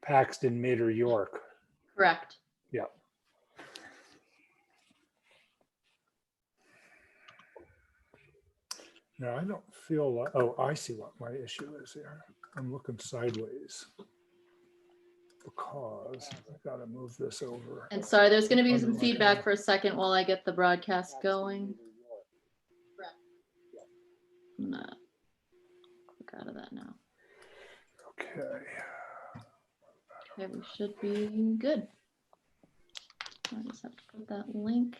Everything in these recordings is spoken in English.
Paxton, Mater, York. Correct. Yeah. No, I don't feel like, oh, I see what my issue is here. I'm looking sideways. Because I gotta move this over. And sorry, there's going to be Under some my feedback hand. for a second while I get the broadcast going. I'm gonna click out of that now. Okay. Okay, we should be good. I just have to put that link.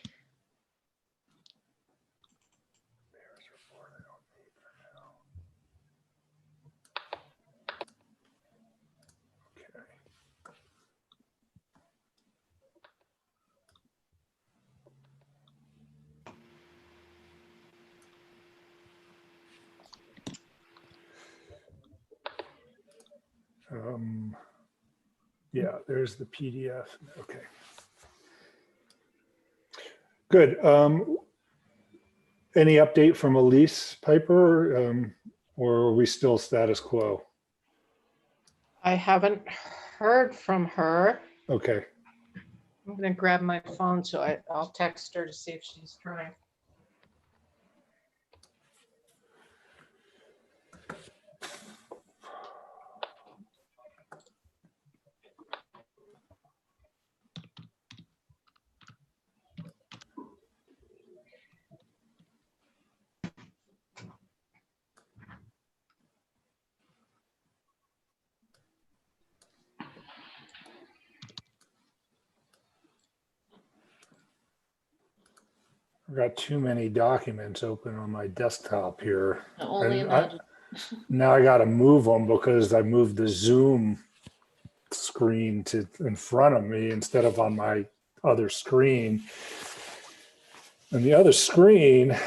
Yeah, there's the PDF. Okay. Good. Any update from Elise Piper, or are we still status quo? I haven't heard from her. Okay. I'm gonna grab my phone, so I'll text her to see if she's trying. I've got too many documents open on my desktop here. I only And imagine. Now I got to move them because I moved the Zoom screen to in front of me instead of on my other screen. And the other screen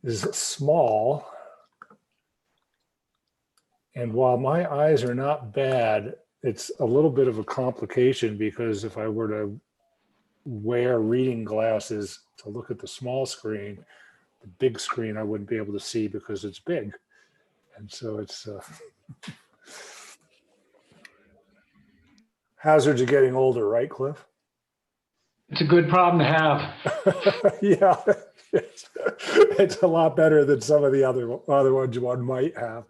is small. And while my eyes are not bad, it's a little bit of a complication because if I were to wear reading glasses to look at the small screen, the big screen I wouldn't be able to see because it's big. And so it's hazards of getting older, right, Cliff? It's a good problem to have. Yeah, it's a lot better than some of the other ones one might have,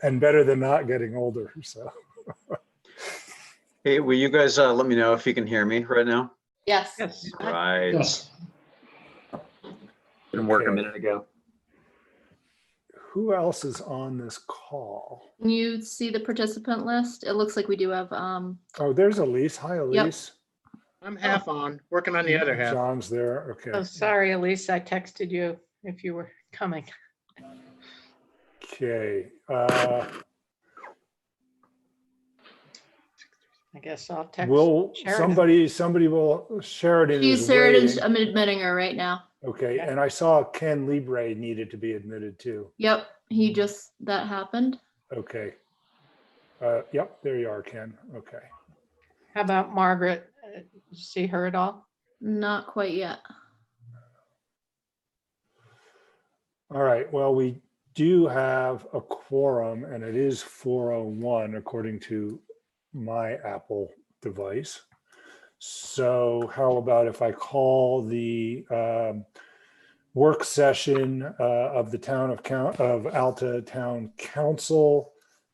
and better than not getting older. So, Hey, will you guys let me know if you can hear me right now? Yes. Yes. Right. Yes. Didn't work a Okay. minute ago. who else is on this call? Can you see the participant list? It looks like we do have, Oh, there's Elise. Hi, Elise. I'm half on, working on the other half. John's there. Okay. Oh, sorry, Elise, I texted you if you were coming. Okay. I guess I'll text. Will Sheridan. somebody will, Sheridan she's is Sheridan's, waiting. I'm admitting her right now. Okay, and I saw Ken Libre needed to be admitted too. Yep, he just, that happened. Okay. Yep, there you are, Ken. Okay. How about Margaret? Did you see her at all? Not quite yet. All right, well, we do have a quorum and it is 4:01 according to my Apple device. So how about if I call the work session of the town of Alta Town Council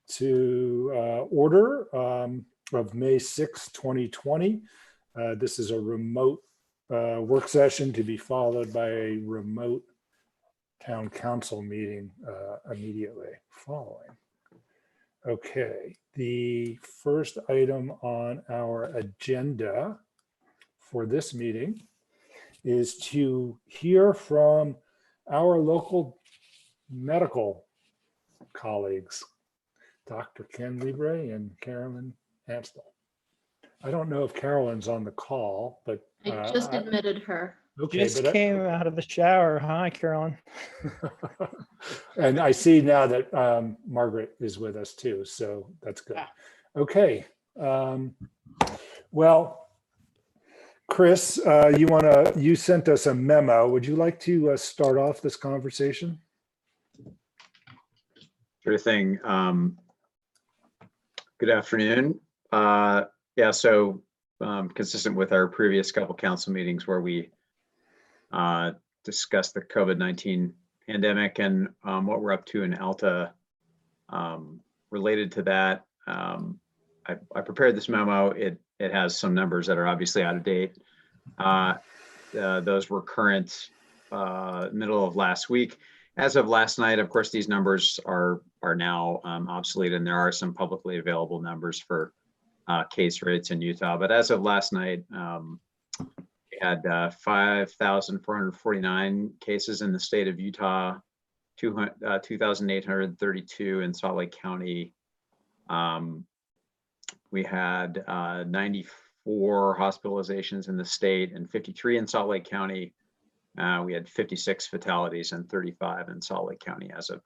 to order of May 6, 2020. This is a remote work session to be followed by a remote town council meeting immediately following. Okay, the first item on our agenda for this meeting is to hear from our local medical colleagues, Dr. Ken Libre and Carolyn Anstel. I don't know if Carolyn's on the call, but I just admitted her. okay. Just but came out of the shower. Hi, Carolyn. and I see now that Margaret is with us too, so that's good. Ah. Okay. Well, Chris, you sent us a memo. Would you like to start off this conversation? Sure thing. Good afternoon. Yeah, so consistent with our previous couple council meetings where we discussed the COVID-19 pandemic and what we're up to in Alta related to that. I prepared this memo. It has some numbers that are obviously out of date. Those were current middle of last week. As of last night, of course, these numbers are now obsolete, and there are some publicly available numbers for case rates in Utah. But as of last night, we had 5,449 cases in the state of Utah, 2,832 in Salt Lake County. We had 94 hospitalizations in the state and 53 in Salt Lake County. We had 56 fatalities and 35 in Salt Lake County as of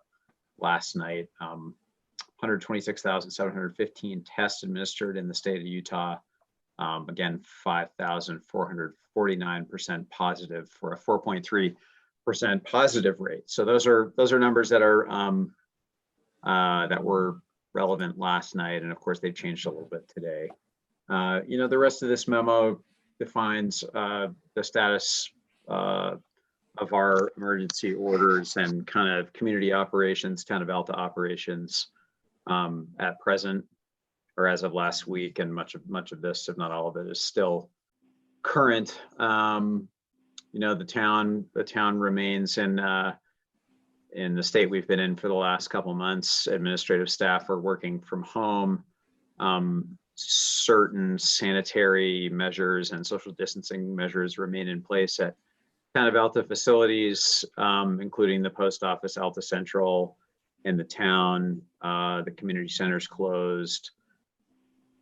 last night. 126,715 tests administered in the state of Utah. Again, 5,449% positive for a 4.3% positive rate. So those are numbers that are that were relevant last night, and of course they've changed a little bit today. The rest of this memo defines the status of our emergency orders and kind of community operations, town of Alta operations at present, or as of last week, and much of this, if not all of it, is still current. The town remains in the state we've been in for the last couple months. Administrative staff are working from home. Certain sanitary measures and social distancing measures remain in place at town of Alta facilities, including the post office, Alta Central, and the town. The community center's closed.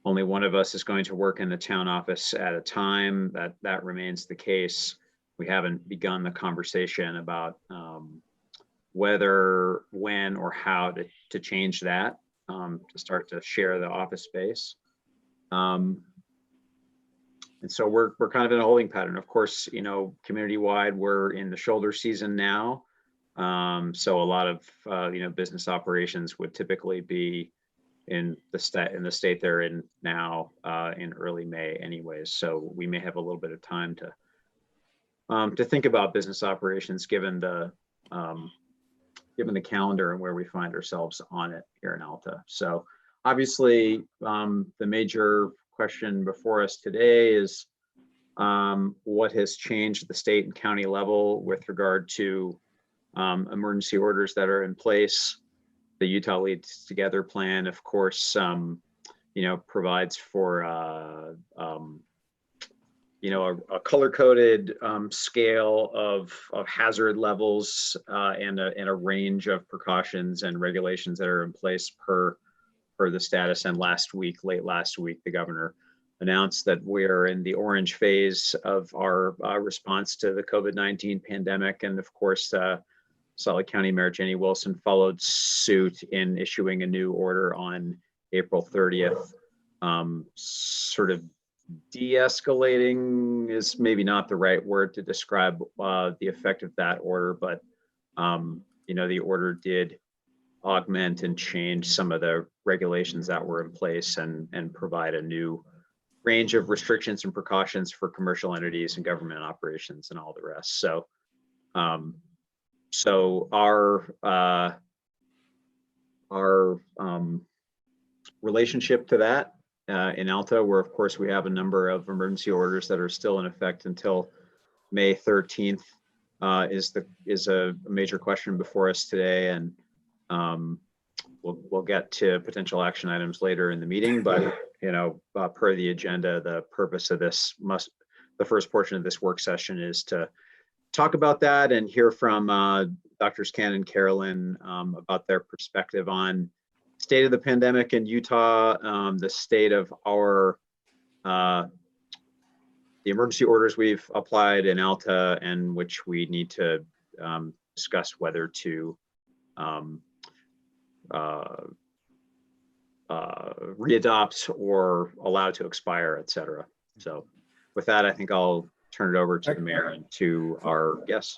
Only one of us is going to work in the town office at a time. That remains the case. We haven't begun the conversation about whether, when, or how to change that, to start to share the office space. And so we're kind of in a holding pattern. Of course, community-wide, we're in the shoulder season now. So a lot of business operations would typically be in the state they're in now in early May anyways. So we may have a little bit of time to think about business operations given the calendar and where we find ourselves on it here in Alta. So obviously the major question before us today is what has changed at the state and county level with regard to emergency orders that are in place. The Utah Leads Together plan, of course, provides for a color-coded scale of hazard levels and a range of precautions and regulations that are in place per the status. And late last week, the governor announced that we're in the orange phase of our response to the COVID-19 pandemic. And of course, Salt Lake County Mayor Jenny Wilson followed suit in issuing a new order on April 30th. Sort of de-escalating is maybe not the right word to describe the effect of that order, but the order did augment and change some of the regulations that were in place and provide a new range of restrictions and precautions for commercial entities and government operations and all the rest. So our relationship to that in Alta, where of course we have a number of emergency orders that are still in effect until May 13th, is a major question before us today, and we'll get to potential action items later in the meeting. But per the agenda, the purpose of the first portion of this work session is to talk about that and hear from Drs. Ken and Carolyn about their perspective on state of the pandemic in Utah, the state of the emergency orders we've applied in Alta, and which we need to discuss whether to readopt or allow to expire, et cetera. So with that, I think I'll turn it over to the mayor and to our guests.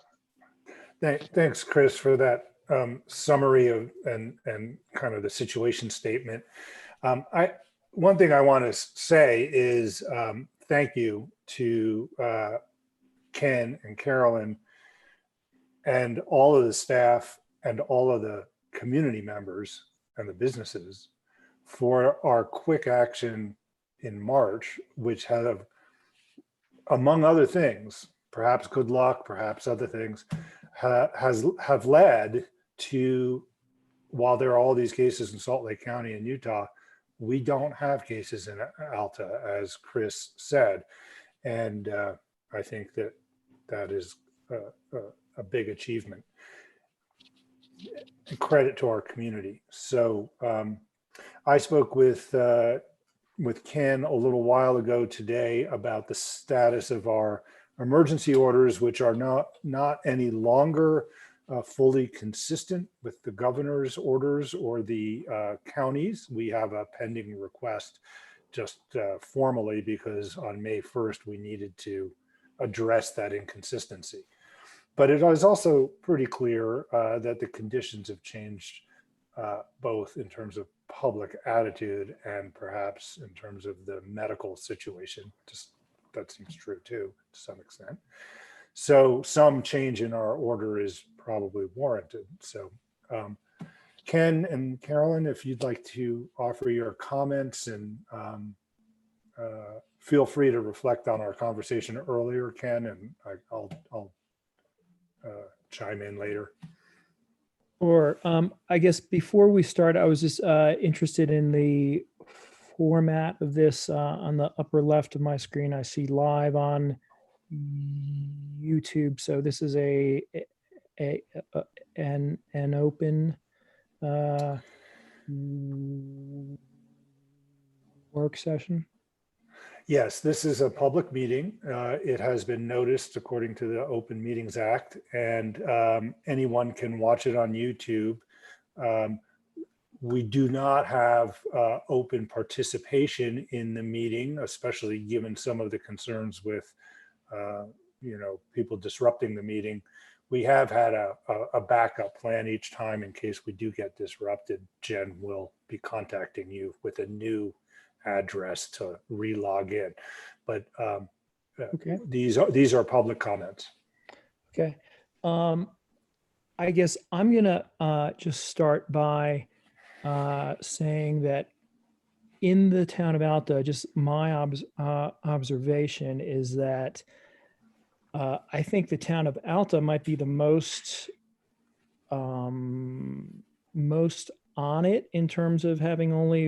Thanks, Chris, for that summary of and kind of the situation statement. One thing I want to say is thank you to Ken and Carolyn and all of the staff and all of the community members and the businesses for our quick action in March, which have, among other things, perhaps good luck, perhaps other things, have led to, while there are all these cases in Salt Lake County and Utah, we don't have cases in Alta, as Chris said. And I think that that is a big achievement. And credit to our community. So I spoke with Ken a little while ago today about the status of our emergency orders, which are not any longer fully consistent with the governor's orders or the counties. We have a pending request just formally because on May 1st, we needed to address that inconsistency. But it is also pretty clear that the conditions have changed both in terms of public attitude and perhaps in terms of the medical situation. Just that seems true too, to some extent. So some change in our order is probably warranted. So Ken and Carolyn, if you'd like to offer your comments, and feel free to reflect on our conversation earlier, Ken, and I'll chime in later. Or I guess before we start, I was just interested in the format of this. On the upper left of my screen, I see live on YouTube. So this is an open work session. Yes, this is a public meeting. It has been noticed according to the Open Meetings Act, and anyone can watch it on YouTube. We do not have open participation in the meeting, especially given some of the concerns with people disrupting the meeting. We have had a backup plan each time in case we do get disrupted. Jen will be contacting you with a new address to re-log in, but Okay. these are public comments. Okay. I guess I'm gonna just start by saying that in the town of Alta, just my observation is that I think the town of Alta might be the most on it in terms of having only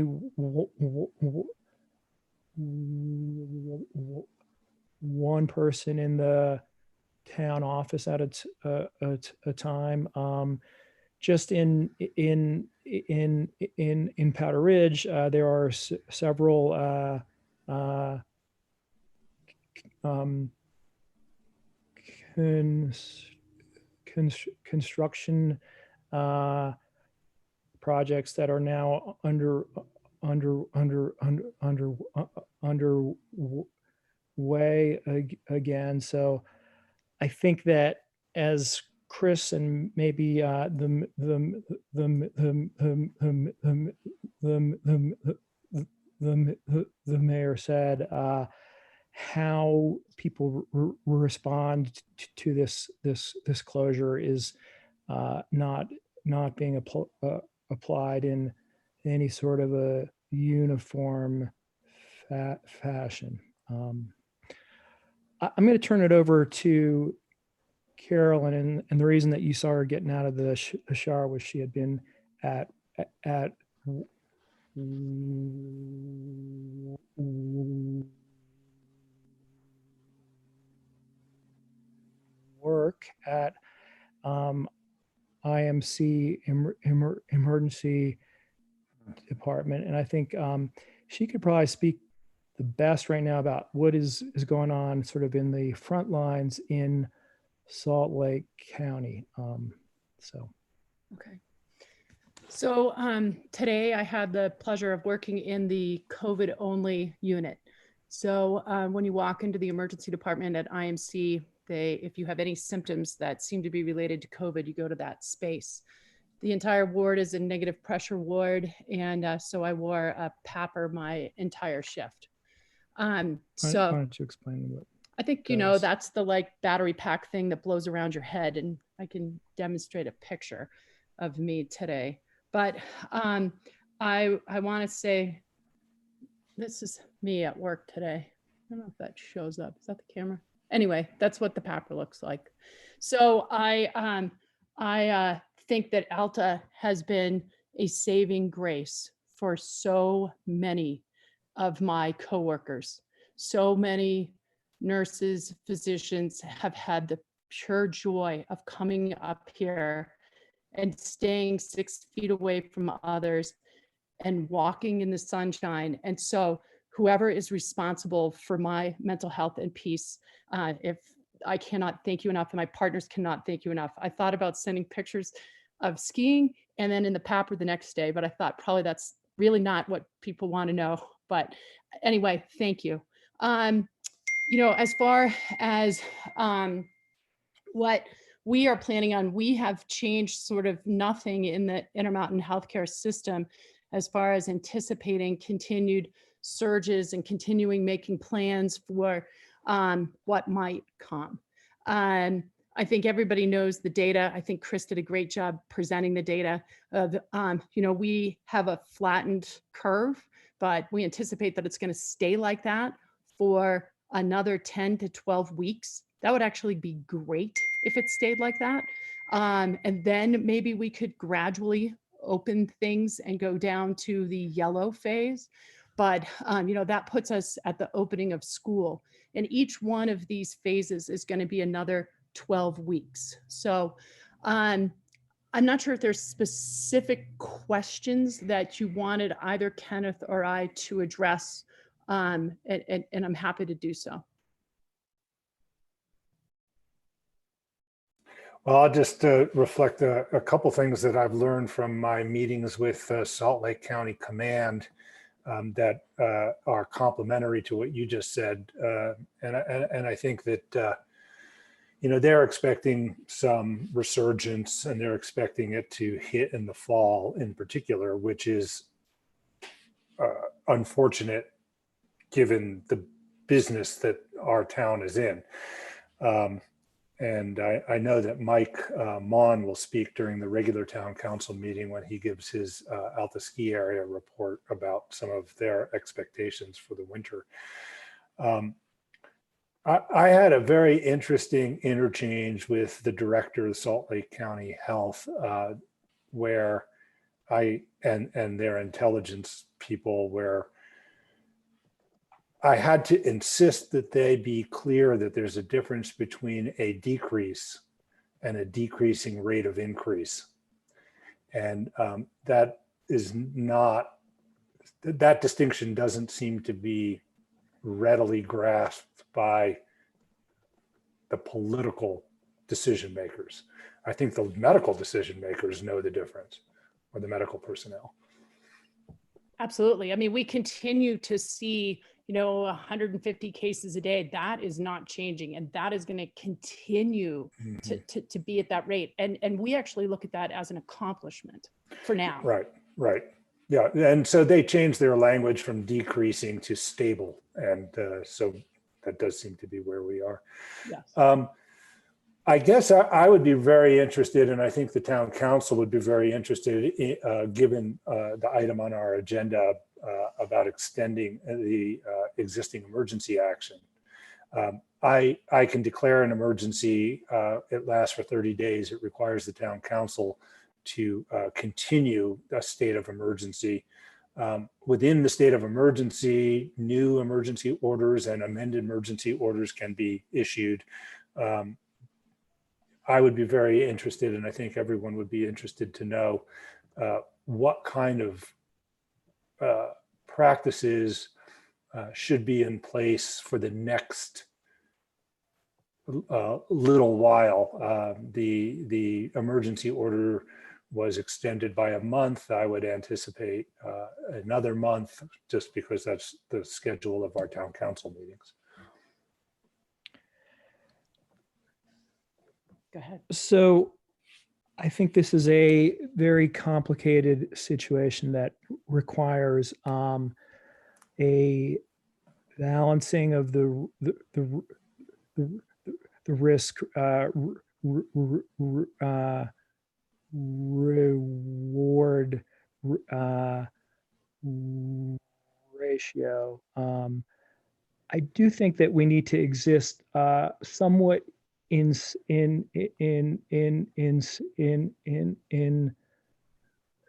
one person in the town office at a time. Just in Powder Ridge, there are several construction projects that are now underway again. So I think that as Chris and maybe the mayor said, how people respond to this closure is not being applied in any sort of a uniform fashion. I'm going to turn it over to Carolyn, and the reason that you saw her getting out of the shower was she had been at work at IMC emergency department, and I think she could probably speak the best right now about what is going on sort of in the front lines in Salt Lake County. Okay. So today I had the pleasure of working in the COVID only unit. So when you walk into the emergency department at IMC, if you have any symptoms that seem to be related to COVID, you go to that space. The entire ward is a negative pressure ward, and so I wore a PAPR my entire shift. Why So don't you explain what? I think, does. that's the like battery pack thing that blows around your head, and I can demonstrate a picture of me today. But I want to say, this is me at work today. I don't know if that shows up. Is that the camera? Anyway, that's what the PAPR looks like. So I think that Alta has been a saving grace for so many of my coworkers. So many nurses, physicians have had the pure joy of coming up here and staying 6 feet away from others and walking in the sunshine. And so whoever is responsible for my mental health and peace, if I cannot thank you enough, and my partners cannot thank you enough. I thought about sending pictures of skiing and then in the PAPR the next day, but I thought probably that's really not what people want to know. But anyway, thank you. As far as what we are planning on, we have changed sort of nothing in the Intermountain healthcare system as far as anticipating continued surges and continuing making plans for what might come. I think everybody knows the data. I think Chris did a great job presenting the data of, we have a flattened curve, but we anticipate that it's going to stay like that for another 10 to 12 weeks. That would actually be great if it stayed like that. And then maybe we could gradually open things and go down to the yellow phase. But, that puts us at the opening of school. And each one of these phases is going to be another 12 weeks. So I'm not sure if there's specific questions that you wanted either Kenneth or I to address, and I'm happy to do so. Well, I'll just reflect a couple things that I've learned from my meetings with Salt Lake County Command that are complementary to what you just said. And I think that, they're expecting some resurgence, and they're expecting it to hit in the fall in particular, which is unfortunate given the business that our town is in. And I know that Mike Mon will speak during the regular town council meeting when he gives his Alta ski area report about some of their expectations for the winter. I had a very interesting interchange with the director of Salt Lake County Health, where and their intelligence people, where I had to insist that they be clear that there's a difference between a decrease and a decreasing rate of increase. And that distinction doesn't seem to be readily grasped by the political decision makers. I think the medical decision makers know the difference, or the medical personnel. Absolutely. I mean, we continue to see, 150 cases a day. That is not changing, and that is going to continue to be at that rate. And we actually look at that as an accomplishment for now. Right. Yeah. And so they changed their language from decreasing to stable. And so that does seem to be where we are. Yes. I guess I would be very interested, and I think the town council would be very interested, given the item on our agenda about extending the existing emergency action. I can declare an emergency. It lasts for 30 days. It requires the town council to continue a state of emergency. Within the state of emergency, new emergency orders and amended emergency orders can be issued. I would be very interested, and I think everyone would be interested to know what kind of practices should be in place for the next little while. The emergency order was extended by a month. I would anticipate another month, just because that's the schedule of our town council meetings. Go ahead. So I think this is a very complicated situation that requires a balancing of the risk reward uh, ratio. I do think that we need to exist somewhat in s- in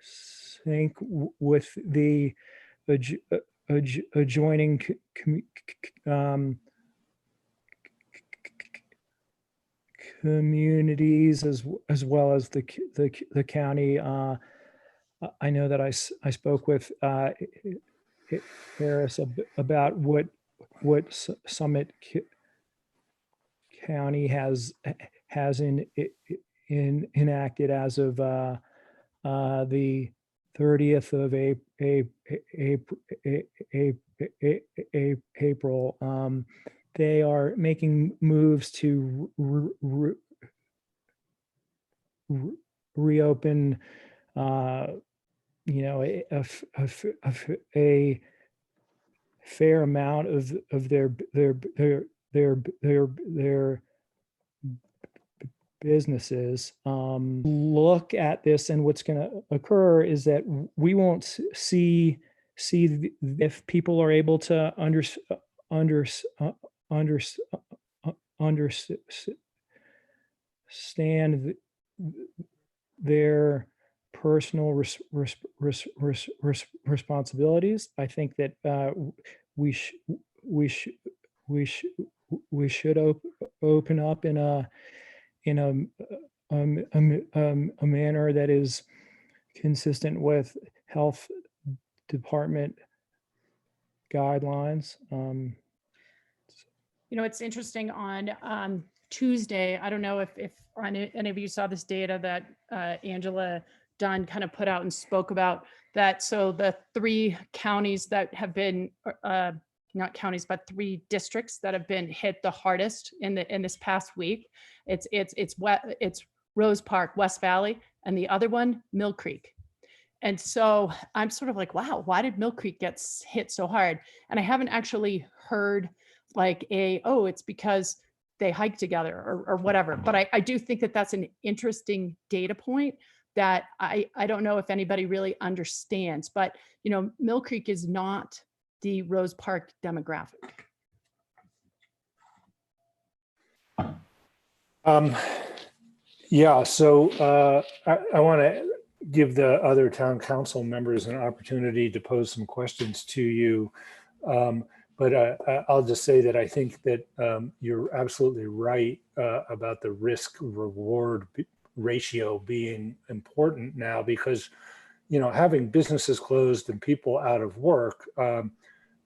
sync with the adjoining communities as well as the county. I know that I spoke with Harris about what Summit County has enacted as of the 30th of April. They are making moves to reopen, a fair amount of their businesses. Look at this, and what's going to occur is that we won't see if people are able to understand their personal responsibilities. I think that we sh- we sh- we sh- we should open up in a manner that is consistent with health department guidelines. It's interesting on Tuesday. I don't know if any of you saw this data that Angela Dunn kind of put out and spoke about that. So the 3 counties that have been, not counties, but 3 districts that have been hit the hardest in this past week. It's Rose Park, West Valley, and the other one, Mill Creek. And so I'm sort of like, wow, why did Mill Creek get hit so hard? And I haven't actually heard like it's because they hike together or whatever. But I do think that that's an interesting data point that I don't know if anybody really understands. But, Mill Creek is not the Rose Park demographic. Yeah, so I want to give the other town council members an opportunity to pose some questions to you. But I'll just say that I think that you're absolutely right about the risk reward ratio being important now, because, having businesses closed and people out of work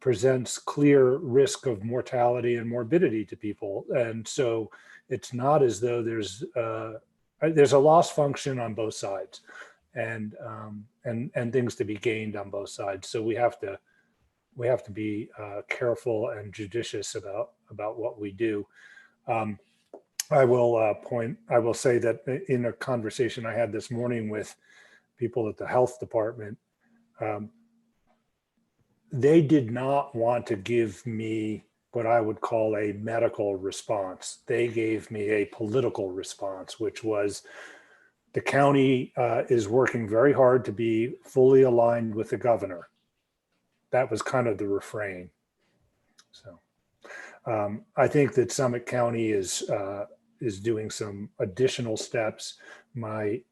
presents clear risk of mortality and morbidity to people. And so it's not as though there's a loss function on both sides, and things to be gained on both sides. So we have to be careful and judicious about what we do. I will say that in a conversation I had this morning with people at the health department, they did not want to give me what I would call a medical response. They gave me a political response, which was the county is working very hard to be fully aligned with the governor. That was kind of the refrain. So I think that Summit County is doing some additional steps. My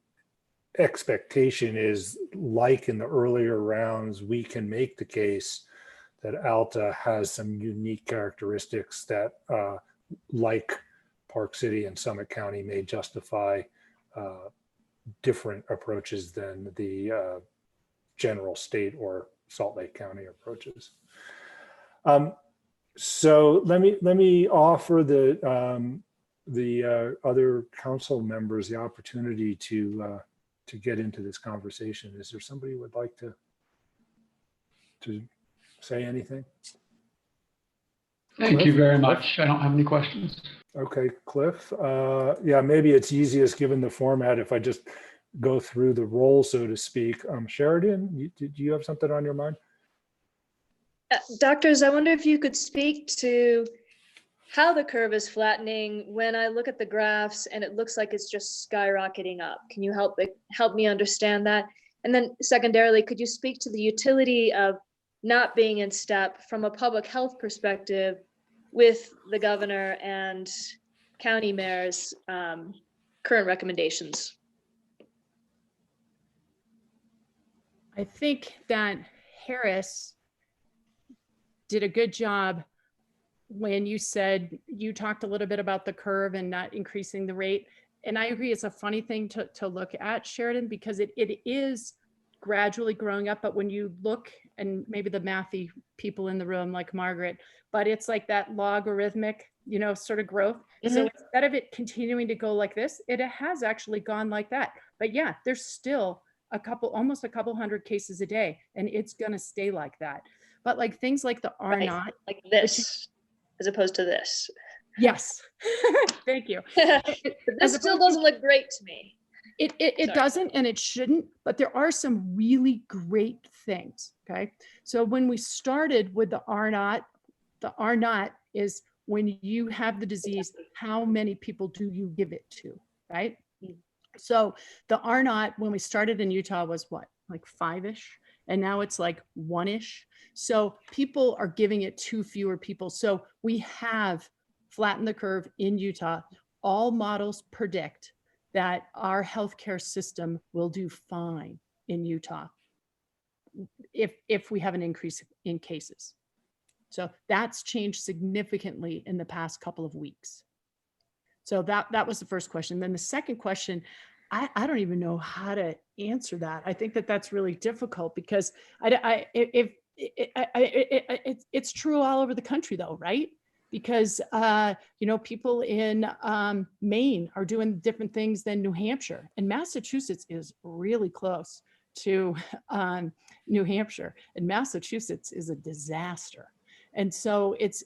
expectation is, like in the earlier rounds, we can make the case that Alta has some unique characteristics that, like Park City and Summit County, may justify different approaches than the general state or Salt Lake County approaches. So let me offer the other council members the opportunity to get into this conversation. Is there somebody who would like to say anything? Thank you very much. I don't have any questions. Okay, Cliff. Yeah, maybe it's easiest given the format if I just go through the role, so to speak. Sheridan, did you have something on your mind? Doctors, I wonder if you could speak to how the curve is flattening when I look at the graphs and it looks like it's just skyrocketing up. Can you help me understand that? And then secondarily, could you speak to the utility of not being in step from a public health perspective with the governor and county mayor's current recommendations? I think that Harris did a good job when you said, you talked a little bit about the curve and not increasing the rate. And I agree, it's a funny thing to look at, Sheridan, because it is gradually growing up. But when you look, and maybe the mathy people in the room like Margaret, but it's like that logarithmic, sort of growth. So instead of it continuing to go like this, it has actually gone like that. But yeah, there's still almost a couple hundred cases a day, and it's going to stay like that. But like things like the R Right, naught, like this, as opposed to this. yes, thank you. This still doesn't look great to me. It Sorry. doesn't, and it shouldn't, but there are some really great things. Okay. So when we started with the R naught is when you have the disease, how many people do you give it to? Right. So the R naught, when we started in Utah, was what, like 5-ish? And now it's like 1-ish. So people are giving it to fewer people. So we have flattened the curve in Utah. All models predict that our healthcare system will do fine in Utah if we have an increase in cases. So that's changed significantly in the past couple of weeks. So that was the first question. Then the second question, I don't even know how to answer that. I think that's really difficult because it's true all over the country though, right? Because people in Maine are doing different things than New Hampshire, and Massachusetts is really close to New Hampshire, and Massachusetts is a disaster. And so it's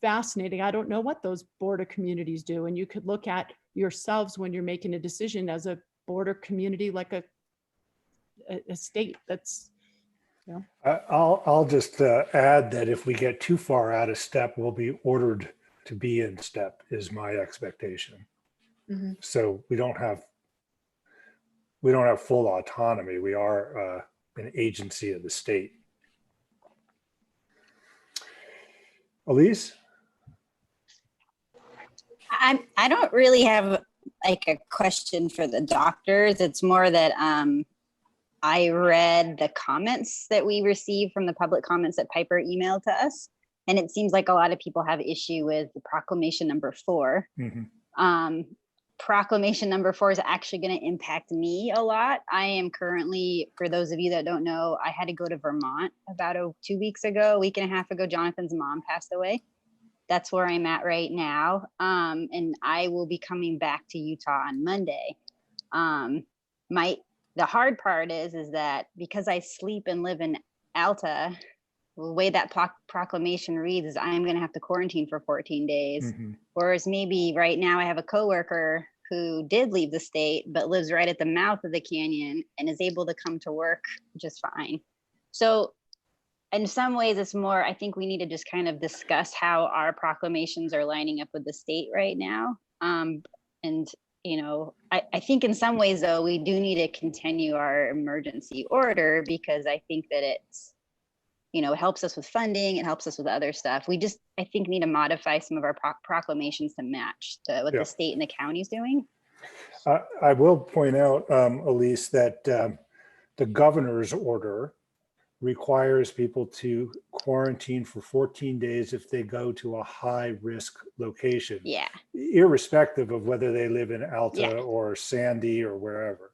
fascinating. I don't know what those border communities do. And you could look at yourselves when you're making a decision as a border community, like a state that's, I'll just add that if we get too far out of step, we'll be ordered to be in step, is my expectation. So we don't have full autonomy. We are an agency of the state. Elise? I don't really have like a question for the doctors. It's more that I read the comments that we received from the public comments that Piper emailed to us. And it seems like a lot of people have issue with the proclamation number 4. Proclamation number 4 is actually going to impact me a lot. I am currently, for those of you that don't know, I had to go to Vermont about 2 weeks ago, a week and a half ago. Jonathan's mom passed away. That's where I'm at right now. And I will be coming back to Utah on Monday. The hard part is that because I sleep and live in Alta, the way that proclamation reads is I'm going to have to quarantine for 14 days. Whereas maybe right now I have a coworker who did leave the state, but lives right at the mouth of the canyon and is able to come to work just fine. So in some ways it's more, I think we need to just kind of discuss how our proclamations are lining up with the state right now. I think in some ways though, we do need to continue our emergency order because I think that it's, it helps us with funding, it helps us with other stuff. We just, I think, need to modify some of our proclamations to match what the state and the county's doing. I will point out, Elise, that the governor's order requires people to quarantine for 14 days if they go to a high risk location. Yeah. Irrespective of whether they live in Alta or Sandy or wherever.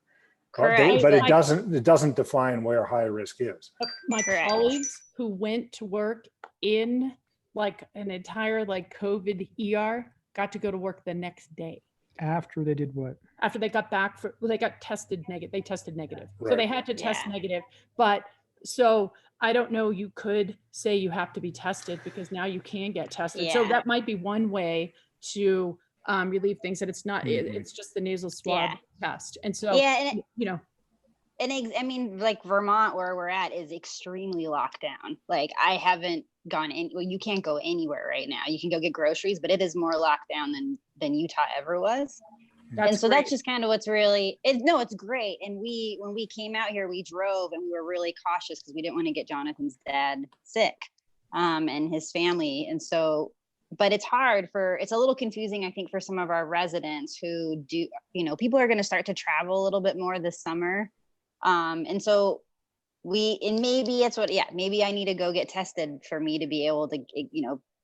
Correct. But it doesn't define where high risk is. My colleagues who went to work in like an entire like COVID ER got to go to work the next day. After they did what? After they got back they got tested negative. They tested negative. So Right. they had to test negative. But so I don't know, you could say you have to be tested because now you can get tested. So Yeah. that might be one way to relieve things, that it's not, Mhm. it's just the nasal swab Yeah. test. And so, Yeah, and you know, I mean, like Vermont, where we're at, is extremely locked down. Like I haven't gone in. Well, you can't go anywhere right now. You can go get groceries, but it is more locked down than Utah ever was. that's And so great. that's just kind of what's really. No, it's great. And when we came out here, we drove and we were really cautious because we didn't want to get Jonathan's dad sick, and his family. And so, but it's hard it's a little confusing, I think, for some of our residents who do. People are going to start to travel a little bit more this summer. And so maybe it's maybe I need to go get tested for me to be able to,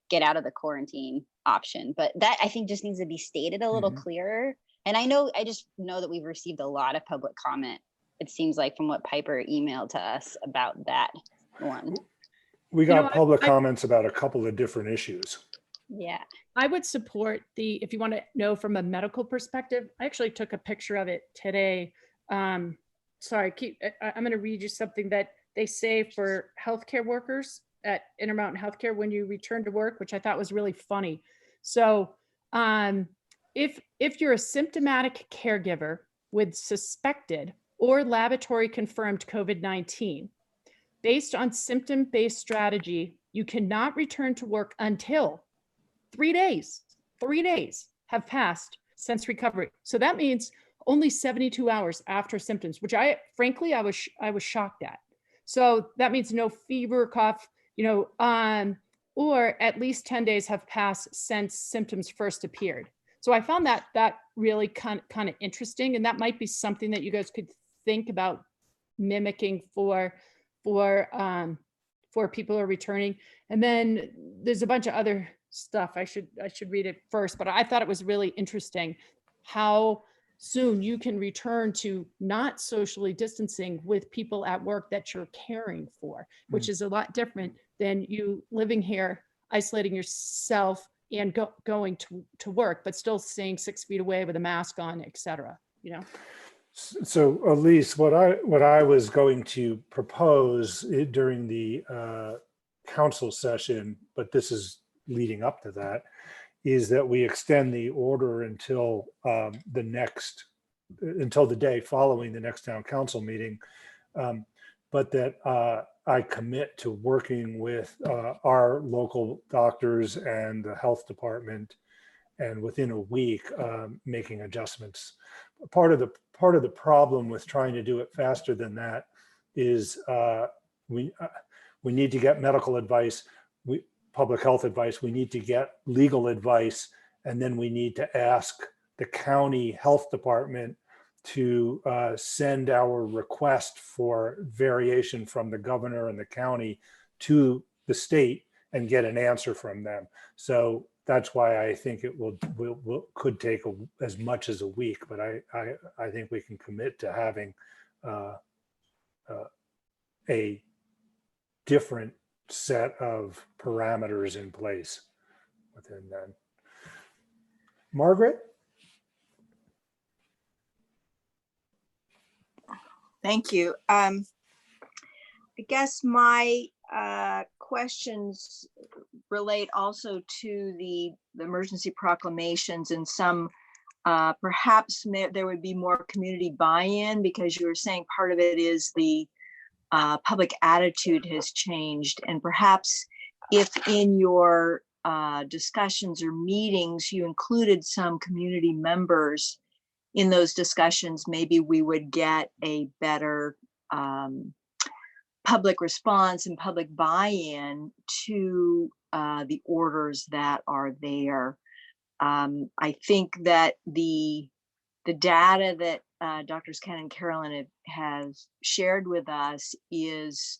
get out of the quarantine option. But that I think just needs to be stated a little Mhm. clearer. And I just know that we've received a lot of public comment. It seems like from what Piper emailed to us about that one. We You know, got public I- comments about a couple of different issues. Yeah. I would support if you want to know from a medical perspective, I actually took a picture of it today. Sorry, I'm going to read you something that they say for healthcare workers at Intermountain Healthcare when you return to work, which I thought was really funny. So if you're a symptomatic caregiver with suspected or laboratory confirmed COVID-19, based on symptom-based strategy, you cannot return to work until 3 days have passed since recovery. So that means only 72 hours after symptoms, which frankly, I was shocked at. So that means no fever, cough, or at least 10 days have passed since symptoms first appeared. So I found that really kind of interesting. And that might be something that you guys could think about mimicking for people who are returning. And then there's a bunch of other stuff. I should read it first, but I thought it was really interesting how soon you can return to not socially distancing with people at work that you're caring for, which is a lot different than you living here, isolating yourself and going to work, but still staying 6 feet away with a mask on, et cetera, So Elise, what I was going to propose during the council session, but this is leading up to that, is that we extend the order until until the day following the next town council meeting, but that I commit to working with our local doctors and the health department, and within a week making adjustments. Part of the problem with trying to do it faster than that is we need to get medical advice, public health advice, we need to get legal advice, and then we need to ask the county health department to send our request for variation from the governor and the county to the state and get an answer from them. So that's why I think it could take as much as a week, but I think we can commit to having a different set of parameters in place within then. Margaret? Thank you. I guess my questions relate also to the emergency proclamations, and some perhaps there would be more community buy-in, because you were saying part of it is the public attitude has changed, and perhaps if in your discussions or meetings you included some community members in those discussions, maybe we would get a better public response and public buy-in to the orders that are there. I think that the data that Drs. Ken and Carolyn has shared with us is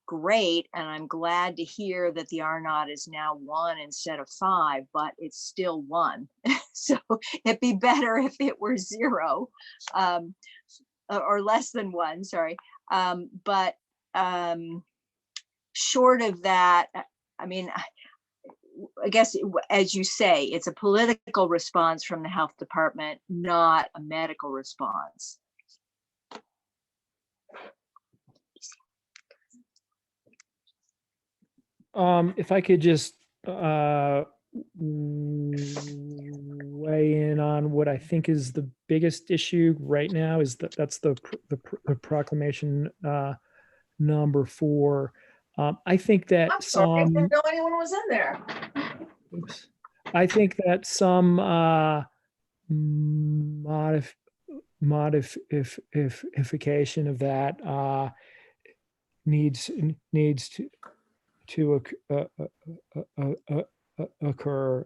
great, and I'm glad to hear that the R0 is now 1 instead of 5, but it's still 1. So it'd be better if it were 0, or less than 1, sorry. But short of that, I mean, I guess, as you say, it's a political response from the health department, not a medical response. If I could just weigh in on what I think is the biggest issue right now is that's the proclamation number 4. I think that I'm sorry, I some, didn't know anyone was in there. oops. I think that some modification of that needs to occur.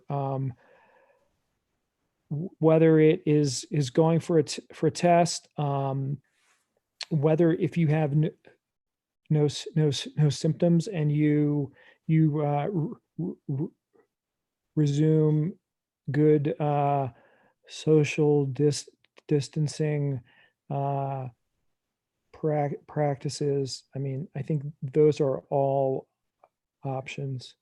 Whether it is going for a test, whether if you have no symptoms and you resume good social distancing practices. I mean, I think those are all options.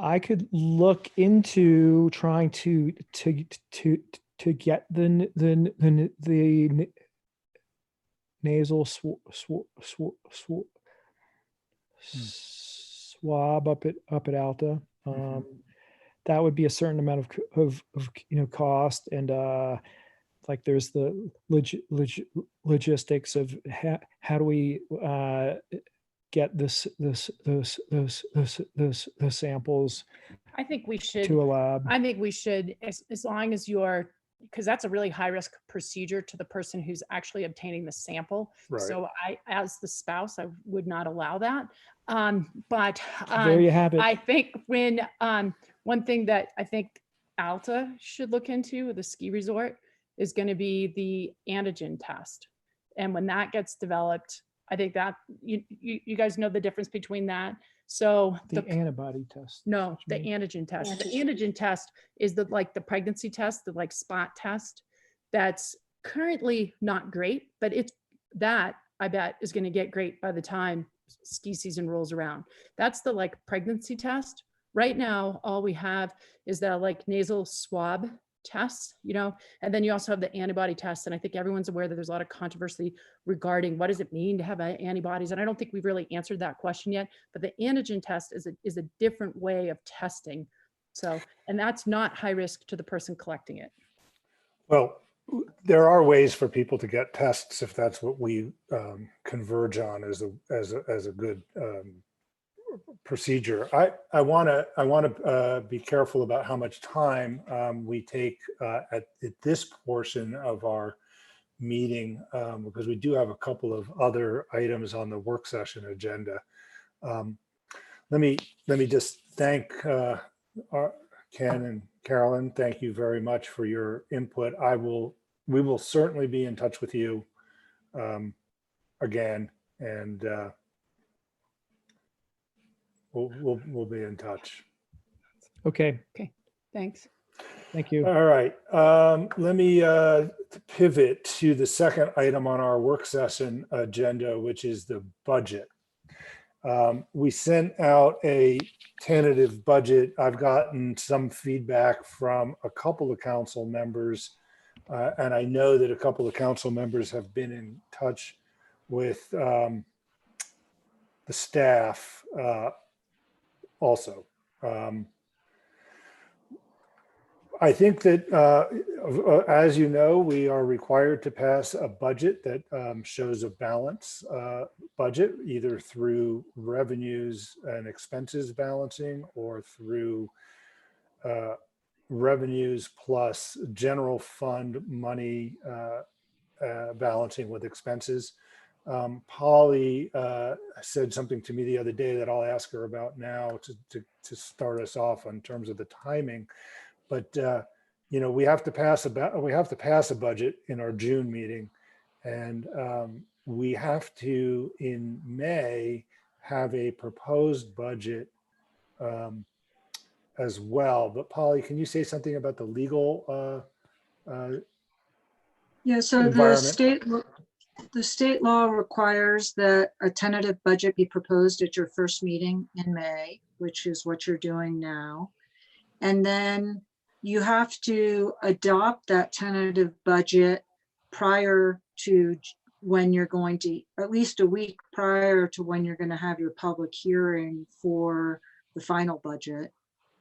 I could look into trying to get the nasal swab up at Alta. That would be a certain amount of cost, and like there's the logistics of how do we get those samples I think we should. to a lab. I think we should, as long as you're, because that's a really high risk procedure to the person who's actually obtaining the sample. Right. So as the spouse, I would not allow that. But There you have it. I think when one thing that I think Alta should look into, the ski resort, is going to be the antigen test. And when that gets developed, I think that you guys know the difference between that. So The antibody test. no, what you the mean. antigen test. The antigen test is the pregnancy test, the spot test. That's currently not great, but it's that I bet is going to get great by the time ski season rolls around. That's the pregnancy test. Right now, all we have is the nasal swab tests, and then you also have the antibody tests. And I think everyone's aware that there's a lot of controversy regarding what does it mean to have antibodies. And I don't think we've really answered that question yet, but the antigen test is a different way of testing. So, and that's not high risk to the person collecting it. Well, there are ways for people to get tests if that's what we converge on as a good procedure. I want to be careful about how much time we take at this portion of our meeting because we do have a couple of other items on the work session agenda. Let me just thank Ken and Carolyn. Thank you very much for your input. We will certainly be in touch with you again, and we'll be in touch. Okay. Thanks. Thank you. All right. Let me pivot to the second item on our work session agenda, which is the budget. We sent out a tentative budget. I've gotten some feedback from a couple of council members, and I know that a couple of council members have been in touch with the staff also. I think that, as you know, we are required to pass a budget that shows a balance budget, either through revenues and expenses balancing or through revenues plus general fund money balancing with expenses. Polly said something to me the other day that I'll ask her about now to start us off in terms of the timing. But we have to pass a budget in our June meeting, and we have to in May have a proposed budget as well. But Polly, can you say something about the legal Yeah, so environment? the state law requires that a tentative budget be proposed at your first meeting in May, which is what you're doing now. And then you have to adopt that tentative budget prior to when you're going to, at least a week prior to when you're going to have your public hearing for the final budget.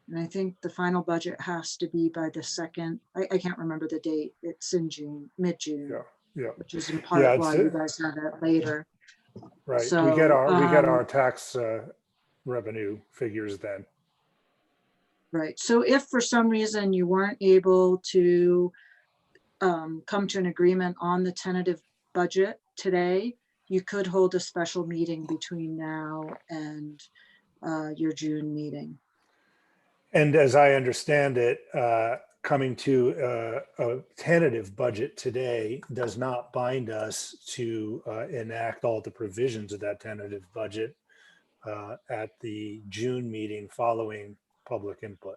And I think the final budget has to be by the second, I can't remember the date. It's in June, mid-June, Yeah. which is in Yeah, part it's, why you guys have it later. right. So, we get our tax revenue figures then. right. So if for some reason you weren't able to come to an agreement on the tentative budget today, you could hold a special meeting between now and your June meeting. And as I understand it, coming to a tentative budget today does not bind us to enact all the provisions of that tentative budget at the June meeting following public input.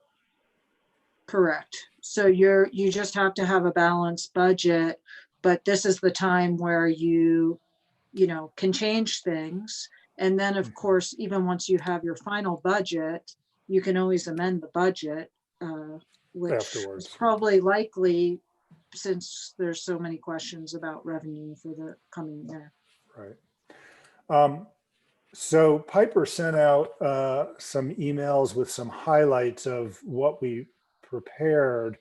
Correct. So you just have to have a balanced budget, but this is the time where you can change things. And then of course, even once you have your final budget, you can always amend the budget, which Afterwards. is probably likely since there's so many questions about revenue for the coming year. Right. So Piper sent out some emails with some highlights of what we prepared.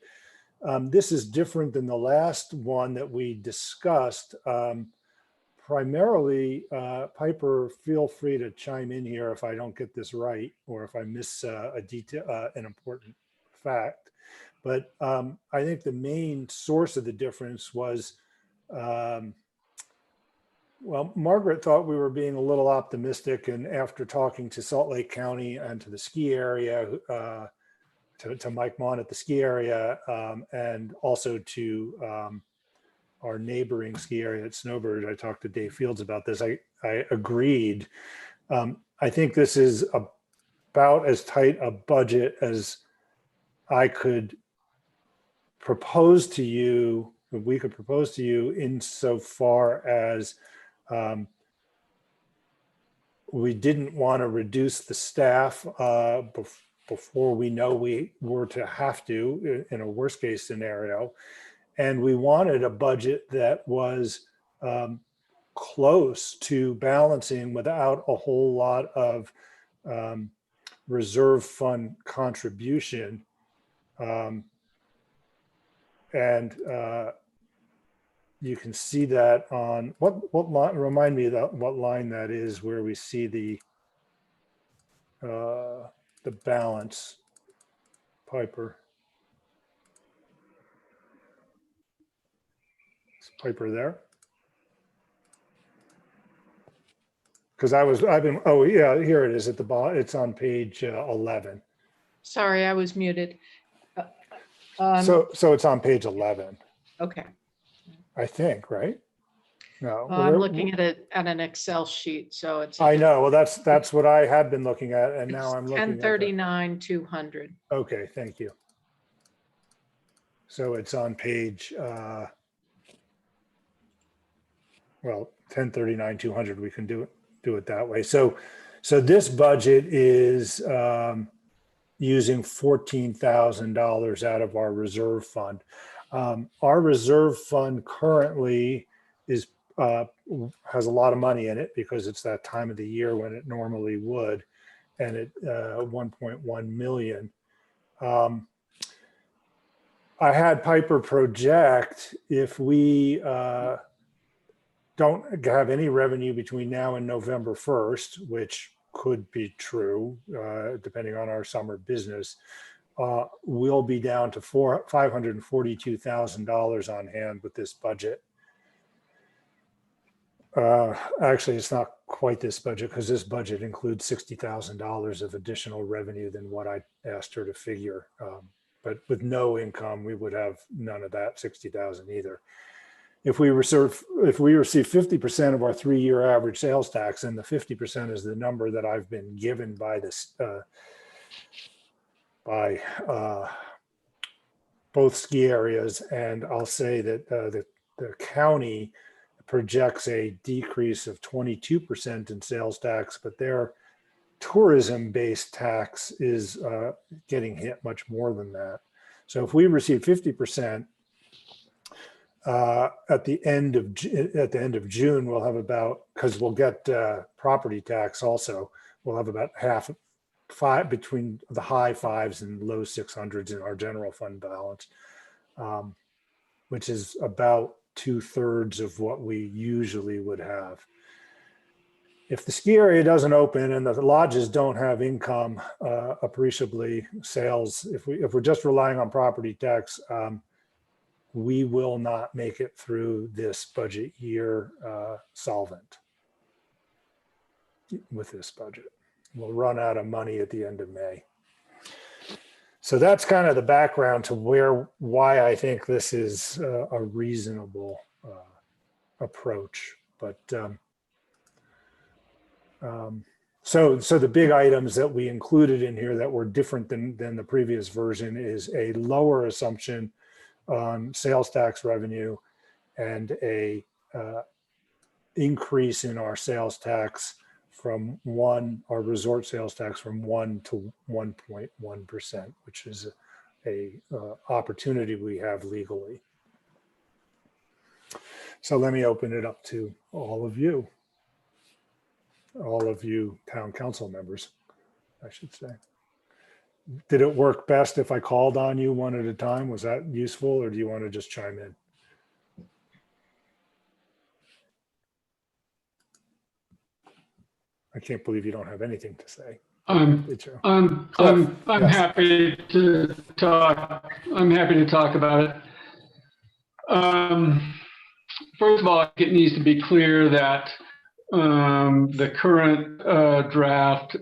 This is different than the last one that we discussed. Primarily, Piper, feel free to chime in here if I don't get this right or if I miss a detail, an important fact. But I think the main source of the difference was, well, Margaret thought we were being a little optimistic, and after talking to Salt Lake County and to the ski area, to Mike Mon at the ski area, and also to our neighboring ski area at Snowbird, I talked to Dave Fields about this. I agreed. I think this is about as tight a budget as I could propose to you, we could propose to you insofar as we didn't want to reduce the staff before we know we were to have to in a worst case scenario. And we wanted a budget that was close to balancing without a whole lot of reserve fund contribution. You can see that on what line, remind me that what line that is where we see the balance, Piper. Is Piper there? Because oh yeah, here it is at the bottom. It's on page 11. Sorry, I was muted. So it's on page 11, Okay. I think, right? No, I'm looking at an Excel sheet, so it's. I know. Well, that's what I had been looking at, and now I'm looking at 1039-200. Okay, thank you. So it's on page, well, 1039-200. We can do it that way. So this budget is using $14,000 out of our reserve fund. Our reserve fund currently has a lot of money in it because it's that time of the year when it normally would, and it 1.1 million. I had Piper project if we don't have any revenue between now and November 1st, which could be true depending on our summer business, we'll be down to $542,000 on hand with this budget. Actually, it's not quite this budget because this budget includes $60,000 of additional revenue than what I asked her to figure. But with no income, we would have none of that 60,000 either. If we receive 50% of our 3-year average sales tax, and the 50% is the number that I've been given by this by both ski areas, and I'll say that the county projects a decrease of 22% in sales tax, but their tourism-based tax is getting hit much more than that. So if we receive 50%, at the end of June, we'll have about, because we'll get property tax also, we'll have about between the high fives and low 600s in our general fund balance, which is about 2/3 of what we usually would have. If the ski area doesn't open and the lodges don't have income appreciably, sales, if we're just relying on property tax, we will not make it through this budget year solvent with this budget. We'll run out of money at the end of May. So that's kind of the background to why I think this is a reasonable approach. But so the big items that we included in here that were different than the previous version is a lower assumption on sales tax revenue and a increase in our sales tax from our resort sales tax from 1 to 1.1%, which is a opportunity we have legally. So let me open it up to all of you town council members, I should say. Did it work best if I called on you one at a time? Was that useful, or do you want to just chime in? I can't believe you don't have anything to say. I'm happy to talk. I'm happy to talk about it. First of all, it needs to be clear that the current draft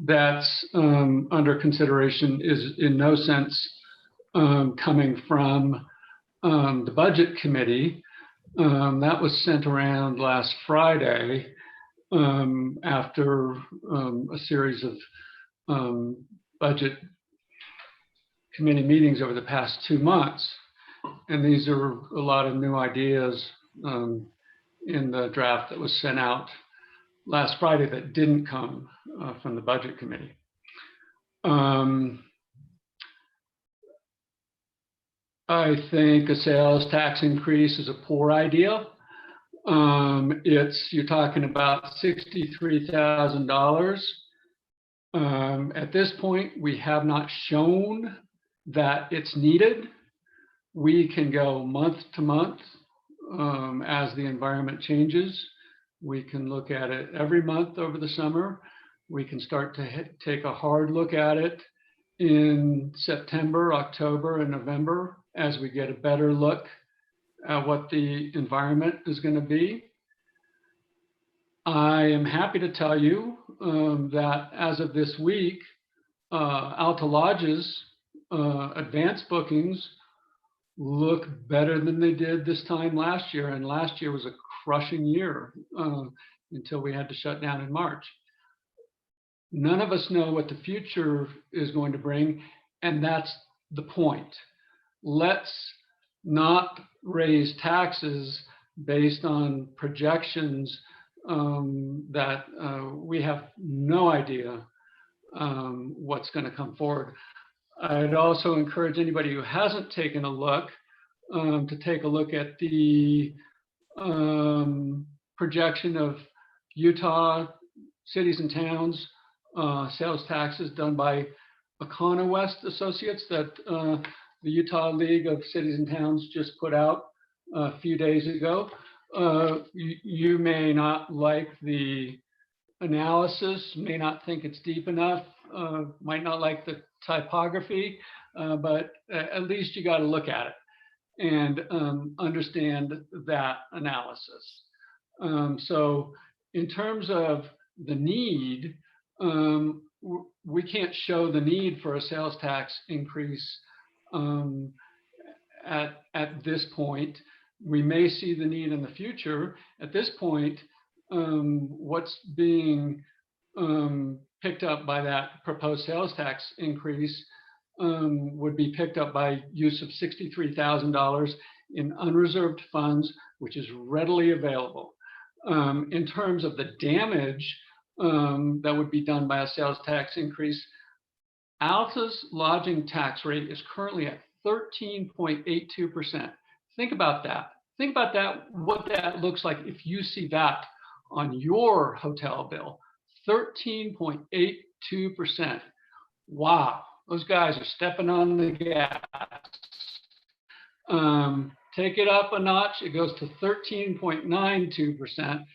that's under consideration is in no sense coming from the budget committee. That was sent around last Friday after a series of budget committee meetings over the past 2 months. And these are a lot of new ideas in the draft that was sent out last Friday that didn't come from the budget committee. I think a sales tax increase is a poor idea. You're talking about $63,000. At this point, we have not shown that it's needed. We can go month to month as the environment changes. We can look at it every month over the summer. We can start to take a hard look at it in September, October, and November as we get a better look at what the environment is going to be. I am happy to tell you that as of this week, Alta Lodge's advanced bookings look better than they did this time last year. And last year was a crushing year until we had to shut down in March. None of us know what the future is going to bring, and that's the point. Let's not raise taxes based on projections that we have no idea what's going to come forward. I'd also encourage anybody who hasn't taken a look to take a look at the projection of Utah cities and towns sales taxes done by EconoWest Associates that the Utah League of Cities and Towns just put out a few days ago. You may not like the analysis, may not think it's deep enough, might not like the typography, but at least you got to look at it and understand that analysis. So in terms of the need, we can't show the need for a sales tax increase at this point. We may see the need in the future. At this point, what's being picked up by that proposed sales tax increase would be picked up by use of $63,000 in unreserved funds, which is readily available. In terms of the damage that would be done by a sales tax increase, Alta's lodging tax rate is currently at 13.82%. Think about that. Think about that, what that looks like if you see that on your hotel bill, 13.82%. Wow, those guys are stepping on the gas. Take it up a notch, it goes to 13.92%.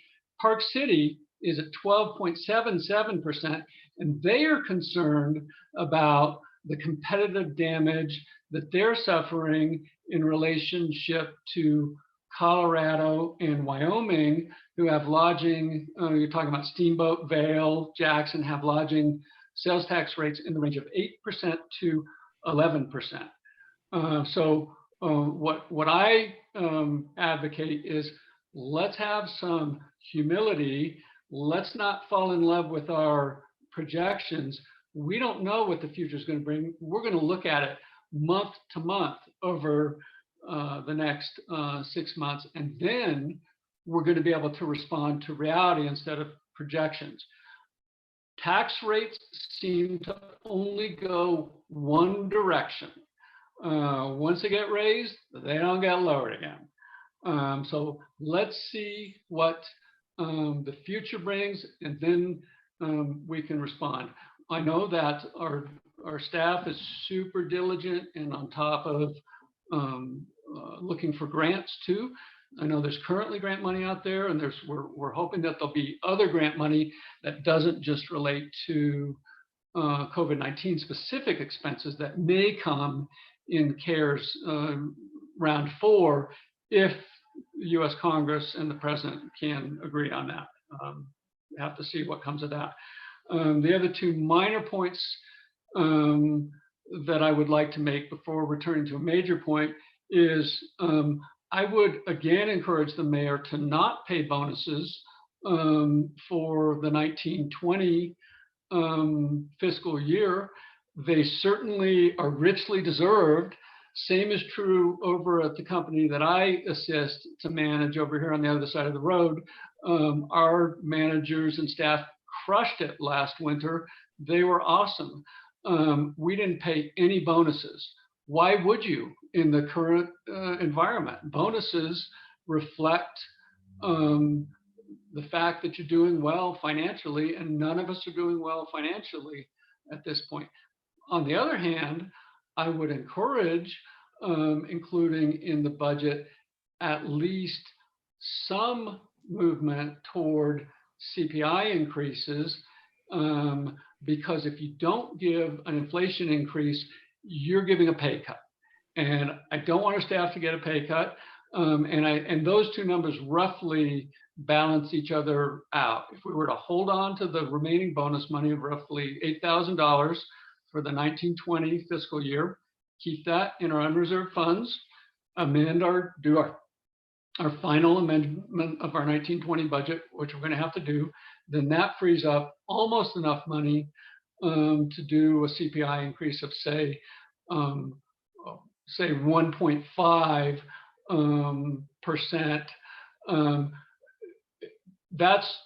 Park City is at 12.77%, and they are concerned about the competitive damage that they're suffering in relationship to Colorado and Wyoming, who have lodging, you're talking about Steamboat, Vail, Jackson, have lodging sales tax rates in the range of 8% to 11%. What I advocate is, let's have some humility. Let's not fall in love with our projections. We don't know what the future is going to bring. We're going to look at it month to month over the next 6 months, and then we're going to be able to respond to reality instead of projections. Tax rates seem to only go one direction. Once they get raised, they don't get lowered again. So let's see what the future brings, and then we can respond. I know that our staff is super diligent and on top of looking for grants too. I know there's currently grant money out there, and we're hoping that there'll be other grant money that doesn't just relate to COVID-19 specific expenses that may come in CARES round 4 if the U.S. Congress and the president can agree on that. We have to see what comes of that. The other two minor points that I would like to make before returning to a major point is I would again encourage the mayor to not pay bonuses for the 1920 fiscal year. They certainly are richly deserved. Same is true over at the company that I assist to manage over here on the other side of the road. Our managers and staff crushed it last winter. They were awesome. We didn't pay any bonuses. Why would you in the current environment? Bonuses reflect the fact that you're doing well financially, and none of us are doing well financially at this point. On the other hand, I would encourage including in the budget at least some movement toward CPI increases, because if you don't give an inflation increase, you're giving a pay cut. And I don't want our staff to get a pay cut. And those two numbers roughly balance each other out. If we were to hold on to the remaining bonus money of roughly $8,000 for the 1920 fiscal year, keep that in our unreserved funds, do our final amendment of our 1920 budget, which we're going to have to do, then that frees up almost enough money to do a CPI increase of say 1.5%. That's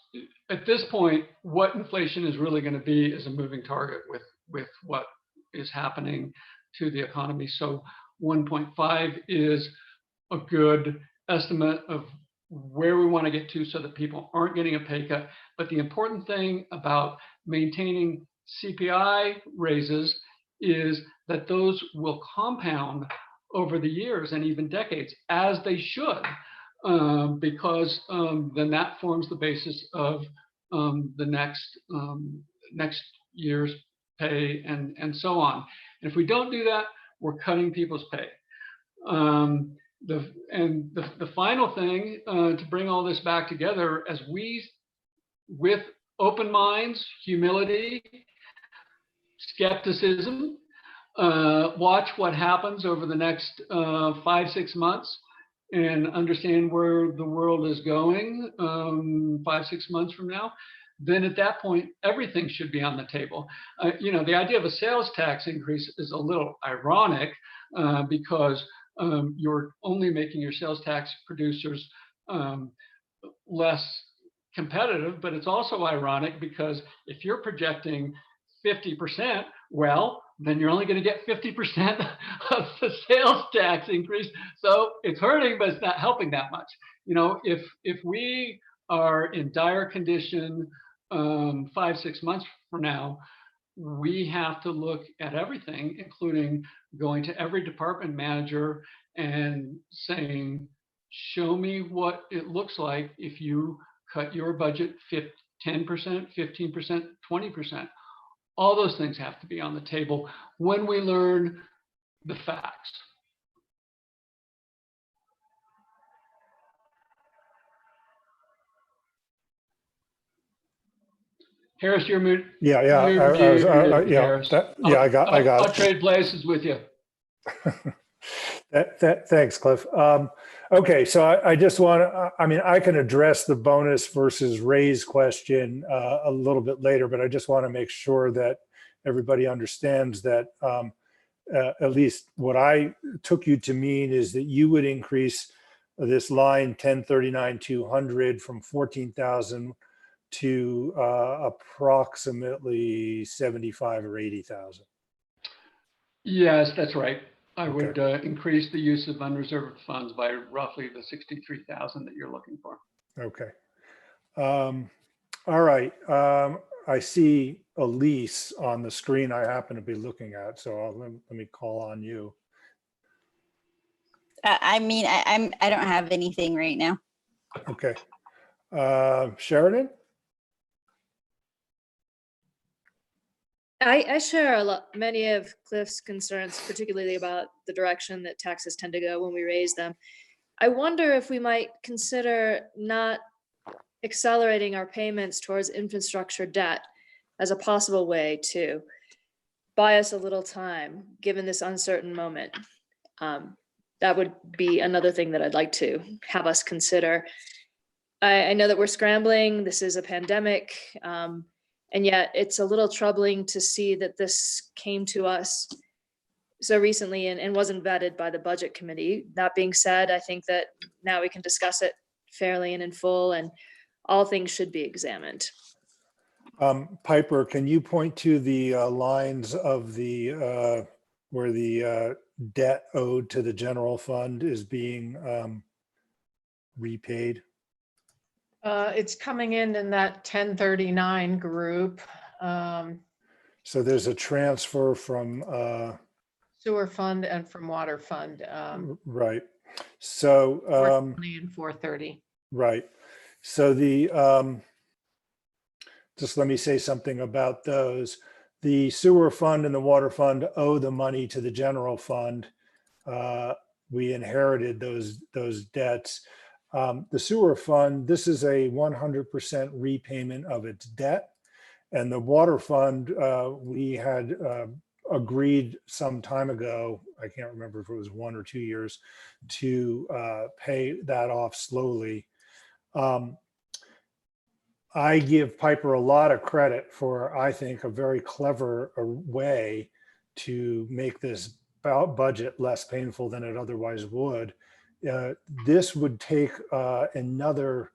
at this point what inflation is really going to be, is a moving target with what is happening to the economy. So 1.5 is a good estimate of where we want to get to so that people aren't getting a pay cut. But the important thing about maintaining CPI raises is that those will compound over the years and even decades, as they should, because then that forms the basis of the next year's pay and so on. And if we don't do that, we're cutting people's pay. The final thing to bring all this back together, as we, with open minds, humility, skepticism, watch what happens over the next 5-6 months and understand where the world is going 5-6 months from now, then at that point, everything should be on the table. The idea of a sales tax increase is a little ironic because you're only making your sales tax producers less competitive, but it's also ironic because if you're projecting 50%, well, then you're only going to get 50% of the sales tax increase. So it's hurting, but it's not helping that much. You know, if we are in dire condition 5-6 months from now, we have to look at everything, including going to every department manager and saying, show me what it looks like if you cut your budget 10%, 15%, 20%. All those things have to be on the table when we learn the facts. Harris, you're muted. Yeah, yeah, You're muted, yeah, Harris. I got I'll it. trade places with you. Thanks, Cliff. Okay, so I just want to, I mean, I can address the bonus versus raise question a little bit later, but I just want to make sure that everybody understands that at least what I took you to mean is that you would increase this line 1039 200 from 14,000 to approximately 75 or 80,000. Yes, that's right. I Okay. would increase the use of unreserved funds by roughly the 63,000 that you're looking for. Okay. All right. I see Elise on the screen I happen to be looking at, so let me call on you. I mean, I don't have anything right now. Okay. Sheridan? I share many of Cliff's concerns, particularly about the direction that taxes tend to go when we raise them. I wonder if we might consider not accelerating our payments towards infrastructure debt as a possible way to buy us a little time, given this uncertain moment. That would be another thing that I'd like to have us consider. I know that we're scrambling. This is a pandemic. And yet it's a little troubling to see that this came to us so recently and wasn't vetted by the budget committee. That being said, I think that now we can discuss it fairly and in full, and all things should be examined. Piper, can you point to the lines of the where the debt owed to the general fund is being repaid? It's coming in that 1039 group. So there's a transfer from Sewer fund and from water fund. right. So 420 and 430. right. So the just let me say something about those. The sewer fund and the water fund owe the money to the general fund. We inherited those debts. The sewer fund, this is a 100% repayment of its debt. And the water fund, we had agreed some time ago, I can't remember if it was 1 or 2 years, to pay that off slowly. I give Piper a lot of credit for, I think, a very clever way to make this budget less painful than it otherwise would. This would take another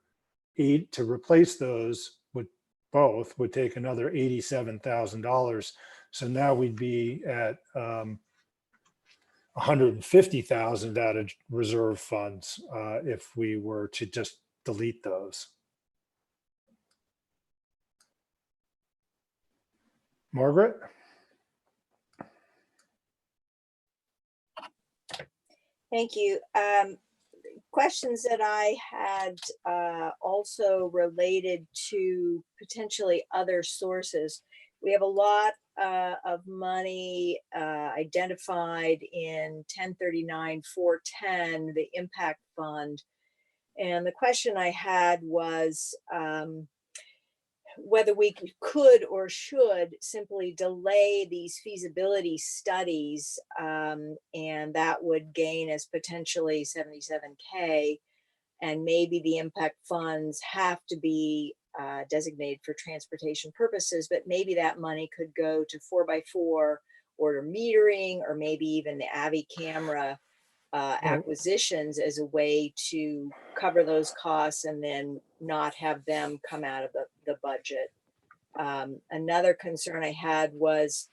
to replace those with both would take another $87,000. So now we'd be at 150,000 out of reserve funds if we were to just delete those. Margaret? Thank you. Questions that I had also related to potentially other sources. We have a lot of money identified in 1039 410, the impact fund. And the question I had was whether we could or should simply delay these feasibility studies, and that would gain us potentially 77K, and maybe the impact funds have to be designated for transportation purposes, but maybe that money could go to 4x4 order metering, or maybe even the AVI camera acquisitions as a way to cover those costs and then not have them come out of the budget. Another concern I had was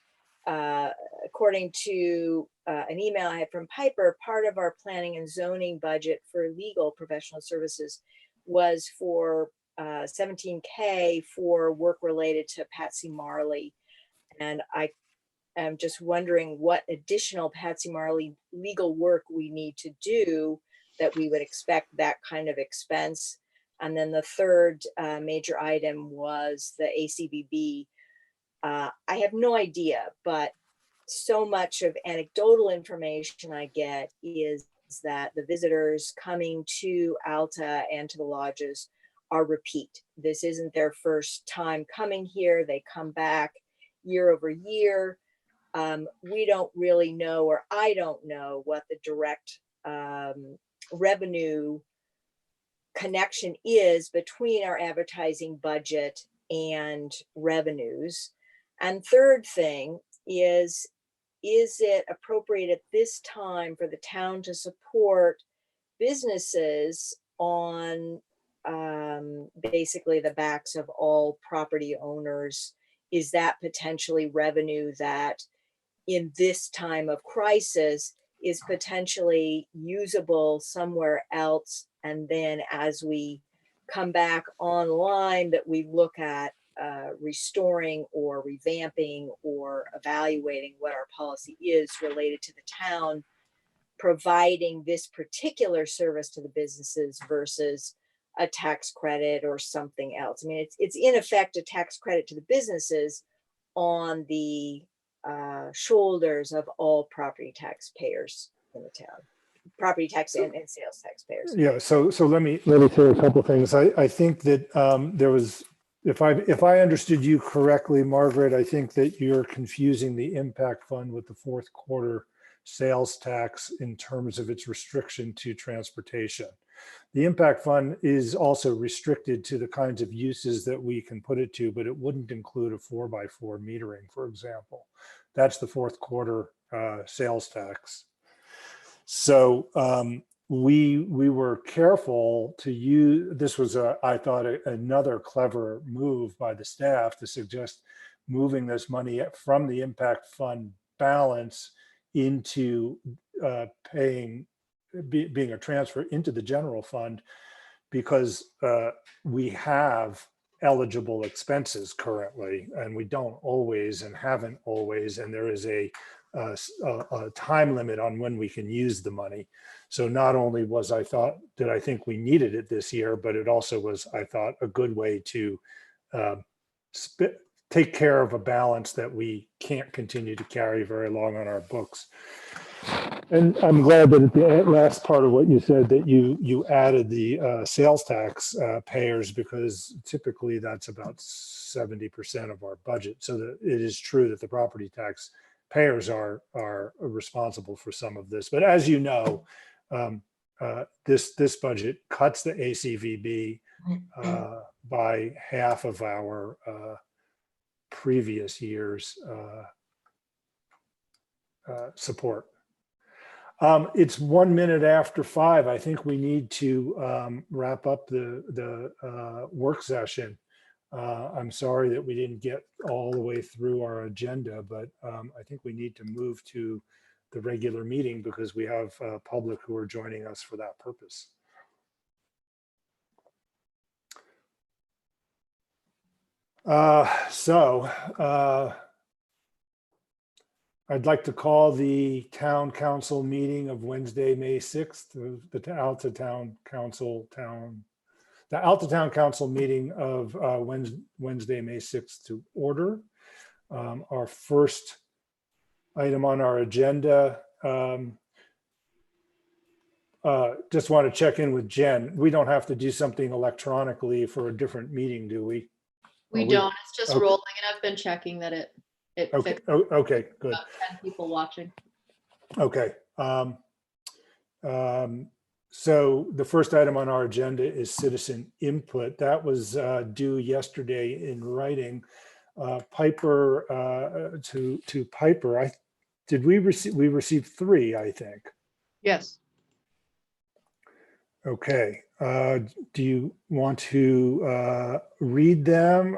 according to an email I had from Piper, part of our planning and zoning budget for legal professional services was for $17K for work related to Patsy Marley. And I am just wondering what additional Patsy Marley legal work we need to do that we would expect that kind of expense. And then the third major item was the ACVB. I have no idea, but so much of anecdotal information I get is that the visitors coming to Alta and to the lodges are repeat. This isn't their first time coming here. They come back year over year. We don't really know, or I don't know, what the direct revenue connection is between our advertising budget and revenues. And third thing is it appropriate at this time for the town to support businesses on basically the backs of all property owners? Is that potentially revenue that in this time of crisis is potentially usable somewhere else? And then as we come back online, that we look at restoring or revamping or evaluating what our policy is related to the town providing this particular service to the businesses versus a tax credit or something else. I mean, it's in effect a tax credit to the businesses on the shoulders of all property taxpayers in the town, property tax and sales taxpayers. Yeah, so let me say a couple of things. I think that there was, if I understood you correctly, Margaret, I think that you're confusing the impact fund with the fourth quarter sales tax in terms of its restriction to transportation. The impact fund is also restricted to the kinds of uses that we can put it to, but it wouldn't include a 4x4 metering, for example. That's the fourth quarter sales tax. So we were careful to use, this was, I thought, another clever move by the staff to suggest moving this money from the impact fund balance into being a transfer into the general fund, because we have eligible expenses currently, and we don't always and haven't always, and there is a time limit on when we can use the money. So not only was I think we needed it this year, but it also was, I thought, a good way to take care of a balance that we can't continue to carry very long on our books. And I'm glad that at the last part of what you said that you added the sales tax payers, because typically that's about 70% of our budget. So that it is true that the property tax payers are responsible for some of this. But as you know, this budget cuts the ACVB by half of our previous year's support. It's 1 minute after 5. I think we need to wrap up the work session. I'm sorry that we didn't get all the way through our agenda, but I think we need to move to the regular meeting because we have public who are joining us for that purpose. I'd like to call the town council meeting of Wednesday, May 6th, the Alta Town Council meeting of Wednesday, May 6th to order. Our first item on our agenda, just want to check in with Jen. We don't have to do something electronically for a different meeting, do we? We don't, it's just okay. rolling, and I've been checking that it Okay, fixed. okay, good. About 10 people watching. Okay. So the first item on our agenda is citizen input. That was due yesterday in writing. Piper, to Piper, we received 3, I think. Yes. Okay. Do you want to read them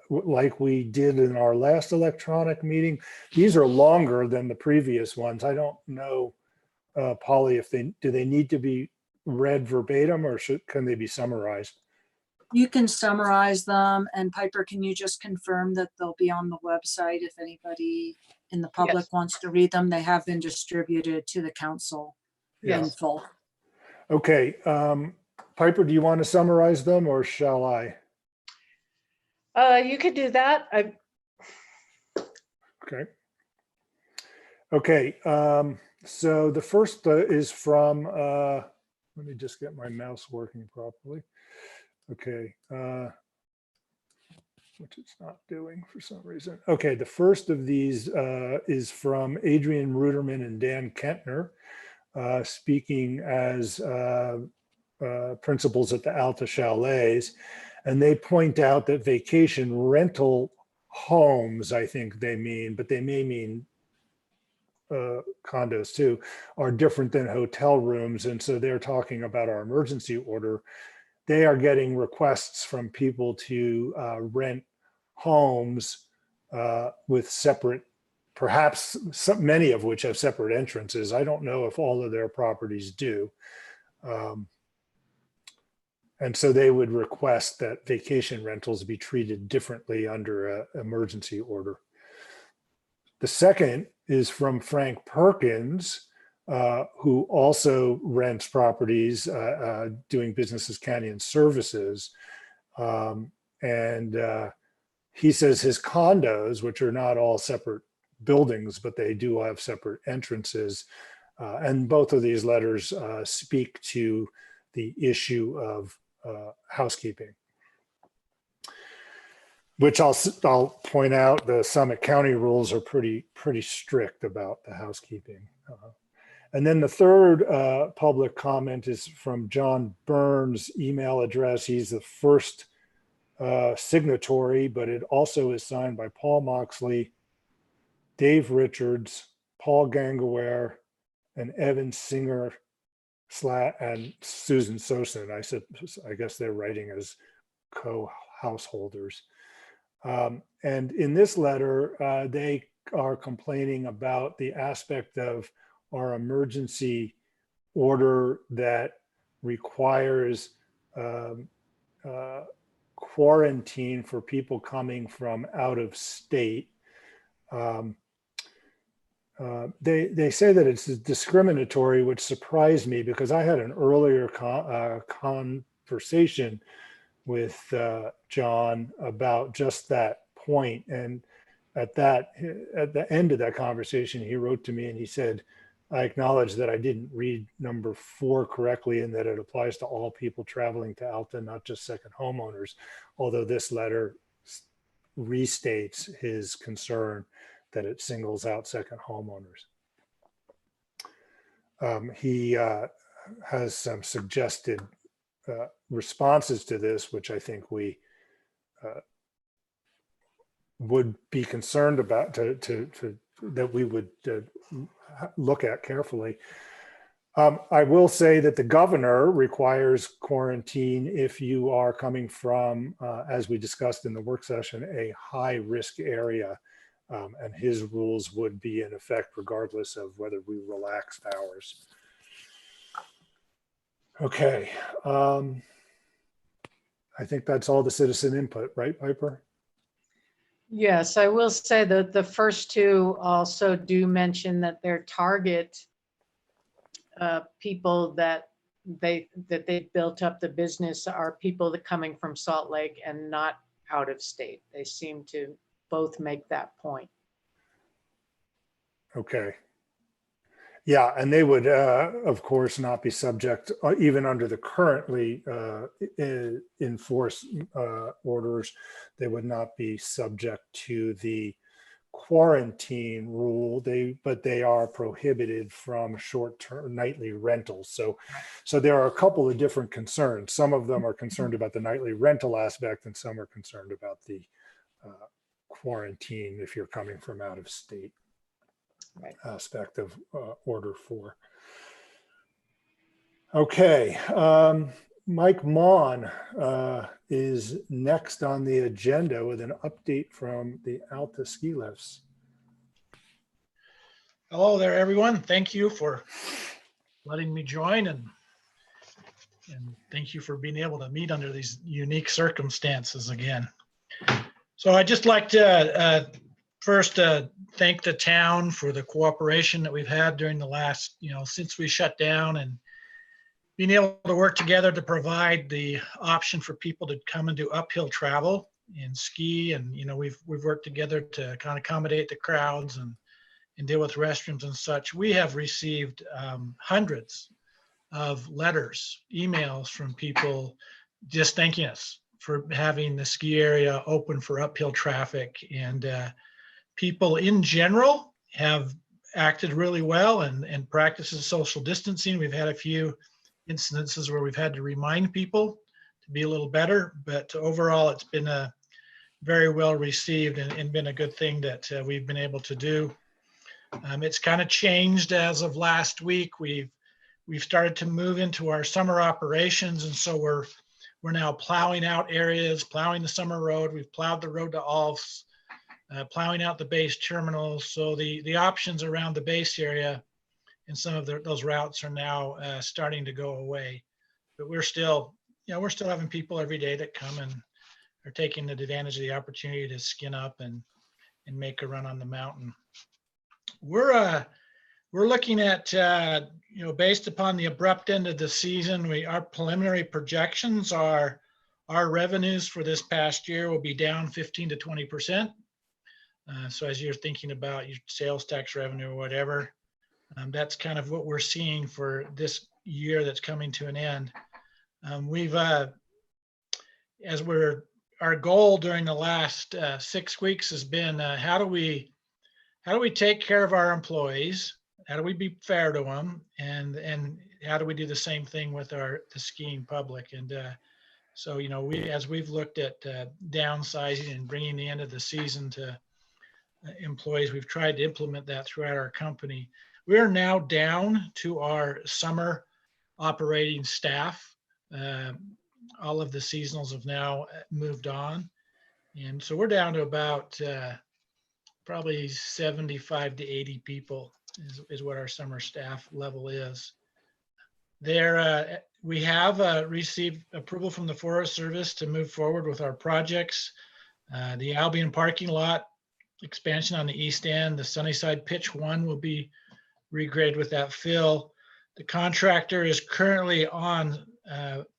like we did in our last electronic meeting? These are longer than the previous ones. I don't know, Polly, if do they need to be read verbatim, or can they be summarized? You can summarize them, and Piper, can you just confirm that they'll be on the website if anybody in the public Yes. wants to read them? They have been distributed to the council in Yes. full. Okay, Piper, do you want to summarize them, or shall I? You could do that. Okay. Okay, so the first is from, let me just get my mouse working properly. Okay, which it's not doing for some reason. Okay, the first of these is from Adrian Ruderman and Dan Kentner, speaking as principals at the Alta Chalets. And they point out that vacation rental homes, I think they mean, but they may mean condos too, are different than hotel rooms. And so they're talking about our emergency order. They are getting requests from people to rent homes with separate, perhaps many of which have separate entrances. I don't know if all of their properties do. And so they would request that vacation rentals be treated differently under an emergency order. The second is from Frank Perkins, who also rents properties doing business as Canyon Services. He says his condos, which are not all separate buildings, but they do have separate entrances. And both of these letters speak to the issue of housekeeping, which I'll point out, the Summit County rules are pretty strict about the housekeeping. And then the third public comment is from John Burns' email address. He's the first signatory, but it also is signed by Paul Moxley, Dave Richards, Paul Gangaware, and Evan Singer and Susan Sosin. I guess they're writing as co-householders. And in this letter, they are complaining about the aspect of our emergency order that requires quarantine for people coming from out of state. They say that it's discriminatory, which surprised me because I had an earlier conversation with John about just that point. And at the end of that conversation, he wrote to me and he said, I acknowledge that I didn't read number 4 correctly and that it applies to all people traveling to Alta, not just second homeowners. Although this letter restates his concern that it singles out second homeowners. He has some suggested responses to this, which I think we would be concerned about, that we would look at carefully. I will say that the governor requires quarantine if you are coming from, as we discussed in the work session, a high risk area. And his rules would be in effect regardless of whether we relaxed ours. Okay. I think that's all the citizen input, right, Piper? Yes, I will say that the first two also do mention that their target people that they built up the business are people that coming from Salt Lake and not out of state. They seem to both make that point. Okay. Yeah, and they would, of course, not be subject, even under the currently enforced orders, they would not be subject to the quarantine rule. But they are prohibited from short-term nightly rentals. So there are a couple of different concerns. Some of them are concerned about the nightly rental aspect, and some are concerned about the quarantine if you're coming from out of state. Right. Aspect of order 4. Okay, Mike Mon is next on the agenda with an update from the Alta ski lifts. Hello there, everyone. Thank you for letting me join, and thank you for being able to meet under these unique circumstances again. So I'd just like to first thank the town for the cooperation that we've had during the last, since we shut down, and being able to work together to provide the option for people to come and do uphill travel and ski. And, we've worked together to kind of accommodate the crowds and deal with restrooms and such. We have received hundreds of letters, emails from people just thanking us for having the ski area open for uphill traffic. And people in general have acted really well and practices social distancing. We've had a few incidences where we've had to remind people to be a little better, but overall it's been a very well received and been a good thing that we've been able to do. It's kind of changed as of last week. We've started to move into our summer operations, and so we're now plowing out areas, plowing the summer road. We've plowed the road to Alfs, plowing out the base terminals. So the options around the base area and some of those routes are now starting to go away. But we're still having people every day that come and are taking advantage of the opportunity to skin up and make a run on the mountain. We're looking at, based upon the abrupt end of the season, our preliminary projections are our revenues for this past year will be down 15 to 20%. So as you're thinking about your sales tax revenue or whatever, that's kind of what we're seeing for this year that's coming to an end. Our goal during the last 6 weeks has been how do we take care of our employees? How do we be fair to them? And how do we do the same thing with the skiing public? And so, as we've looked at downsizing and bringing the end of the season to employees, we've tried to implement that throughout our company. We are now down to our summer operating staff. All of the seasonals have now moved on. And so we're down to about probably 75 to 80 people is what our summer staff level is. We have received approval from the Forest Service to move forward with our projects. The Albion parking lot expansion on the east end, the Sunnyside Pitch 1 will be regraded with that fill. The contractor is currently on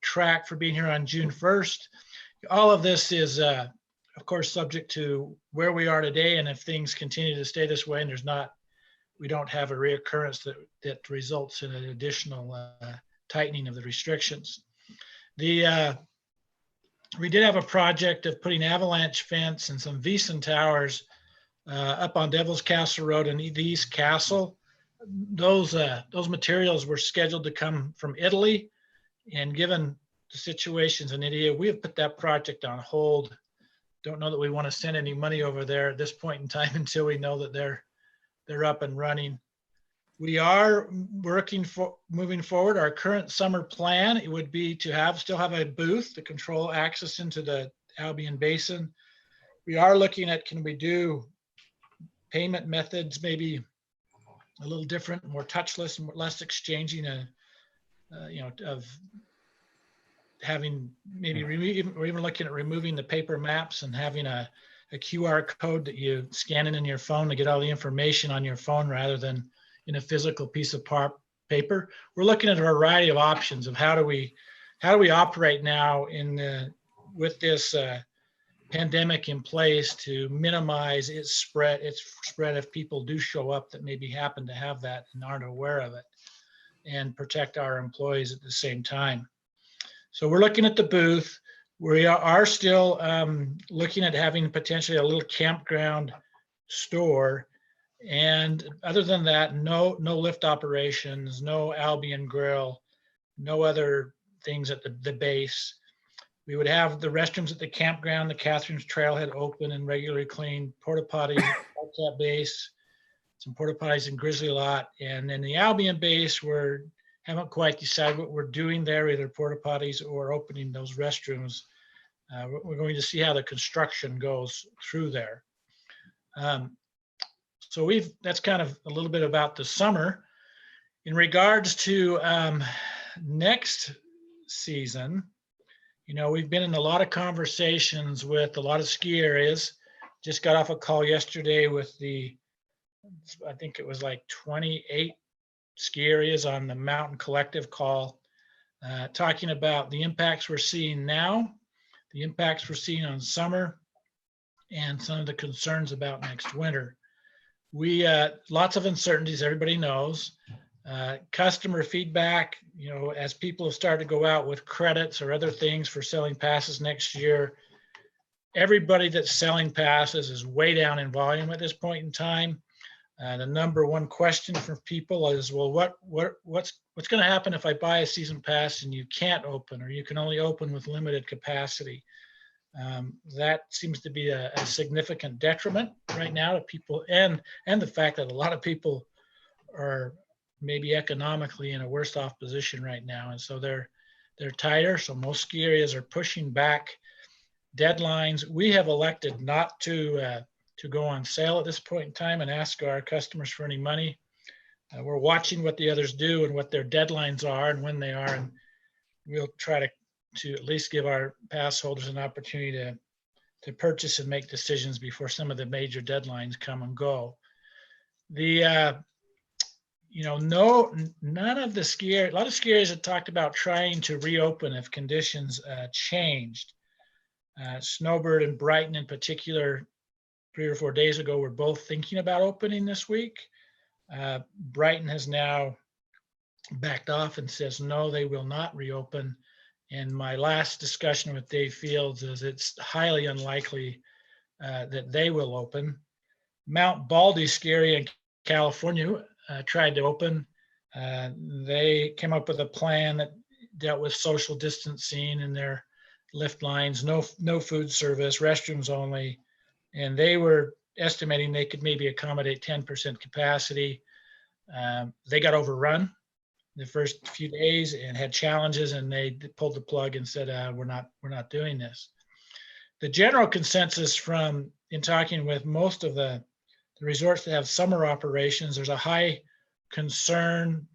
track for being here on June 1st. All of this is, of course, subject to where we are today, and if things continue to stay this way and we don't have a reoccurrence that results in an additional tightening of the restrictions. We did have a project of putting avalanche fence and some Wiesen towers up on Devil's Castle Road in the East Castle. Those materials were scheduled to come from Italy, and given the situations in India, we have put that project on hold. Don't know that we want to send any money over there at this point in time until we know that they're up and running. We are moving forward. Our current summer plan, it would be to still have a booth to control access into the Albion Basin. We are looking at, can we do payment methods, maybe a little different, more touchless, less exchanging, of having maybe we're even looking at removing the paper maps and having a QR code that you scan in your phone to get all the information on your phone rather than in a physical piece of paper. We're looking at a variety of options of how do we operate now with this pandemic in place to minimize its spread if people do show up that maybe happen to have that and aren't aware of it, and protect our employees at the same time. So we're looking at the booth. We are still looking at having potentially a little campground store. And other than that, no lift operations, no Albion Grill, no other things at the base. We would have the restrooms at the campground, the Catherine's Trailhead open and regularly cleaned, porta potties at that base, some porta potties in Grizzly Lot. And then the Albion base, we're haven't quite decided what we're doing there, either porta potties or opening those restrooms. We're going to see how the construction goes through there. So that's kind of a little bit about the summer. In regards to next season, we've been in a lot of conversations with a lot of ski areas. Just got off a call yesterday with I think it was like 28 ski areas on the Mountain Collective call, talking about the impacts we're seeing now, the impacts we're seeing on summer, and some of the concerns about next winter. Lots of uncertainties, everybody knows. Customer feedback, as people have started to go out with credits or other things for selling passes next year, everybody that's selling passes is way down in volume at this point in time. The number one question from people is, well, what's going to happen if I buy a season pass and you can't open, or you can only open with limited capacity? That seems to be a significant detriment right now to people, and the fact that a lot of people are maybe economically in a worse off position right now, and so they're tighter. So most ski areas are pushing back deadlines. We have elected not to go on sale at this point in time and ask our customers for any money. We're watching what the others do and what their deadlines are and when they are, and we'll try to at least give our pass holders an opportunity to purchase and make decisions before some of the major deadlines come and go. None of the a lot of ski areas have talked about trying to reopen if conditions changed. Snowbird and Brighton in particular, 3 or 4 days ago, were both thinking about opening this week. Brighton has now backed off and says, no, they will not reopen. And my last discussion with Dave Fields is it's highly unlikely that they will open. Mount Baldy ski area in California tried to open. They came up with a plan that dealt with social distancing in their lift lines, no food service, restrooms only. And they were estimating they could maybe accommodate 10% capacity. They got overrun the first few days and had challenges, and they pulled the plug and said, we're not doing this. The general consensus in talking with most of the resorts that have summer operations, there's a high concern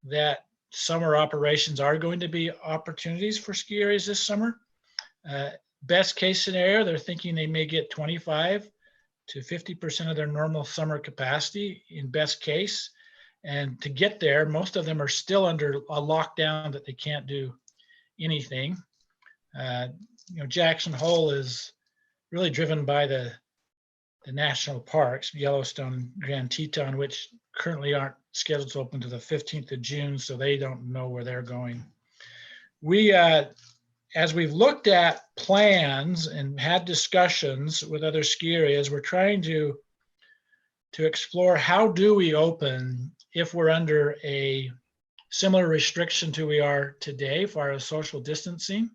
that summer operations are going to be opportunities for ski areas this summer. Best case scenario, they're thinking they may get 25 to 50% of their normal summer capacity in best case. And to get there, most of them are still under a lockdown that they can't do anything. Jackson Hole is really driven by the national parks, Yellowstone, Grand Teton, which currently aren't scheduled to open to the 15th of June, so they don't know where they're going. As we've looked at plans and had discussions with other ski areas, we're trying to explore how do we open if we're under a similar restriction to we are today as far as social distancing.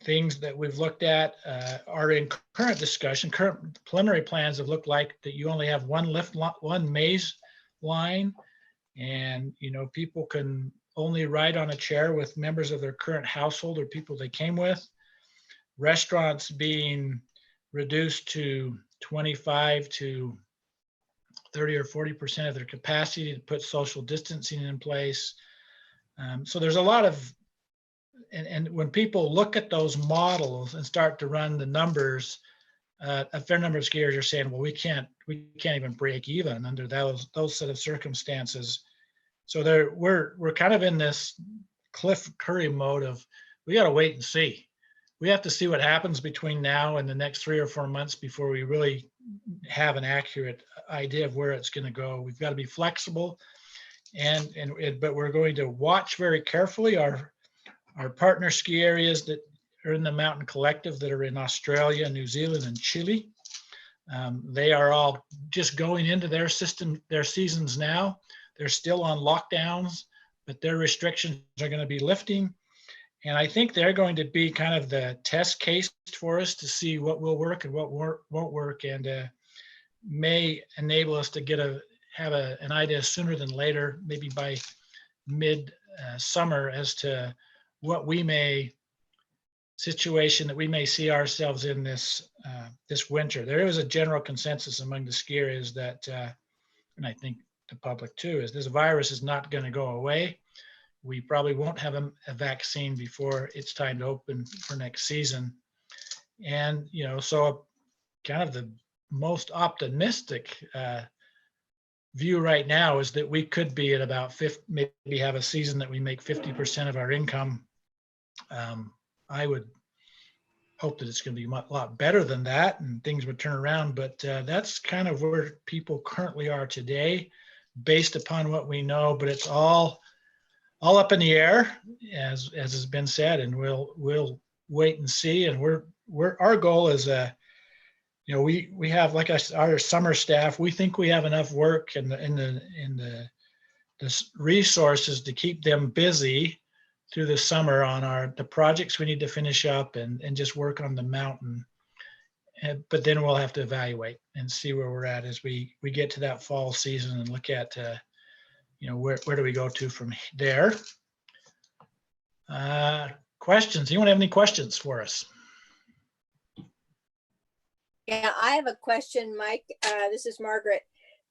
Things that we've looked at are in current discussion. Current preliminary plans have looked like that you only have one maze line, and people can only ride on a chair with members of their current household or people they came with. Restaurants being reduced to 25 to 30 or 40% of their capacity to put social distancing in place. So there's a lot of, and when people look at those models and start to run the numbers, a fair number of skiers are saying, well, we can't even break even under those set of circumstances. So we're kind of in this Cliff Curry mode of, we got to wait and see. We have to see what happens between now and the next 3 or 4 months before we really have an accurate idea of where it's going to go. We've got to be flexible, but we're going to watch very carefully our partner ski areas that are in the Mountain Collective that are in Australia, New Zealand, and Chile. They are all just going into their seasons now. They're still on lockdowns, but their restrictions are going to be lifting. And I think they're going to be kind of the test case for us to see what will work and what won't work, and may enable us to have an idea sooner than later, maybe by mid summer, as to what situation that we may see ourselves in this winter. There is a general consensus among the skiers that, and I think the public too, is this virus is not going to go away. We probably won't have a vaccine before it's time to open for next season. And, so kind of the most optimistic view right now is that we could be at about 50, maybe have a season that we make 50% of our income. I would hope that it's going to be a lot better than that and things would turn around, but that's kind of where people currently are today based upon what we know, but it's all up in the air, as has been said, and we'll wait and see. And our goal is, we have, like our summer staff, we think we have enough work and the resources to keep them busy through the summer on the projects we need to finish up and just work on the mountain. But then we'll have to evaluate and see where we're at as we get to that fall season and look at, where do we go to from there? Questions? Anyone have any questions for us? Yeah, I have a question, Mike. This is Margaret.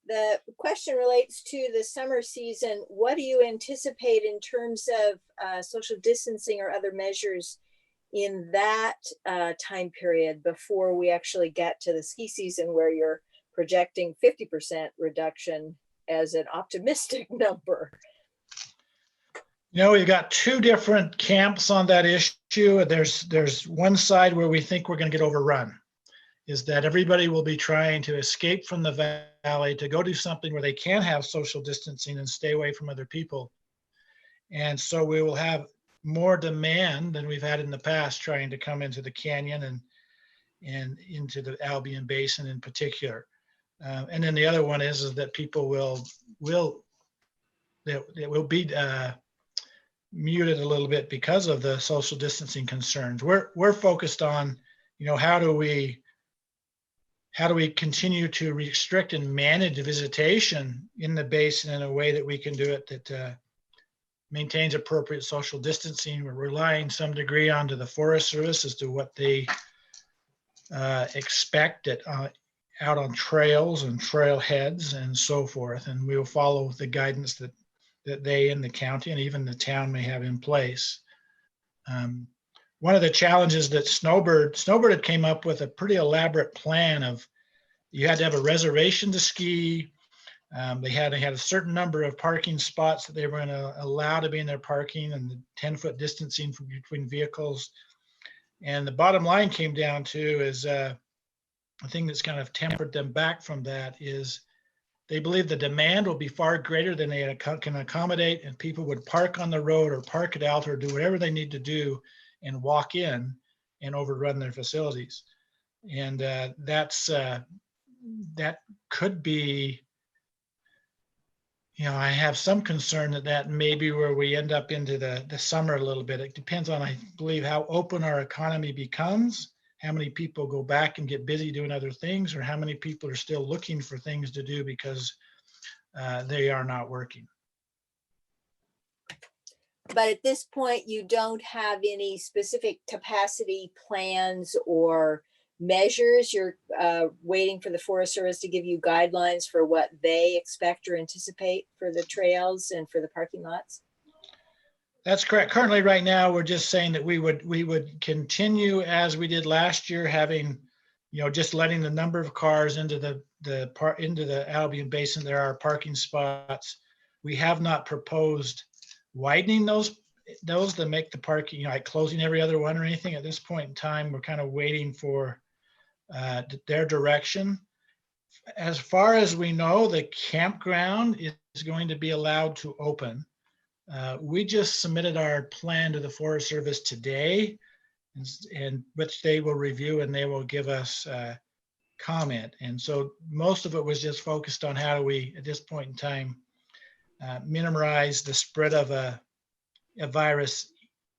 The question relates to the summer season. What do you anticipate in terms of social distancing or other measures in that time period before we actually get to the ski season, where you're projecting 50% reduction as an optimistic number? We've got two different camps on that issue. There's one side where we think we're going to get overrun, is that everybody will be trying to escape from the valley to go do something where they can have social distancing and stay away from other people. And so we will have more demand than we've had in the past trying to come into the canyon and into the Albion Basin in particular. And then the other one is that people will be muted a little bit because of the social distancing concerns. We're focused on, how do we continue to restrict and manage visitation in the basin in a way that we can do it that maintains appropriate social distancing. We're relying some degree onto the Forest Service as to what they expect out on trails and trailheads and so forth. And we will follow the guidance that they in the county and even the town may have in place. One of the challenges that Snowbird had came up with a pretty elaborate plan of, you had to have a reservation to ski. They had a certain number of parking spots that they were going to allow to be in their parking, and the 10-foot distancing between vehicles. And the bottom line came down to is a thing that's kind of tempered them back from that is they believe the demand will be far greater than they can accommodate, and people would park on the road or park at Alta or do whatever they need to do and walk in and overrun their facilities. And that could be, I have some concern that may be where we end up into the summer a little bit. It depends on, I believe, how open our economy becomes, how many people go back and get busy doing other things, or how many people are still looking for things to do because they are not working. But at this point, you don't have any specific capacity plans or measures. You're waiting for the Forest Service to give you guidelines for what they expect or anticipate for the trails and for the parking lots. That's correct. Currently, right now, we're just saying that we would continue as we did last year, having, just letting the number of cars into the Albion Basin. There are parking spots. We have not proposed widening those to make the parking, like closing every other one or anything at this point in time. We're kind of waiting for their direction. As far as we know, the campground is going to be allowed to open. We just submitted our plan to the Forest Service today, and which they will review and they will give us comment. And so most of it was just focused on how do we, at this point in time, minimize the spread of a virus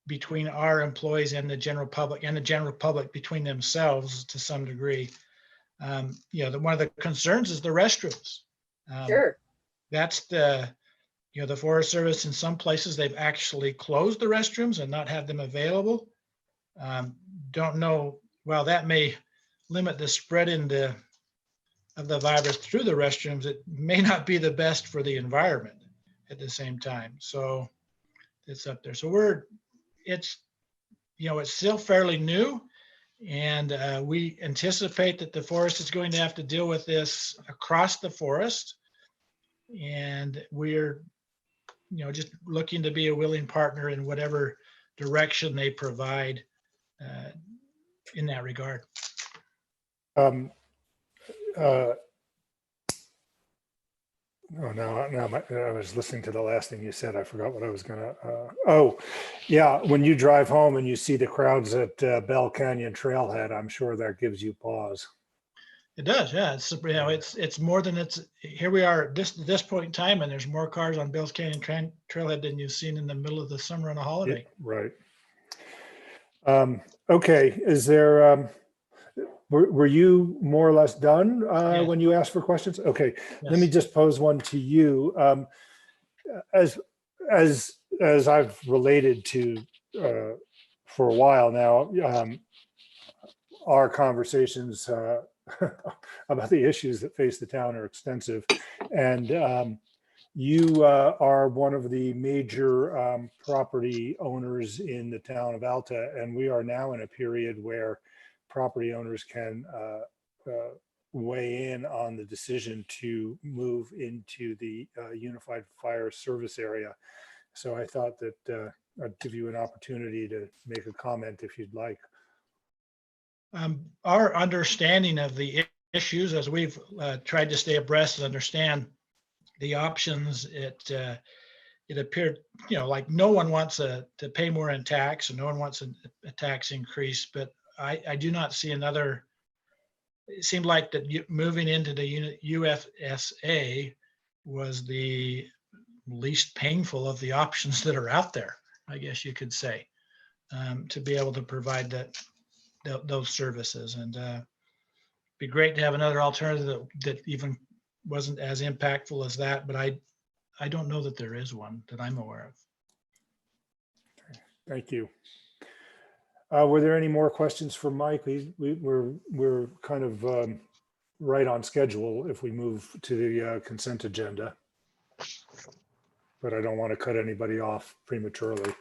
between our employees and the general public, and the general public between themselves to some degree. One of the concerns is the restrooms. Sure. that's the, the Forest Service, in some places, they've actually closed the restrooms and not had them available. Don't know, well, that may limit the spread of the virus through the restrooms. It may not be the best for the environment at the same time. So it's up there. So it's still fairly new. And we anticipate that the forest is going to have to deal with this across the forest. And we're, just looking to be a willing partner in whatever direction they provide in that regard. Um, oh, I was listening to the last thing you said. I forgot what I was gonna, oh, yeah, when you drive home and you see the crowds at Bell Canyon Trailhead, I'm sure that gives you pause. It does, yeah. It's more than here we are at this point in time, and there's more cars on Bill's Canyon Trailhead than you've seen in the middle of the summer on a holiday. Right. Okay, is there, were you more or less done Yes. when you asked for questions? Okay, let me Yes. just pose one to you. As I've related to for a while now, our conversations about the issues that face the town are extensive, and you are one of the major property owners in the town of Alta, and we are now in a period where property owners can weigh in on the decision to move into the Unified Fire Service area. So I thought that I'd give you an opportunity to make a comment if you'd like. Our understanding of the issues, as we've tried to stay abreast and understand the options, it appeared, like no one wants to pay more in tax, and no one wants a tax increase. But I do not see another. It seemed like that moving into the UFSA was the least painful of the options that are out there, I guess you could say, to be able to provide those services. And be great to have another alternative that even wasn't as impactful as that, but I don't know that there is one that I'm aware of. Thank you. Were there any more questions for Mike? We're kind of right on schedule if we move to the consent agenda, but I don't want to cut anybody off prematurely.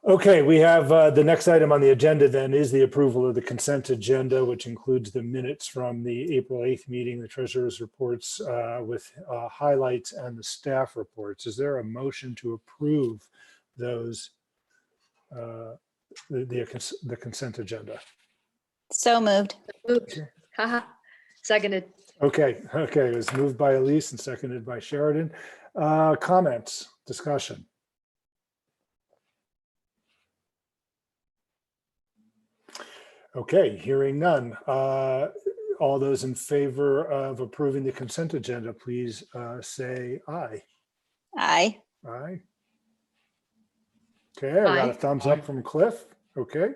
Okay, we have the next item on the agenda then is the approval of the consent agenda, which includes the minutes from the April 8th meeting, the treasurer's reports with highlights, and the staff reports. Is there a motion to approve those, the consent agenda? So moved. Moved. Haha. Seconded. Okay, it was moved by Elise and seconded by Sheridan. Comments, discussion? Okay, hearing none. All those in favor of approving the consent agenda, please say aye. Aye. Aye. Okay, I got a Aye. thumbs up from Cliff. Okay.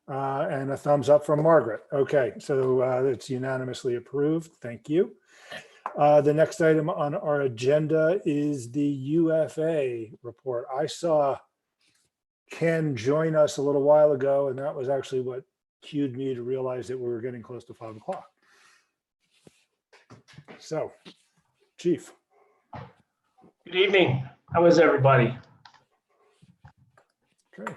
And a thumbs up from Margaret. Okay, so it's unanimously approved. Thank you. The next item on our agenda is the UFA report. I saw Ken join us a little while ago, and that was actually what cued me to realize that we were getting close to 5 o'clock. So, Chief. Good evening. How is everybody? Okay.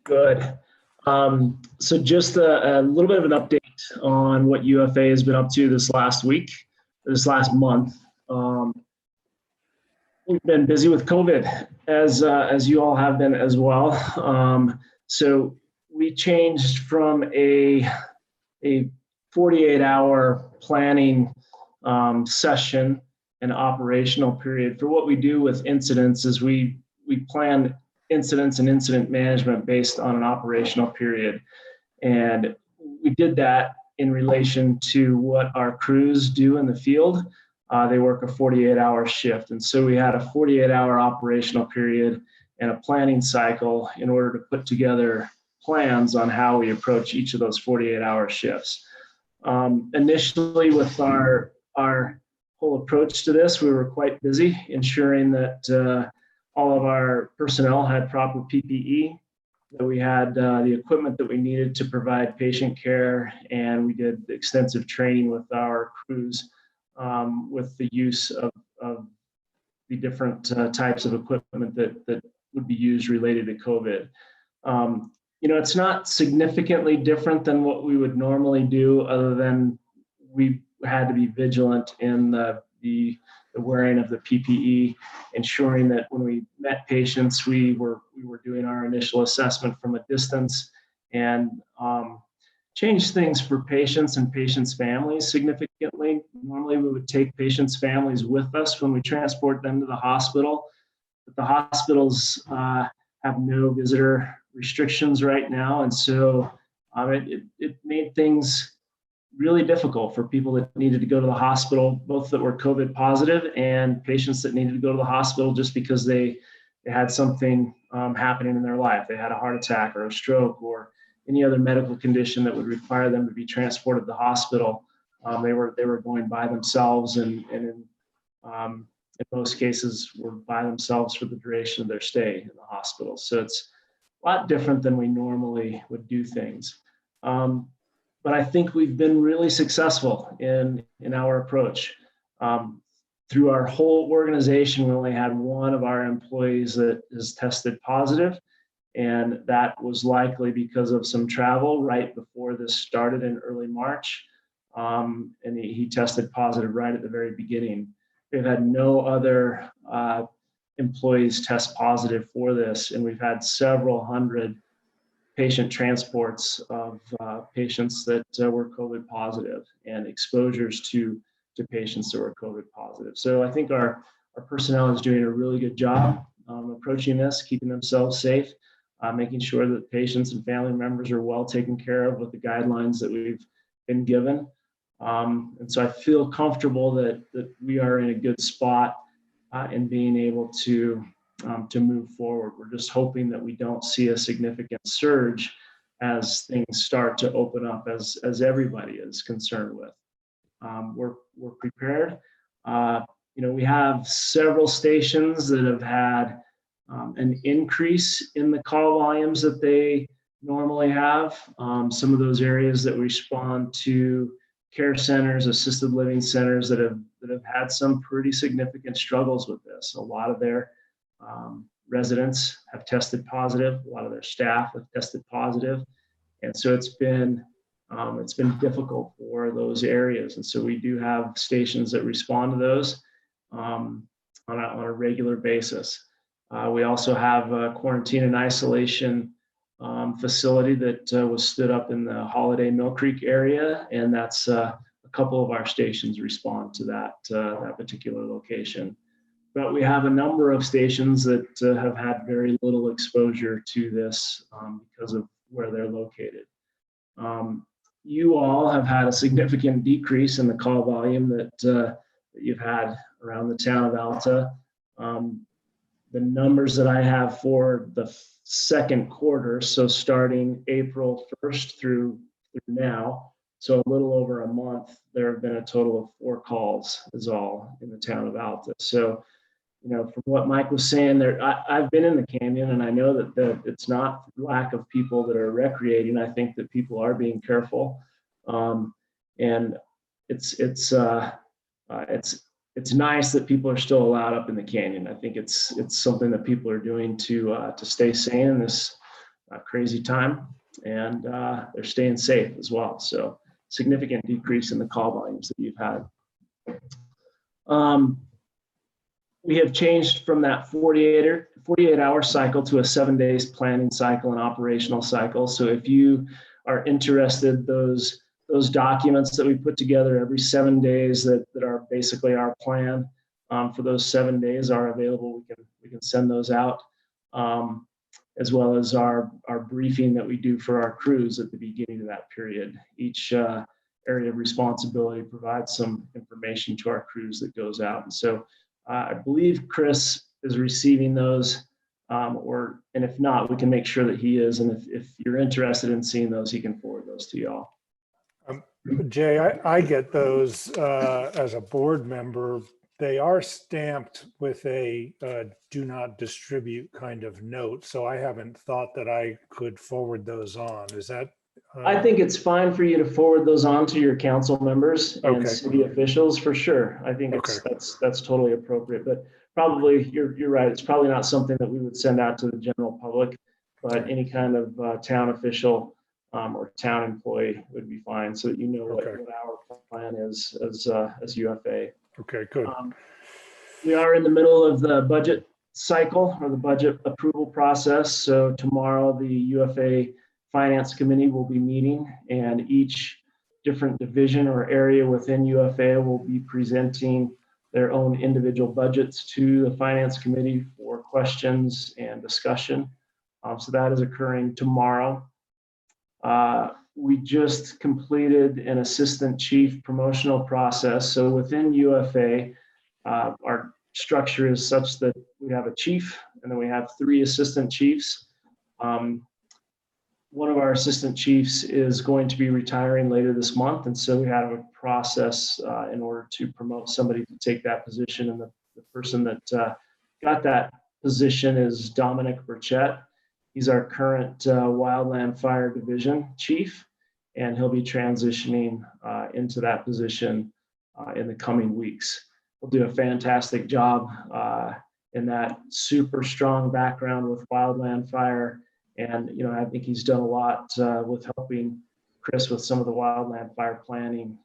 Good. So just a little bit of an update on what UFA has been up to this last month. We've been busy with COVID, as you all have been as well. So we changed from a 48-hour planning session and operational period. For what we do with incidents is we plan incidents and incident management based on an operational period. And we did that in relation to what our crews do in the field. They work a 48-hour shift. And so we had a 48-hour operational period and a planning cycle in order to put together plans on how we approach each of those 48-hour shifts. Initially with our whole approach to this, we were quite busy ensuring that all of our personnel had proper PPE, that we had the equipment that we needed to provide patient care, and we did extensive training with our crews with the use of the different types of equipment that would be used related to COVID. It's not significantly different than what we would normally do, other than we had to be vigilant in the wearing of the PPE, ensuring that when we met patients, we were doing our initial assessment from a distance, and changed things for patients and patients' families significantly. Normally, we would take patients' families with us when we transport them to the hospital, but the hospitals have no visitor restrictions right now, and so it made things really difficult for people that needed to go to the hospital, both that were COVID positive and patients that needed to go to the hospital just because they had something happening in their life. They had a heart attack or a stroke or any other medical condition that would require them to be transported to the hospital. They were going by themselves, and in most cases were by themselves for the duration of their stay in the hospital. So it's a lot different than we normally would do things. But I think we've been really successful in our approach. Through our whole organization, we only had one of our employees that is tested positive, and that was likely because of some travel right before this started in early March. And he tested positive right at the very beginning. We've had no other employees test positive for this, and we've had several hundred patient transports of patients that were COVID positive and exposures to patients that were COVID positive. So I think our personnel is doing a really good job approaching this, keeping themselves safe, making sure that patients and family members are well taken care of with the guidelines that we've been given. And so I feel comfortable that we are in a good spot in being able to move forward. We're just hoping that we don't see a significant surge as things start to open up, as everybody is concerned with. We're prepared. We have several stations that have had an increase in the call volumes that they normally have. Some of those areas that respond to care centers, assisted living centers that have had some pretty significant struggles with this. A lot of their residents have tested positive. A lot of their staff have tested positive, and so it's been difficult for those areas. And so we do have stations that respond to those on a regular basis. We also have a quarantine and isolation facility that was stood up in the Holiday Mill Creek area, and that's a couple of our stations respond to that particular location. But we have a number of stations that have had very little exposure to this because of where they're located. You all have had a significant decrease in the call volume that you've had around the town of Alta. The numbers that I have for the second quarter, so starting April 1st through now, so a little over a month, there have been a total of 4 calls is all in the town of Alta. So, from what Mike was saying there, I've been in the canyon, and I know that it's not lack of people that are recreating. I think that people are being careful, and it's nice that people are still allowed up in the canyon. I think it's something that people are doing to stay sane in this crazy time, and they're staying safe as well. So significant decrease in the call volumes that you've had. We have changed from that 48-hour cycle to a 7 days planning cycle and operational cycle. So if you are interested, those documents that we put together every 7 days that are basically our plan for those 7 days are available. We can send those out, as well as our briefing that we do for our crews at the beginning of that period. Each area of responsibility provides some information to our crews that goes out. And so I believe Chris is receiving those, and if not, we can make sure that he is. And if you're interested in seeing those, he can forward those to y'all. Jay, I get those as a board member. They are stamped with a do not distribute kind of note. So I haven't thought that I could forward those on. Is that? I think it's fine for you to forward those on to your council members and Okay. city officials for sure. I think Okay. that's totally appropriate, but probably you're right. It's probably not something that we would send out to the general public, but any kind of town official or town employee would be fine, so that you know what our plan is as UFA. Okay, good. We are in the middle of the budget cycle or the budget approval process. So tomorrow the UFA Finance Committee will be meeting, and each different division or area within UFA will be presenting their own individual budgets to the Finance Committee for questions and discussion. So that is occurring tomorrow. We just completed an assistant chief promotional process. So within UFA, our structure is such that we have a chief and then we have 3 assistant chiefs. One of our assistant chiefs is going to be retiring later this month. And so we have a process in order to promote somebody to take that position. And the person that got that position is Dominic Burchett. He's our current Wildland Fire Division chief, and he'll be transitioning into that position in the coming weeks. He'll do a fantastic job in that super strong background with wildland fire. And, you know, I think he's done a lot with helping Chris with some of the wildland fire planning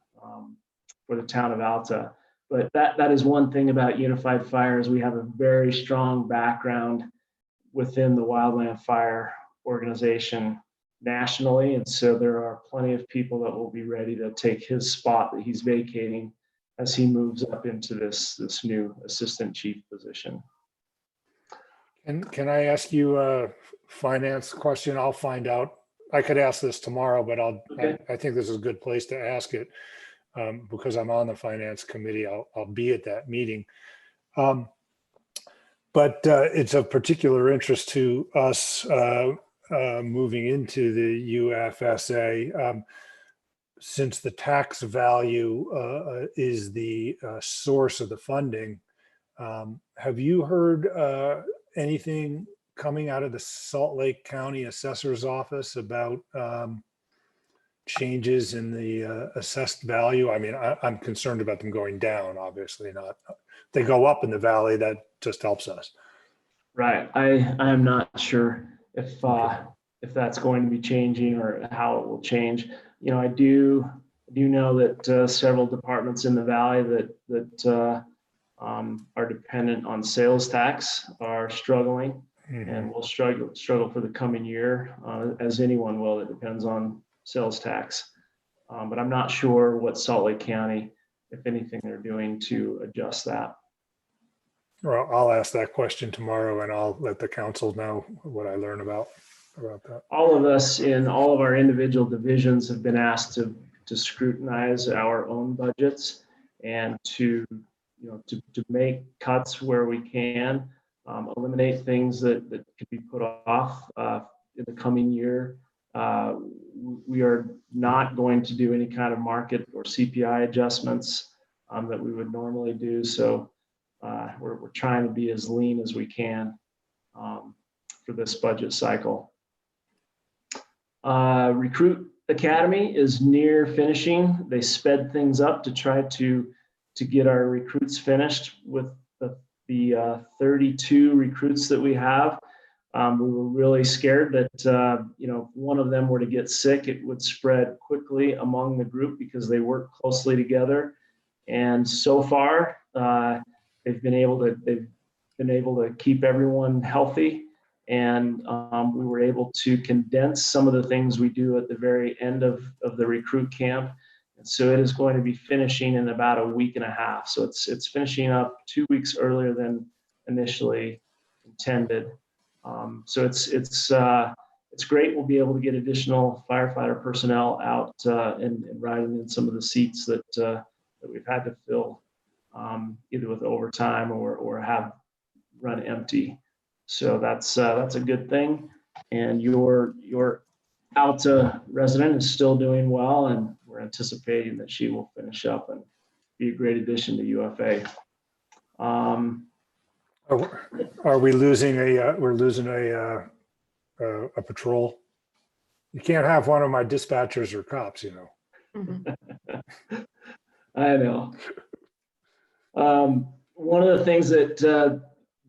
for the town of Alta. But that is one thing about Unified Fire, is we have a very strong background within the wildland fire organization nationally. And so there are plenty of people that will be ready to take his spot that he's vacating as he moves up into this new assistant chief position. And can I ask you a finance question? I'll find out. I could ask this tomorrow, but I think this is a good place to ask it because I'm on the finance committee. I'll be at that meeting. But it's of particular interest to us moving into the UFSA, since the tax value is the source of the funding. Have you heard anything coming out of the Salt Lake County Assessor's Office about changes in the assessed value? I mean, I'm concerned about them going down, obviously not. They go up in the valley, that just helps us. Right. I am not sure if that's going to be changing or how it will change. You know, I do know that several departments in the valley that are dependent on sales tax are struggling, and will struggle for the coming year, as anyone will. It depends on sales tax. But I'm not sure what Salt Lake County, if anything, they're doing to adjust that. Well, I'll ask that question tomorrow, and I'll let the council know what I learn about that. All of us in all of our individual divisions have been asked to scrutinize our own budgets and to make cuts where we can, eliminate things that could be put off in the coming year. We are not going to do any kind of market or CPI adjustments that we would normally do. So we're trying to be as lean as we can for this budget cycle. Recruit Academy is near finishing. They sped things up to try to get our recruits finished with the 32 recruits that we have. We were really scared that if one of them were to get sick, it would spread quickly among the group because they work closely together. And so far, they've been able to keep everyone healthy. And we were able to condense some of the things we do at the very end of the recruit camp. And so it is going to be finishing in about a week and a half. So it's finishing up 2 weeks earlier than initially intended. So it's great. We'll be able to get additional firefighter personnel out and riding in some of the seats that we've had to fill either with overtime or have run empty. So that's a good thing. And your Alta resident is still doing well, and we're we're anticipating that she will finish up and be a great addition to UFA. Are we losing we're losing a patrol? You can't have one of my dispatchers or cops, you know. I know. One of the things that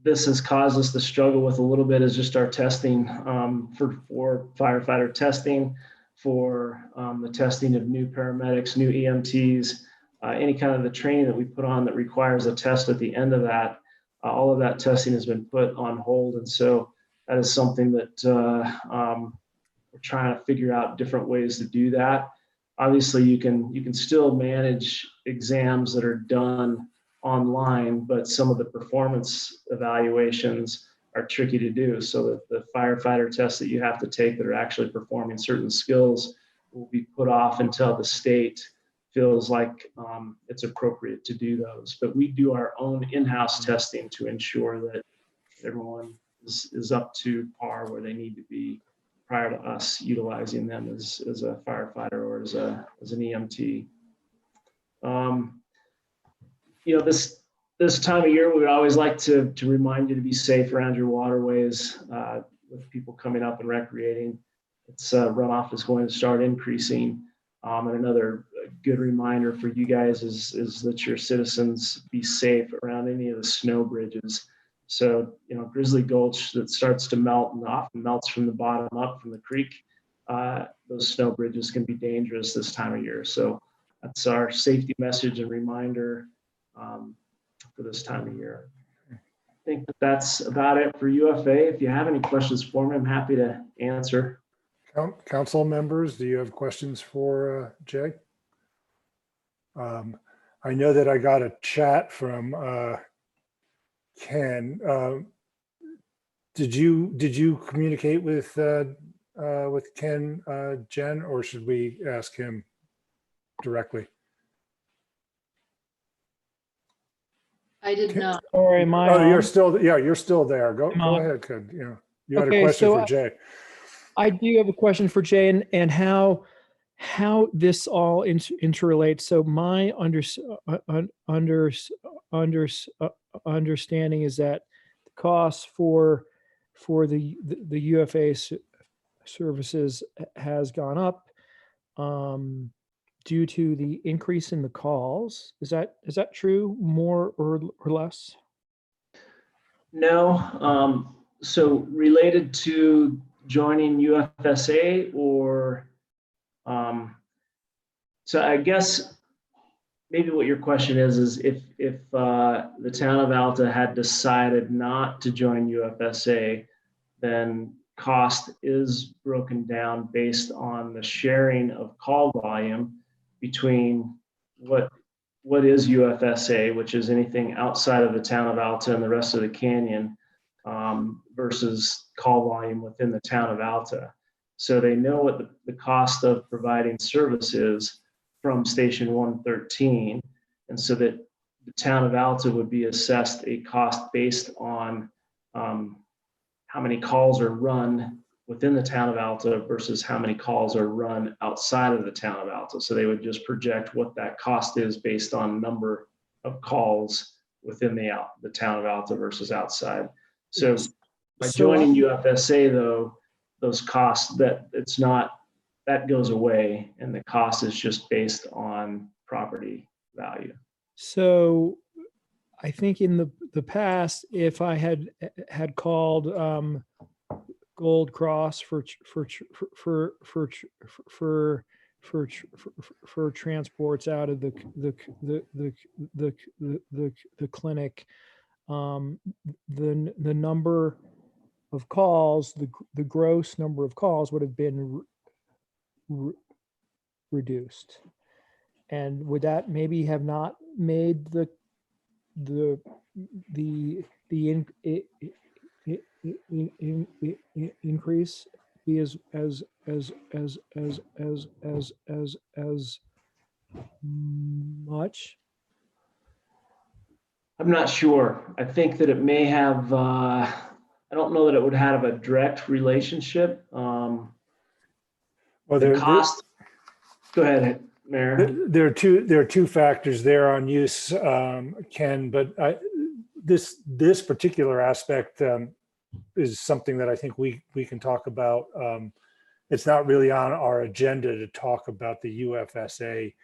this has caused us to struggle with a little bit is just our testing for firefighter testing, for the testing of new paramedics, new EMTs, any kind of the training that we put on that requires a test at the end of that. All of that testing has been put on hold. And so that is something that we're trying to figure out different ways to do that. Obviously, you can still manage exams that are done online, but some of the performance evaluations are tricky to do. So that the firefighter tests that you have to take that are actually performing certain skills will be put off until the state feels like it's appropriate to do those. But we do our own in-house testing to ensure that everyone is up to par where they need to be prior to us utilizing them as a firefighter or as an EMT. You know, this time of year, we would always like to remind you to be safe around your waterways with people coming up and recreating. It's runoff is going to start increasing. And another good reminder for you guys is that your citizens be safe around any of the snow bridges. So, you know, Grizzly Gulch that starts to melt and often melts from the bottom up from the creek, those snow bridges can be dangerous this time of year. So that's our safety message and reminder for this time of year. I think that's about it for UFA. If you have any questions for me, I'm happy to answer. Council members, do you have questions for Jay? I know that I got a chat from Ken. Did you communicate with Ken, Jen, or should we ask him directly? I did not. Sorry, my. Oh, you're still there. Go ahead, Ken. You had a question for Jay. I do have a question for Jay and how this all interrelates. So my understanding is that the costs for the UFA services has gone up due to the increase in the calls. Is that true? More or less? No. So related to joining UFSA or so I guess maybe what your question is if the town of Alta had decided not to join UFSA, then cost is broken down based on the sharing of call volume between what is UFSA, which is anything outside of the town of Alta and the rest of the canyon, versus call volume within the town of Alta. So they know what the cost of providing service is from station 113. And so that the town of Alta would be assessed a cost based on how many calls are run within the town of Alta versus how many calls are run outside of the town of Alta. So they would just project what that cost is based on number of calls within the town of Alta versus outside. So by joining UFSA, though, those costs that goes away, and the cost is just based on property value. So I think in the past, if I had called Gold Cross for transports out of the clinic, the number of calls, the gross number of calls would have been reduced. And would that maybe have not made the increase be as much? I'm not sure. I think that it may have, I don't know that it would have a direct relationship. Well, The cost, go ahead. Mayor. There are two factors there on use, Ken, but this particular aspect is something that I think we can talk about. It's not really on our agenda to talk about the UFSA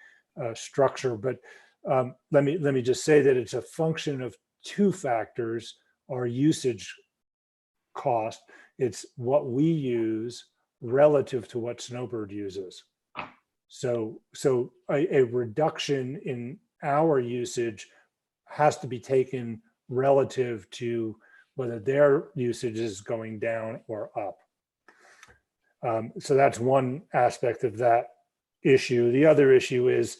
structure, but let me just say that it's a function of two factors: our usage cost. It's what we use relative to what Snowbird uses. So a reduction in our usage has to be taken relative to whether their usage is going down or up. So that's one aspect of that issue. The other issue is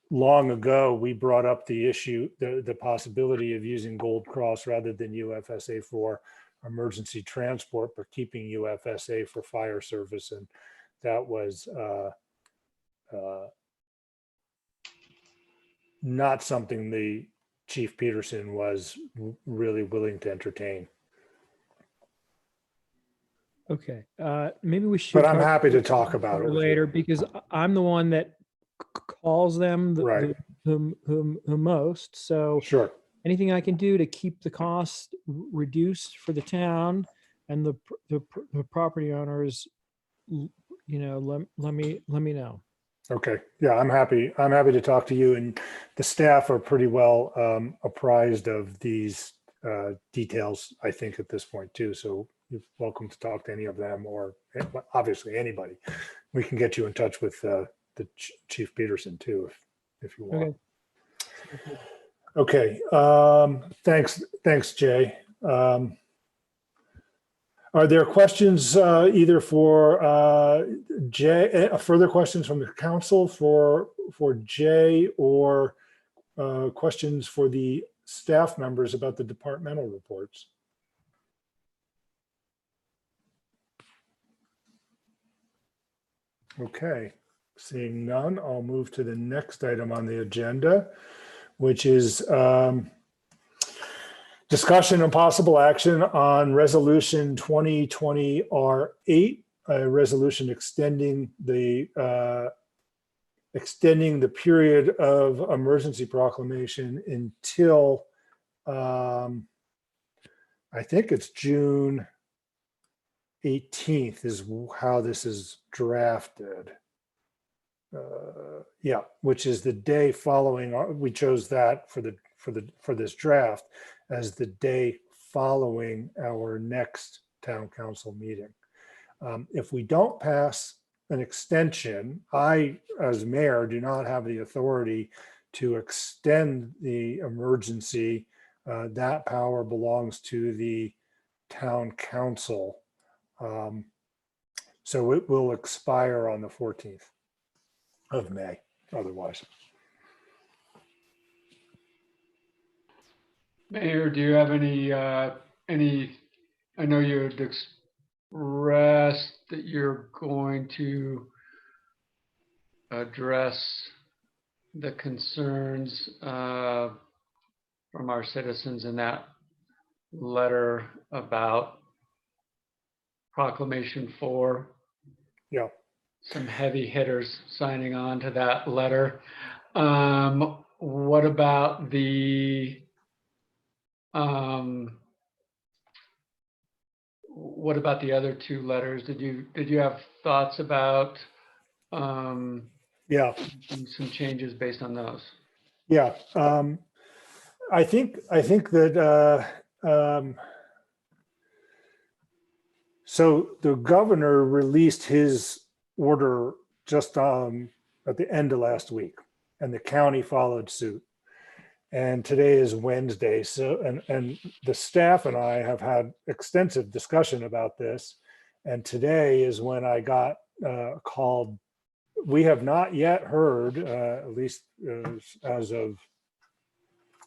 long ago, we brought up the issue, the possibility of using Gold Cross rather than UFSA for emergency transport, but keeping UFSA for fire service. And that was not something the Chief Peterson was really willing to entertain. Okay, maybe we should. But I'm talk happy to talk about it with later you. because I'm the one that calls them Right. the most. So Sure. anything I can do to keep the cost reduced for the town and the property owners, you know, let me know. Okay. Yeah, I'm happy. I'm happy to talk to you, and the staff are pretty well apprised of these details, I think, at this point too. So you're welcome to talk to any of them, or obviously anybody. We can get you in touch with the Chief Peterson too, if you want. Okay. Okay. Thanks, Jay. Are there questions either for Jay, further questions from the council for Jay, or questions for the staff members about the departmental reports? Okay, seeing none, I'll move to the next item on the agenda, which is discussion and possible action on resolution 2020 R8, a resolution extending the period of emergency proclamation until I think it's June 18th is how this is drafted. Yeah, which is the day following. We chose that for this draft as the day following our next town council meeting. If we don't pass an extension, I, as mayor, do not have the authority to extend the emergency. That power belongs to the town council. So it will expire on the 14th of May otherwise. Mayor, do you have any, I know you had expressed that you're going to address the concerns from our citizens in that letter about Proclamation 4. Yeah. Some heavy hitters signing on to that letter. What about the other two letters? Did you have thoughts about yeah, some changes based on those? Yeah, I think that so the governor released his order just at the end of last week, and the county followed suit. And today is Wednesday, so and the staff and I have had extensive discussion about this. And today is when I got called. We have not yet heard, at least as of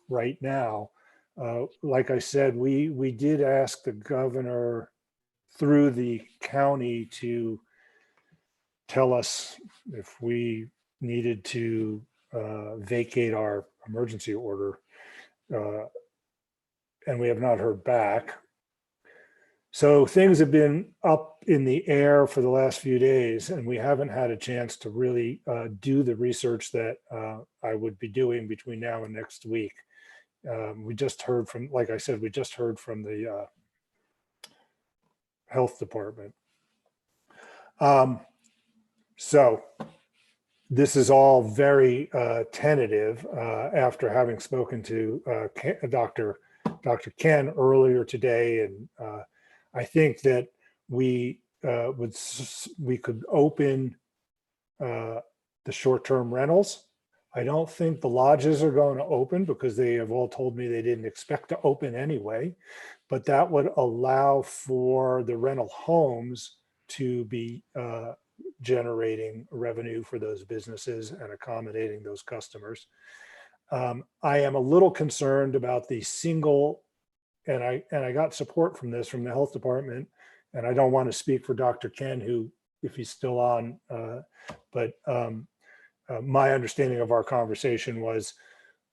right now. Like I said, we did ask the governor through the county to tell us if we needed to vacate our emergency order, and we have not heard back. So things have been up in the air for the last few days, and we haven't had a chance to really do the research that I would be doing between now and next week. We just heard from, like I said, we just heard from the health department. So this is all very tentative after having spoken to Dr. Ken earlier today, and I think that we could open the short-term rentals. I don't think the lodges are going to open because they have all told me they didn't expect to open anyway, but that would allow for the rental homes to be generating revenue for those businesses and accommodating those customers. I am a little concerned about the single, and I got support from this from the health department, and I don't want to speak for Dr. Ken, who, if he's still on, but my understanding of our conversation was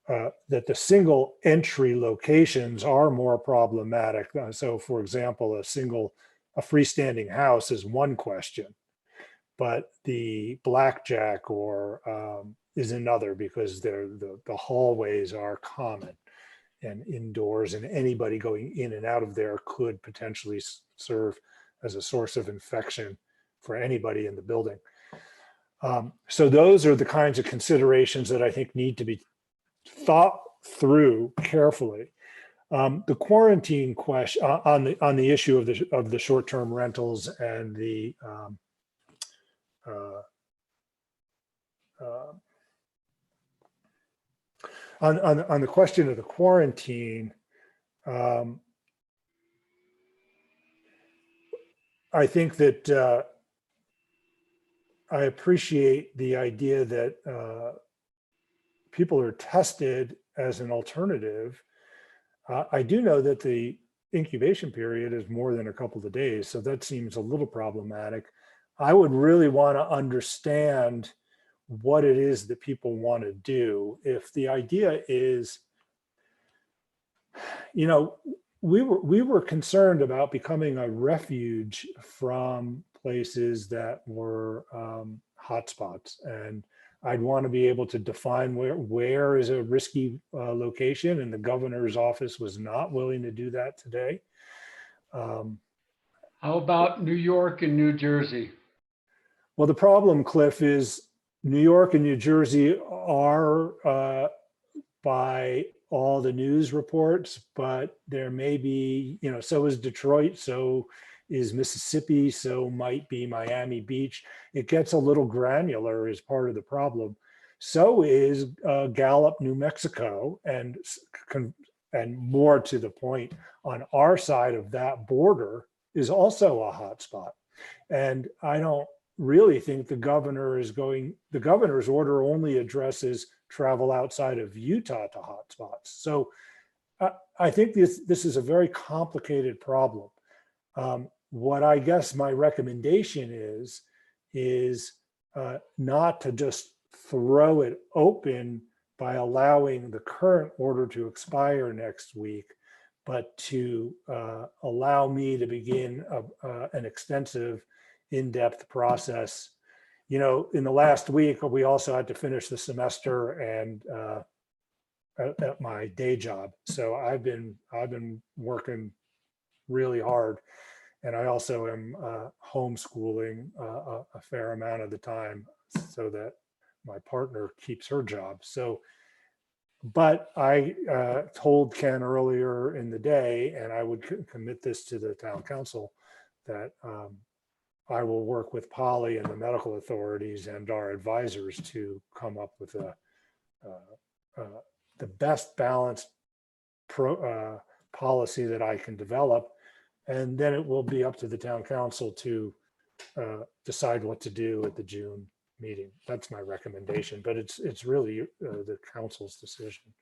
that the single entry locations are more problematic. So for example, a freestanding house is one question, but the blackjack is another, because the hallways are common and indoors, and anybody going in and out of there could potentially serve as a source of infection for anybody in the building. So those are the kinds of considerations that I think need to be thought through carefully. The quarantine question on the issue of the short-term rentals and the on the question of the quarantine, I think that I appreciate the idea that people are tested as an alternative. I do know that the incubation period is more than a couple of days, so that seems a little problematic. I would really want to understand what it is that people want to do. If the idea is, you know, we were concerned about becoming a refuge from places that were hotspots, and I'd want to be able to define where is a risky location, and the governor's office was not willing to do that today. How about New York and New Jersey? Well, the problem, Cliff, is New York and New Jersey are by all the news reports, but there may be, you know, so is Detroit, so is Mississippi, so might be Miami Beach. It gets a little granular as part of the problem. So is Gallup, New Mexico, and more to the point, on our side of that border is also a hotspot. And I don't really think the governor's order only addresses travel outside of Utah to hotspots. So I think this is a very complicated problem. What I guess my recommendation is not to just throw it open by allowing the current order to expire next week, but to allow me to begin an extensive, in-depth process. You know, in the last week, we also had to finish the semester and at my day job. So I've been working really hard, and I also am homeschooling a fair amount of the time so that my partner keeps her job. So, but I told Ken earlier in the day, and I would commit this to the town council, that I will work with Polly and the medical authorities and our advisors to come up with the best balanced policy that I can develop. And then it will be up to the town council to decide what to do at the June meeting. That's my recommendation, but it's really the council's decision.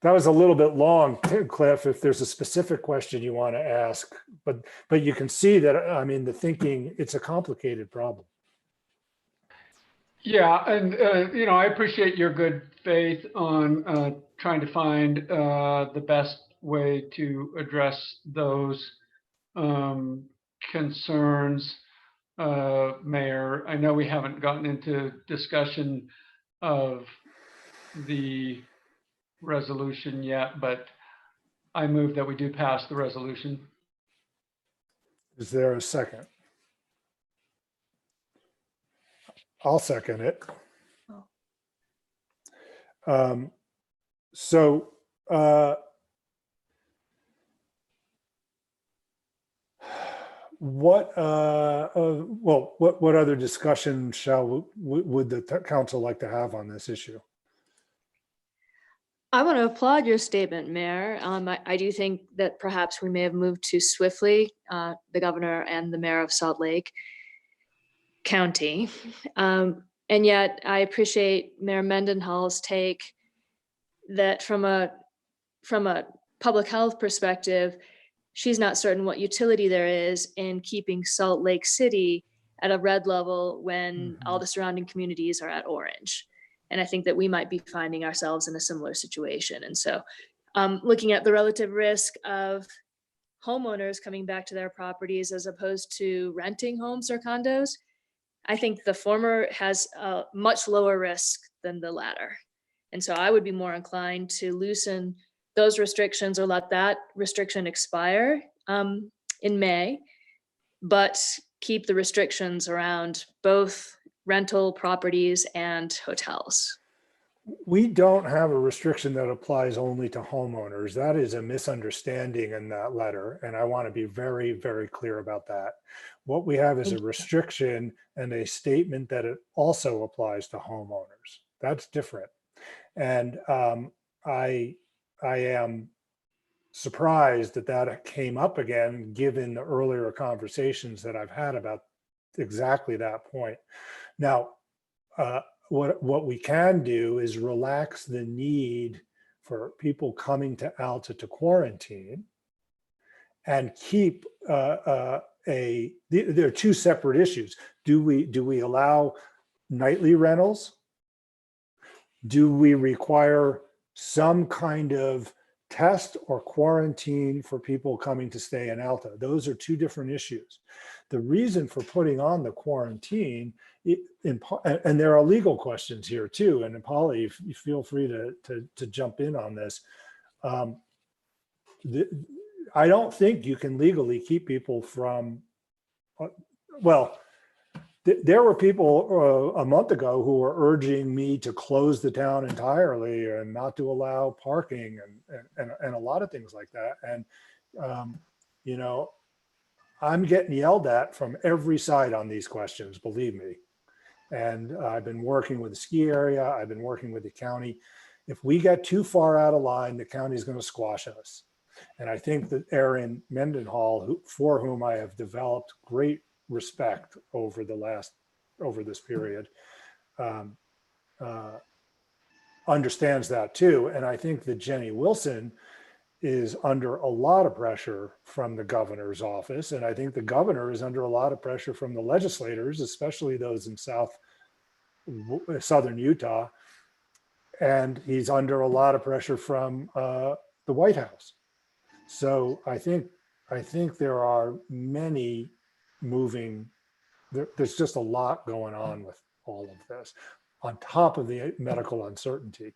That was a little bit long, Cliff, if there's a specific question you want to ask, but you can see that, I mean, the thinking, it's a complicated problem. Yeah, and you know, I appreciate your good faith on trying to find the best way to address those concerns, Mayor. I know we haven't gotten into discussion of the resolution yet, but I move that we do pass the resolution. Is there a second? I'll second it. So, what other discussion would the council like to have on this issue? I want to applaud your statement, Mayor. I do think that perhaps we may have moved too swiftly, the governor and the mayor of Salt Lake County. And yet I appreciate Mayor Mendenhall's take that from a public health perspective, she's not certain what utility there is in keeping Salt Lake City at a red level when all the surrounding communities are at orange. And I think that we might be finding ourselves in a similar situation. And so looking at the relative risk of homeowners coming back to their properties as opposed to renting homes or condos, I think the former has a much lower risk than the latter. And so I would be more inclined to loosen those restrictions or let that restriction expire in May, but keep the restrictions around both rental properties and hotels. We don't have a restriction that applies only to homeowners. That is a misunderstanding in that letter. And I want to be very, very clear about that. What we have is a restriction and a statement that it also applies to homeowners. That's different. And I am surprised that that came up again, given the earlier conversations that I've had about exactly that point. Now, what we can do is relax the need for people coming to Alta to quarantine and keep there are two separate issues. Do we allow nightly rentals? Do we require some kind of test or quarantine for people coming to stay in Alta? Those are two different issues. The reason for putting on the quarantine, and there are legal questions here too, and Polly, if you feel free to jump in on this. I don't think you can legally keep people from, there were people a month ago who were urging me to close the town entirely and not to allow parking and a lot of things like that. And, you know, I'm getting yelled at from every side on these questions, believe me. And I've been working with the ski area. I've been working with the county. If we get too far out of line, the county is going to squash us. And I think that Erin Mendenhall, for whom I have developed great respect over this period, understands that too. And I think that Jenny Wilson is under a lot of pressure from the governor's office. And I think the governor is under a lot of pressure from the legislators, especially those in southern Utah. And he's under a lot of pressure from the White House. So I think there are many there's just a lot going on with all of this on top of the medical uncertainty.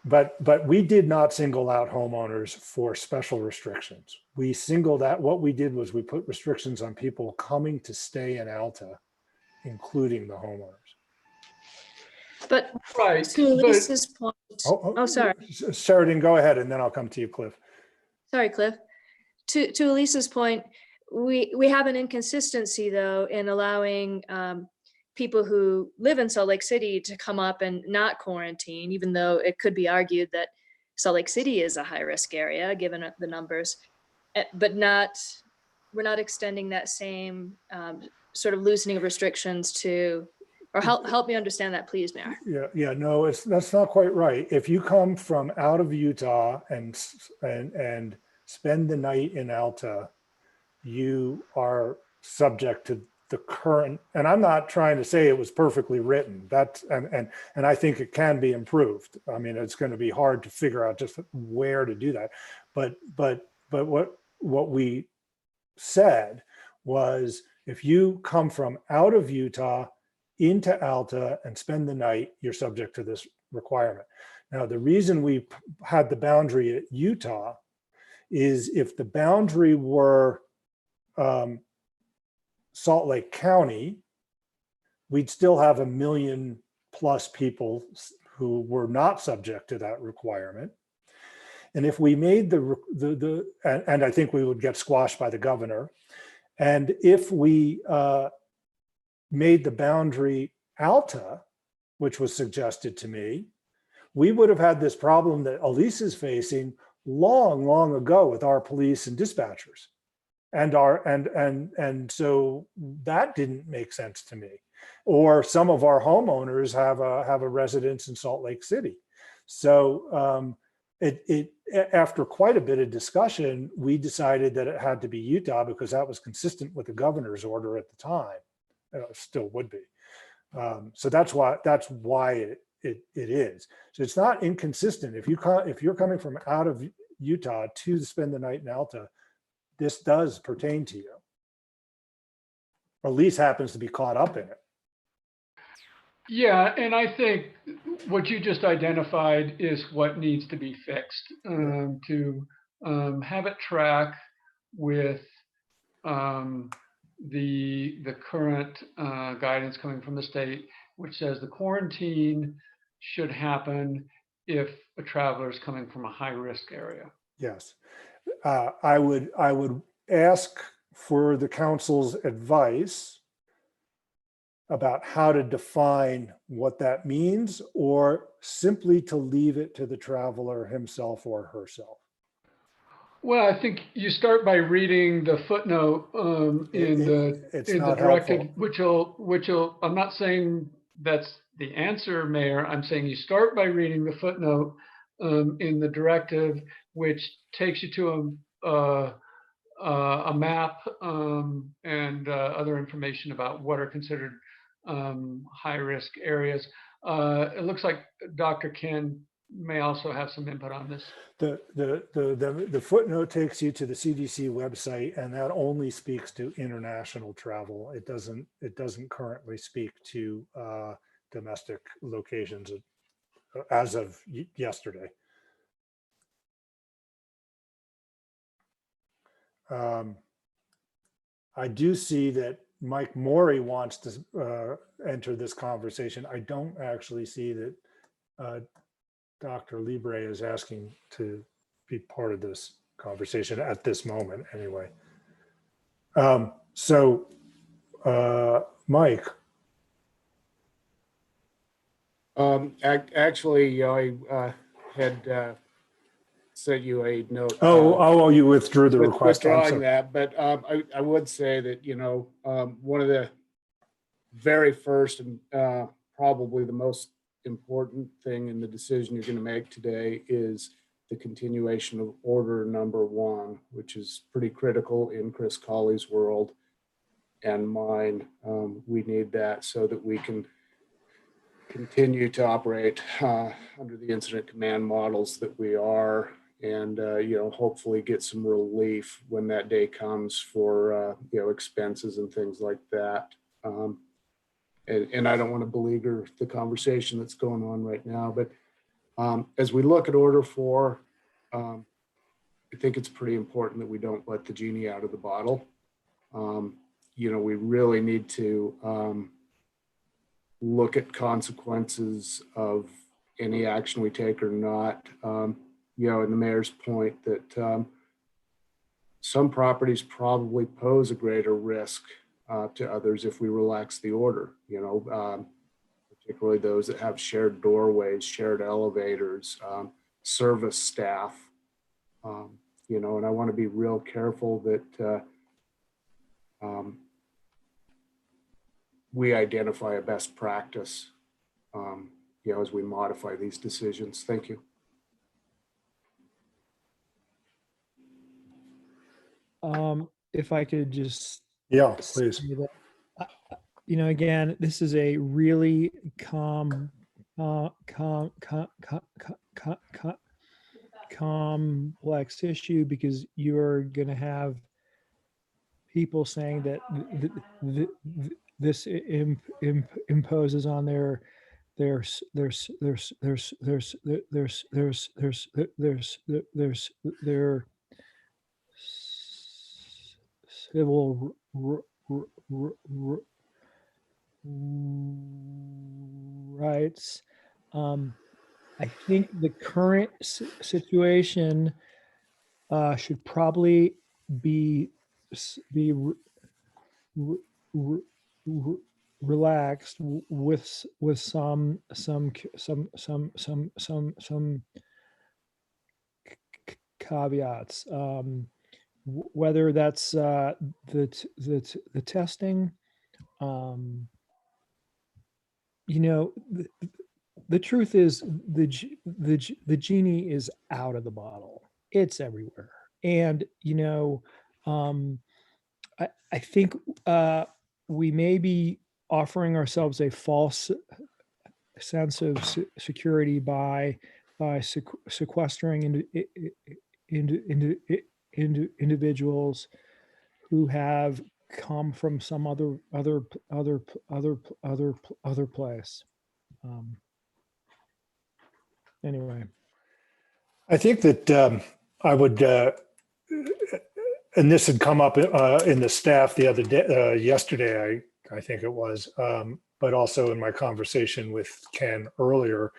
But we did not single out homeowners for special restrictions. What we did was we put restrictions on people coming to stay in Alta, including the homeowners. But right, to Lisa's point, sorry. Sheridan, go ahead, and then I'll come to you, Cliff. Sorry, Cliff. To Elisa's point, we have an inconsistency though in allowing people who live in Salt Lake City to come up and not quarantine, even though it could be argued that Salt Lake City is a high risk area given the numbers, but we're not extending that same sort of loosening of restrictions to, or help me understand that, please, Mayor. Yeah, no, that's not quite right. If you come from out of Utah and spend the night in Alta, you are subject to the current, and I'm not trying to say it was perfectly written, and I think it can be improved. I mean, it's going to be hard to figure out just where to do that, But what we said was, if you come from out of Utah into Alta and spend the night, you're subject to this requirement. Now, the reason we had the boundary at Utah is if the boundary were Salt Lake County, we'd still have 1 million plus people who were not subject to that requirement. And if we made and I think we would get squashed by the governor. And if we made the boundary Alta, which was suggested to me, we would have had this problem that Elise is facing long, long ago with our police and dispatchers. And so that didn't make sense to me. Or some of our homeowners have a residence in Salt Lake City. So after quite a bit of discussion, we decided that it had to be Utah because that was consistent with the governor's order at the time. Still would be. So that's why it is. So it's not inconsistent. If you're coming from out of Utah to spend the night in Alta, this does pertain to you. Elise happens to be caught up in it. Yeah, and I think what you just identified is what needs to be fixed, to have it track with the current guidance coming from the state, which says the quarantine should happen if a traveler is coming from a high risk area. Yes, I would ask for the council's advice about how to define what that means, or simply to leave it to the traveler himself or herself. Well, I think you start by reading the footnote in the directive, which will, I'm not saying that's the answer, Mayor. I'm saying you start by reading the footnote in the directive, which takes you to a map and other information about what are considered high-risk areas. It looks like Dr. Ken may also have some input on this. The footnote takes you to the CDC website, and that only speaks to international travel. It doesn't currently speak to domestic locations as of yesterday. I do see that Mike Morey wants to enter this conversation. I don't actually see that Dr. Libre is asking to be part of this conversation at this moment anyway. Mike. Actually, I had sent you a note. You withdrew the request. Withdrawing that, but I would say that, one of the very first and probably the most important thing in the decision you're going to make today is the continuation of order number 1, which is pretty critical in Chris Colley's world and mine. We need that so that we can continue to operate under the incident command models that we are, and hopefully get some relief when that day comes for expenses and things like that. And I don't want to beleaguer the conversation that's going on right now, but as we look at order 4, I think it's pretty important that we don't let the genie out of the bottle. We really need to look at consequences of any action we take or not. And the mayor's point that some properties probably pose a greater risk to others if we relax the order, particularly those that have shared doorways, shared elevators, service staff, and I want to be real careful that we identify a best practice, as we modify these decisions. Thank you. If I could just, please. Again, this is a really complex issue because you're going to have people saying that this imposes on their civil rights. I think the current situation should probably be relaxed with some caveats. Whether that's the testing, the truth is the genie is out of the bottle. It's everywhere, and I think we may be offering ourselves a false sense of security by sequestering individuals who have come from some other place. Anyway, I think that I would, and this had come up in the staff the other day, yesterday, I think it was, but also in my conversation with Ken earlier,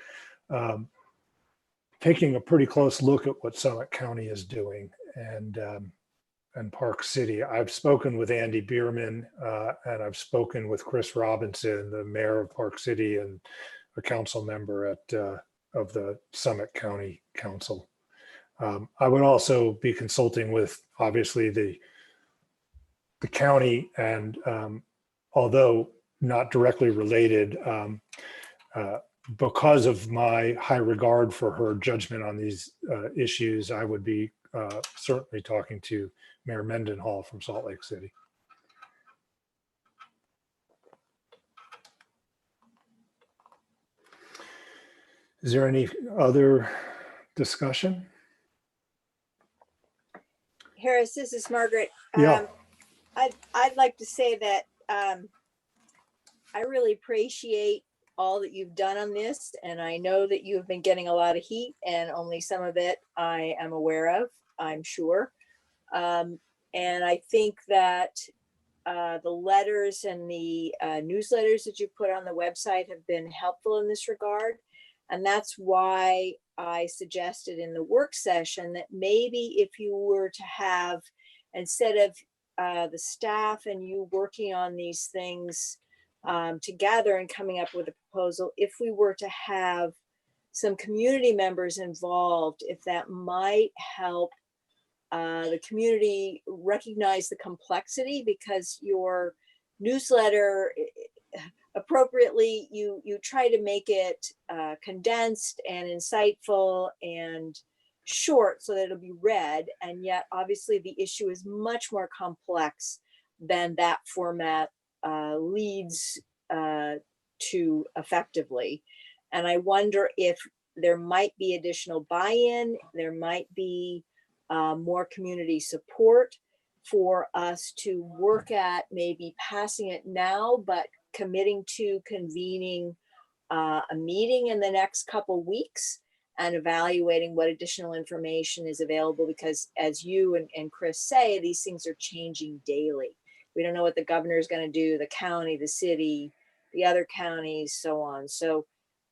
taking a pretty close look at what Summit County is doing and Park City. I've spoken with Andy Bierman and I've spoken with Chris Robinson, the mayor of Park City and a council member of the Summit County Council. I would also be consulting with obviously the county and although not directly related, because of my high regard for her judgment on these issues, I would be certainly talking to Mayor Mendenhall from Salt Lake City. Is there any other discussion? Harris, this is Margaret. Yeah. I'd like to say that I really appreciate all that you've done on this, and I know that you've been getting a lot of heat, and only some of it I am aware of, I'm sure. And I think that the letters and the newsletters that you put on the website have been helpful in this regard. And that's why I suggested in the work session that maybe if you were to have, instead of the staff and you working on these things together and coming up with a proposal, if we were to have some community members involved, if that might help the community recognize the complexity, because your newsletter appropriately, you try to make it condensed and insightful and short so that it'll be read. And yet obviously the issue is much more complex than that format leads to effectively. And I wonder if there might be additional buy-in, there might be more community support for us to work at maybe passing it now, but committing to convening a meeting in the next couple weeks and evaluating what additional information is available, because as you and Chris say, these things are changing daily. We don't know what the governor is going to do, the county, the city, the other counties, so on. So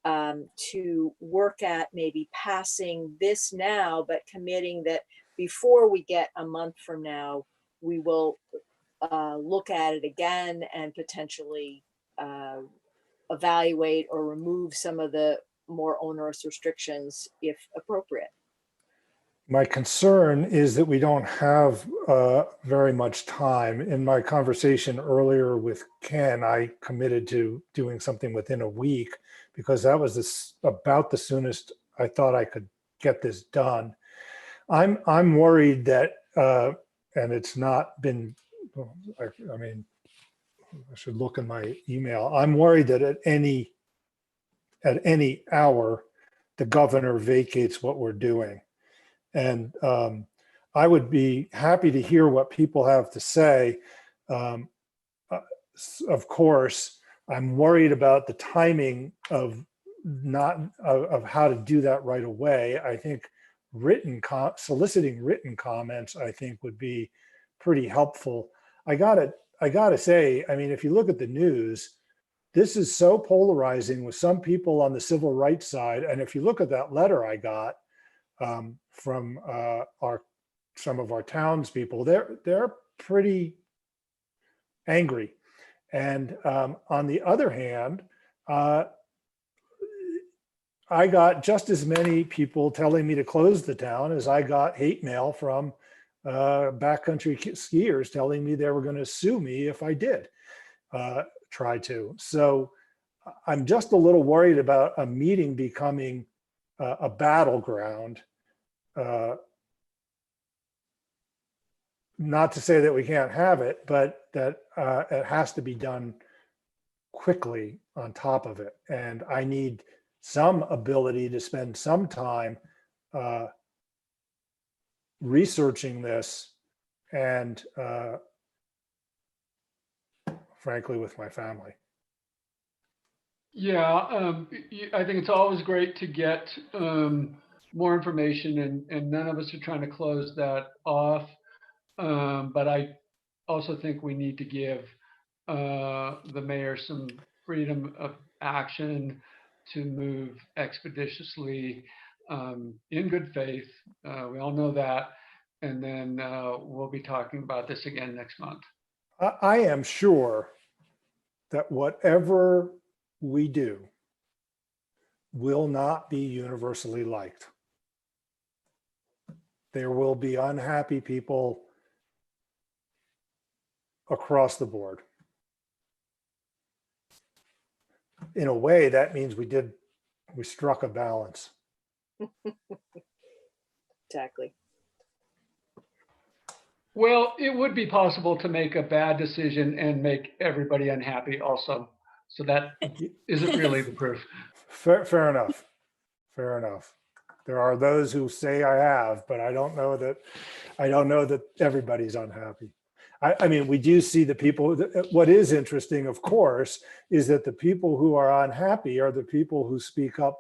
to work at maybe passing this now, but committing that before we get a month from now, we will look at it again and potentially evaluate or remove some of the more onerous restrictions if appropriate. My concern is that we don't have very much time. In my conversation earlier with Ken, I committed to doing something within a week because that was about the soonest I thought I could get this done. I'm worried that, and it's not been, I mean, I should look in my email. I'm worried that at any hour, the governor vacates what we're doing. And I would be happy to hear what people have to say. Um, of course, I'm worried about the timing of of how to do that right away. I think soliciting written comments, I think, would be pretty helpful. I gotta say, I mean, if you look at the news, this is so polarizing with some people on the civil rights side. And if you look at that letter I got from some of our townspeople, they're pretty angry. And on the other hand, I got just as many people telling me to close the town as I got hate mail from backcountry skiers telling me they were going to sue me if I did try to. So I'm just a little worried about a meeting becoming a battleground. Not to say that we can't have it, but that it has to be done quickly on top of it. And I need some ability to spend some time researching this and frankly, with my family. Yeah, I think it's always great to get more information, and none of us are trying to close that off. But I also think we need to give the mayor some freedom of action to move expeditiously in good faith. We all know that. And then we'll be talking about this again next month. I am sure that whatever we do will not be universally liked. There will be unhappy people across the board. In a way, that means we struck a balance. Exactly. Well, it would be possible to make a bad decision and make everybody unhappy also. So that isn't really the proof. Fair enough. Fair enough. There are those who say I have, but I don't know that everybody's unhappy. I mean, we do see the people. What is interesting, of course, is that the people who are unhappy are the people who speak up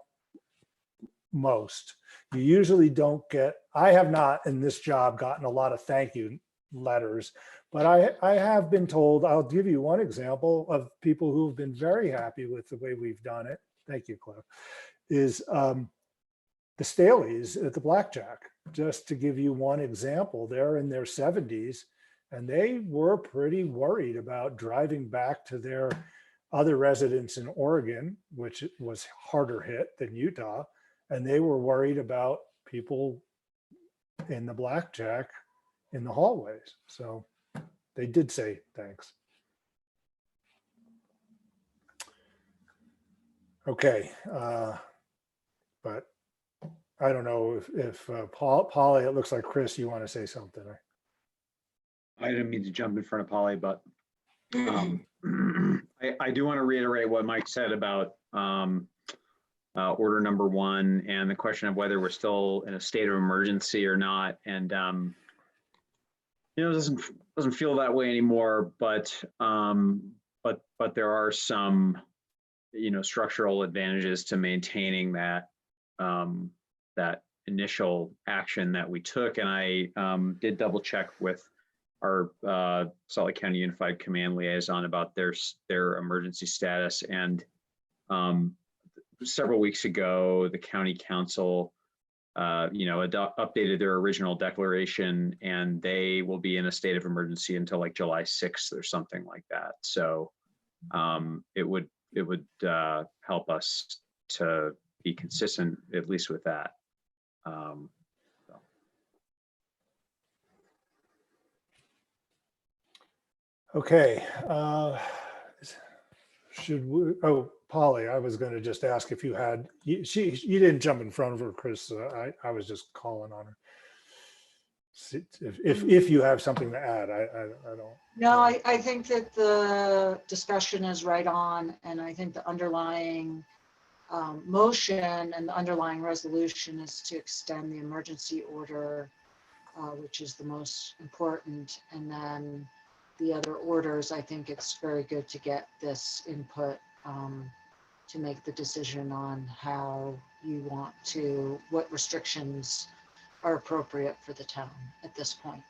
most. You usually don't get, I have not in this job gotten a lot of thank you letters, but I have been told, I'll give you one example of people who have been very happy with the way we've done it. Thank you, Cliff. Is the Staleys at the Blackjack. Just to give you one example, they're in their 70s and they were pretty worried about driving back to their other residents in Oregon, which was harder hit than Utah. And they were worried about people in the Blackjack in the hallways. So they did say thanks. Okay, but I don't know if Polly, it looks like Chris, you want to say something. I didn't mean to jump in front of Polly, but I do want to reiterate what Mike said about order number 1 and the question of whether we're still in a state of emergency or not. And you know, it doesn't feel that way anymore, but there are some, you know, structural advantages to maintaining that that initial action that we took. And I did double check with our Salt Lake County Unified Command Liaison about their emergency status. And several weeks ago, the county council, you know, updated their original declaration, and they will be in a state of emergency until like July 6th or something like that. So it would help us to be consistent, at least with that. So. Okay. Should we? Oh, Polly, I was going to just ask if you had. You didn't jump in front of her, Chris. I was just calling on her. If you have something to add, I don't. No, I think that the discussion is right on, and I think the underlying motion and the underlying resolution is to extend the emergency order, which is the most important. And then the other orders, I think it's very good to get this input to make the decision on how you want to, what restrictions are appropriate for the town at this point.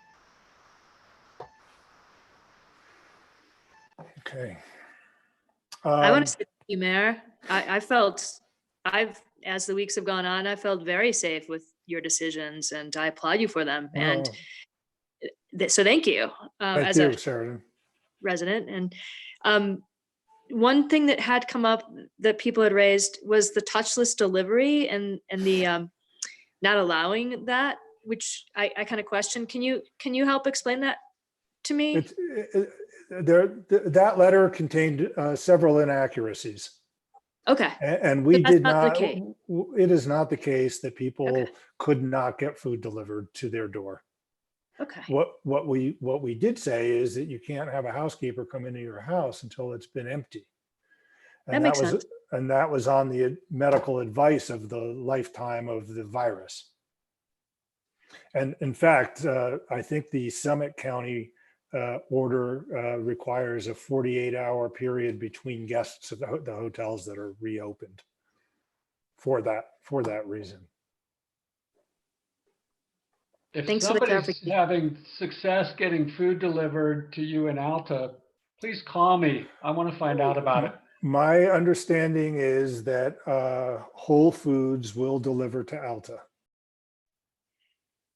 Okay. I want Um, to say thank you, Mayor. As the weeks have gone on, I felt very safe with your decisions and I applaud you for them. And well, so thank you thank as you, a Sheridan. resident. And one thing that had come up that people had raised was the touchless delivery and the not allowing that, which I kind of question. Can you help explain that to me? That letter contained several inaccuracies. Okay. And But we that's did not the not, case. it is not the case that people Okay. could not get food delivered to their door. Okay. What we did say is that you can't have a housekeeper come into your house until it's been empty. That And makes was sense. and that was on the medical advice of the lifetime of the virus. And in fact, I think the Summit County order requires a 48-hour period between guests of the hotels that are reopened for that reason. If Thanks for the somebody's clarification. having success getting food delivered to you in Alta, please call me. I want to find out about it. My understanding is that Whole Foods will deliver to Alta.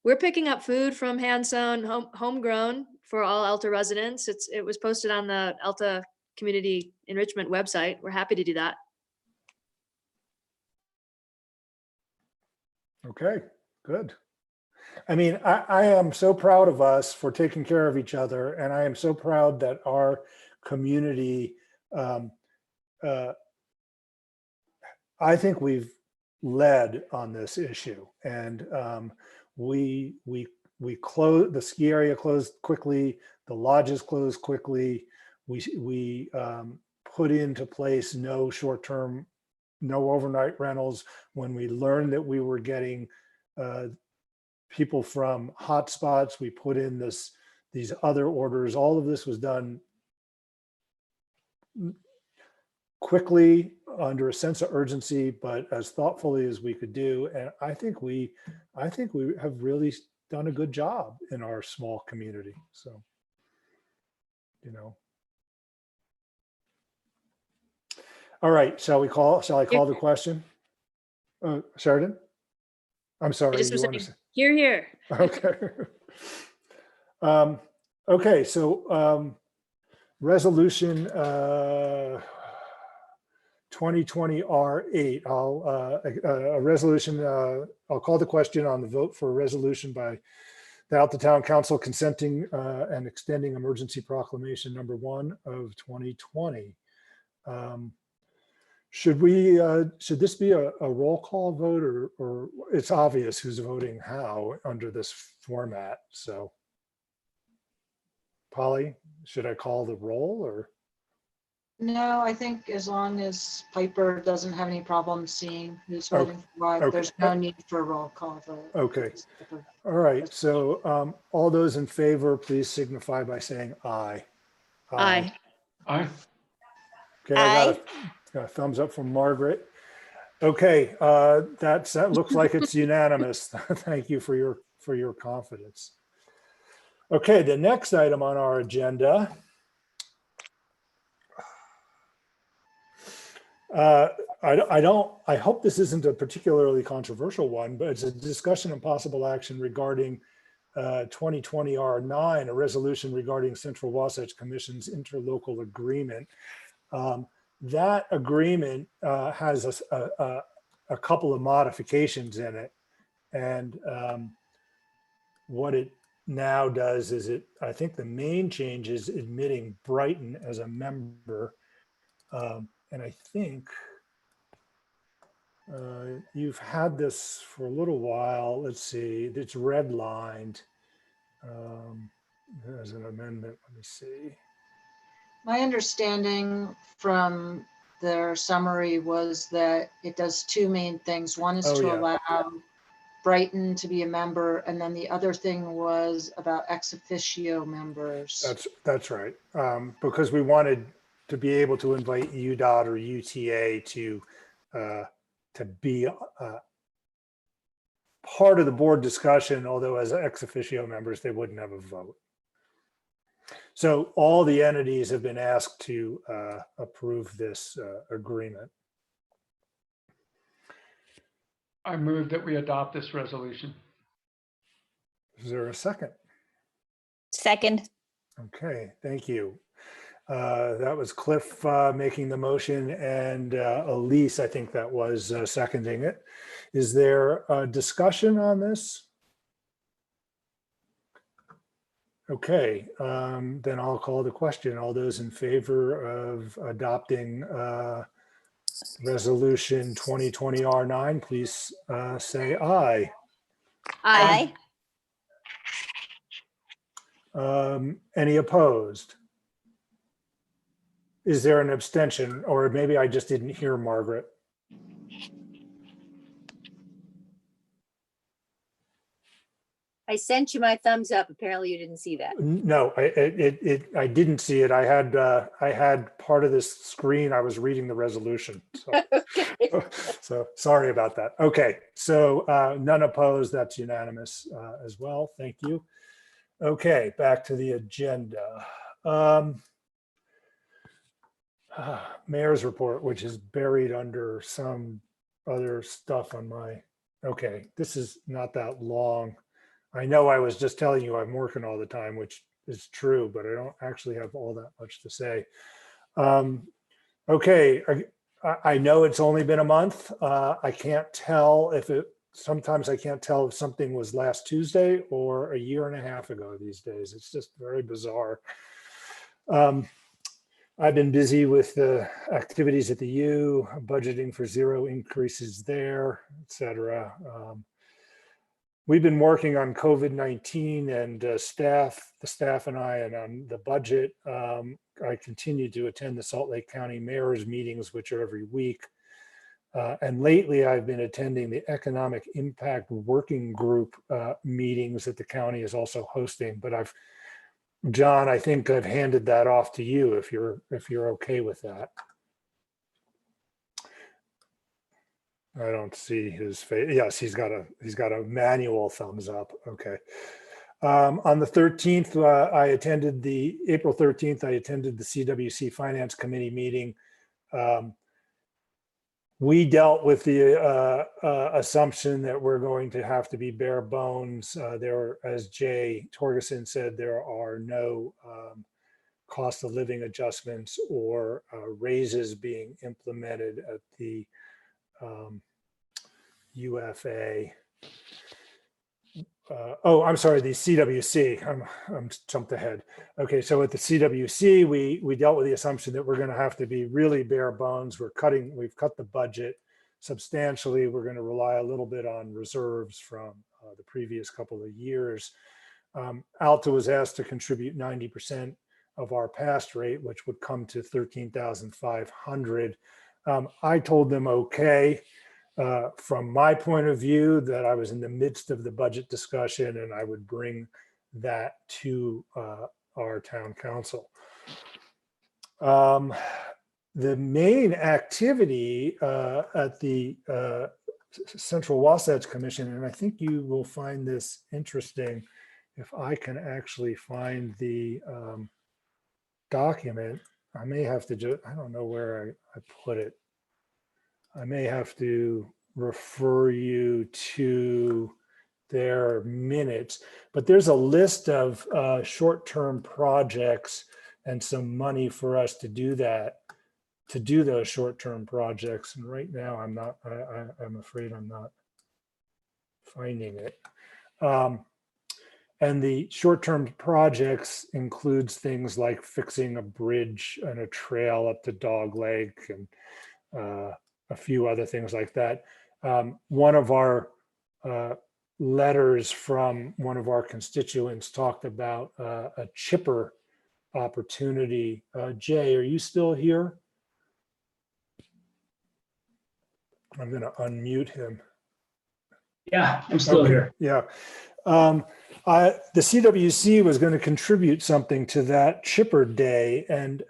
We're picking up food from hand sewn, homegrown for all Alta residents. It was posted on the Alta Community Enrichment website. We're happy to do that. Okay, good. I mean, I am so proud of us for taking care of each other, and I am so proud that our community, I think we've led on this issue, and we closed, the ski area closed quickly, the lodges closed quickly. We put into place no short-term, no overnight rentals when we learned that we were getting people from hotspots. We put in these other orders. All of this was done quickly, under a sense of urgency, but as thoughtfully as we could do. And I think we have really done a good job in our small community. So, you know. All right, shall I call the question? Sheridan? I'm I sorry, just was you want to saying, say? here. Okay. Okay, so resolution 2020 R8. A resolution. I'll call the question on the vote for a resolution by the Alta Town Council consenting and extending emergency proclamation number 1 of 2020. Should this be a roll call vote, or it's obvious who's voting how under this format? So, Polly, should I call the roll or? No, I think as long as Piper doesn't have any problem seeing who's Oh, voting for what, okay. there's no need for a roll call vote. Okay. All right. So all those in favor, please signify by saying aye. Aye. Aye. Okay, I got a thumbs up from Margaret. Okay, that looks like it's unanimous. Thank you for your confidence. Okay, the next item on our agenda. I hope this isn't a particularly controversial one, but it's a discussion and possible action regarding 2020 R9, a resolution regarding Central Wasatch Commission's interlocal agreement. That agreement has a couple of modifications in it. And what it now does is I think the main change is admitting Brighton as a member. And I think you've had this for a little while. Let's see, it's redlined as an amendment. Let me see. My understanding from their summary was that it does two main things. One is Oh, to yeah. allow Brighton to be a member, and then the other thing was about ex officio members. That's right. Because we wanted to be able to invite UDOT or UTA to be part of the board discussion, although as ex officio members, they wouldn't have a vote. So all the entities have been asked to approve this agreement. I move that we adopt this resolution. Is there a second? Second. Okay, thank you. That was Cliff making the motion, and Elise, I think that was seconding it. Is there a discussion on this? Okay, then I'll call the question. All those in favor of adopting Resolution 2020 R9, please say aye. Aye. Any opposed? Is there an abstention? Or maybe I just didn't hear Margaret. I sent you my thumbs up. Apparently you didn't see that. No, I didn't see it. I had part of this screen. I was reading the resolution. So, so sorry about that. Okay, so none opposed. That's unanimous as well. Thank you. Okay, back to the agenda. Mayor's report, which is buried under some other stuff on my, okay, this is not that long. I know I was just telling you I'm working all the time, which is true, but I don't actually have all that much to say. Okay, I know it's only been a month. I can't tell if sometimes I can't tell if something was last Tuesday or a year and a half ago these days. It's just very bizarre. I've been busy with the activities at the U, budgeting for 0 increases there, et cetera. We've been working on COVID-19 and the staff and I, and on the budget. I continue to attend the Salt Lake County Mayor's meetings, which are every week. And lately I've been attending the Economic Impact Working Group meetings that the county is also hosting. But John, I think I've handed that off to you if you're okay with that. I don't see his face. Yes, he's got a manual thumbs up. Okay. On the 13th, April 13th, I attended the CWC Finance Committee meeting. We dealt with the assumption that we're going to have to be bare bones. As Jay Torgerson said, there are no cost of living adjustments or raises being implemented at the UFA. I'm sorry, the CWC. I'm jumped ahead. Okay, so at the CWC, we dealt with the assumption that we're going to have to be really bare bones. We've cut the budget substantially. We're going to rely a little bit on reserves from the previous couple of years. Alta was asked to contribute 90% of our past rate, which would come to $13,500. I told them okay. From my point of view, that I was in the midst of the budget discussion and I would bring that to our town council. The main activity at the Central Wasatch Commission, and I think you will find this interesting if I can actually find the document. I may have to I don't know where I put it. I may have to refer you to their minutes, but there's a list of short-term projects and some money for us to do that, to do those short-term projects. And right now I'm afraid I'm not finding it. And the short-term projects includes things like fixing a bridge and a trail up to Dog Lake and a few other things like that. One of our letters from one of our constituents talked about a chipper opportunity. Jay, are you still here? I'm going to unmute him. Yeah, I'm still Okay, here. yeah. The CWC was going to contribute something to that chipper day, and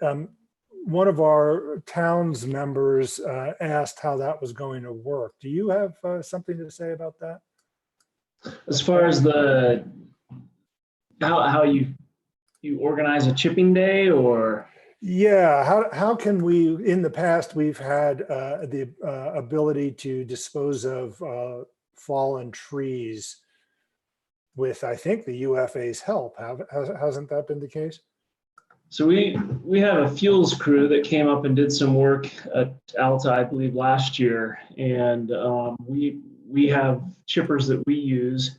one of our town's members asked how that was going to work. Do you have something to say about that? As far as the how you organize a chipping day, or Yeah, how can we, in the past, we've had the ability to dispose of fallen trees with, I think, the UFA's help. Hasn't that been the case? so we have a fuels crew that came up and did some work at Alta, I believe, last year, and we have chippers that we use.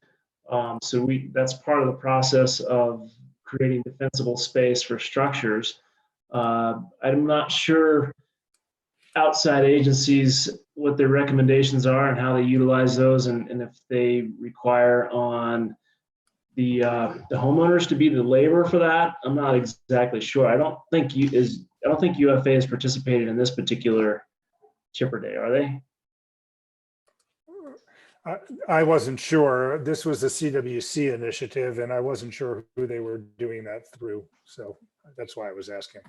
So that's part of the process of creating defensible space for structures. I'm not sure outside agencies what their recommendations are and how they utilize those, and if they require on the homeowners to be the labor for that. I'm not exactly sure. I don't think UFA has participated in this particular chipper day, are they? I wasn't sure. This was a CWC initiative, and I wasn't sure who they were doing that through. So that's why I was asking.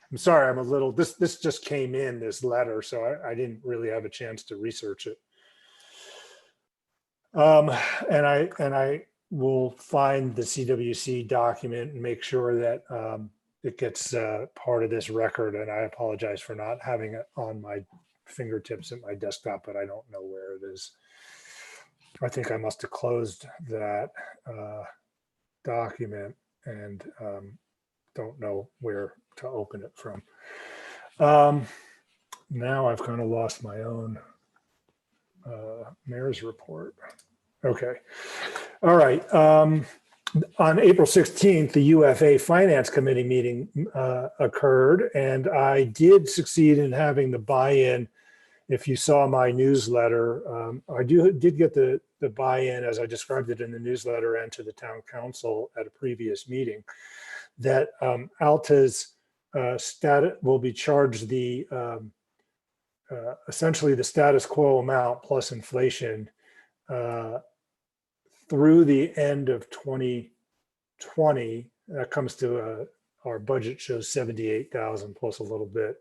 I'm sorry, I'm a little, this just came in, this letter, so I didn't really have a chance to research it. And I will find the CWC document and make sure that it gets part of this record. And I apologize for not having it on my fingertips at my desktop, but I don't know where it is. I think I must have closed that document and don't know where to open it from. Now I've kind of lost my own mayor's report. Okay. All right. On April 16th, the UFA Finance Committee meeting occurred, and I did succeed in having the buy-in. If you saw my newsletter, I did get the buy-in, as I described it in the newsletter, and to the town council at a previous meeting, that Alta's status will be charged the essentially the status quo amount plus inflation through the end of 2020. That comes to our budget shows 78,000 plus a little bit.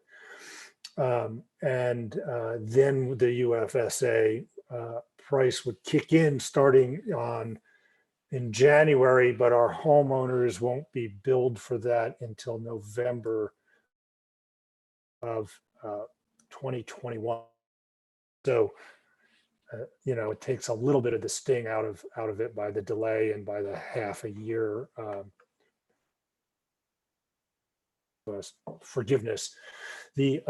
And then the UFSA price would kick in starting in January, but our homeowners won't be billed for that until November of 2021. So, it takes a little bit of the sting out of it by the delay and by the half a year forgiveness. The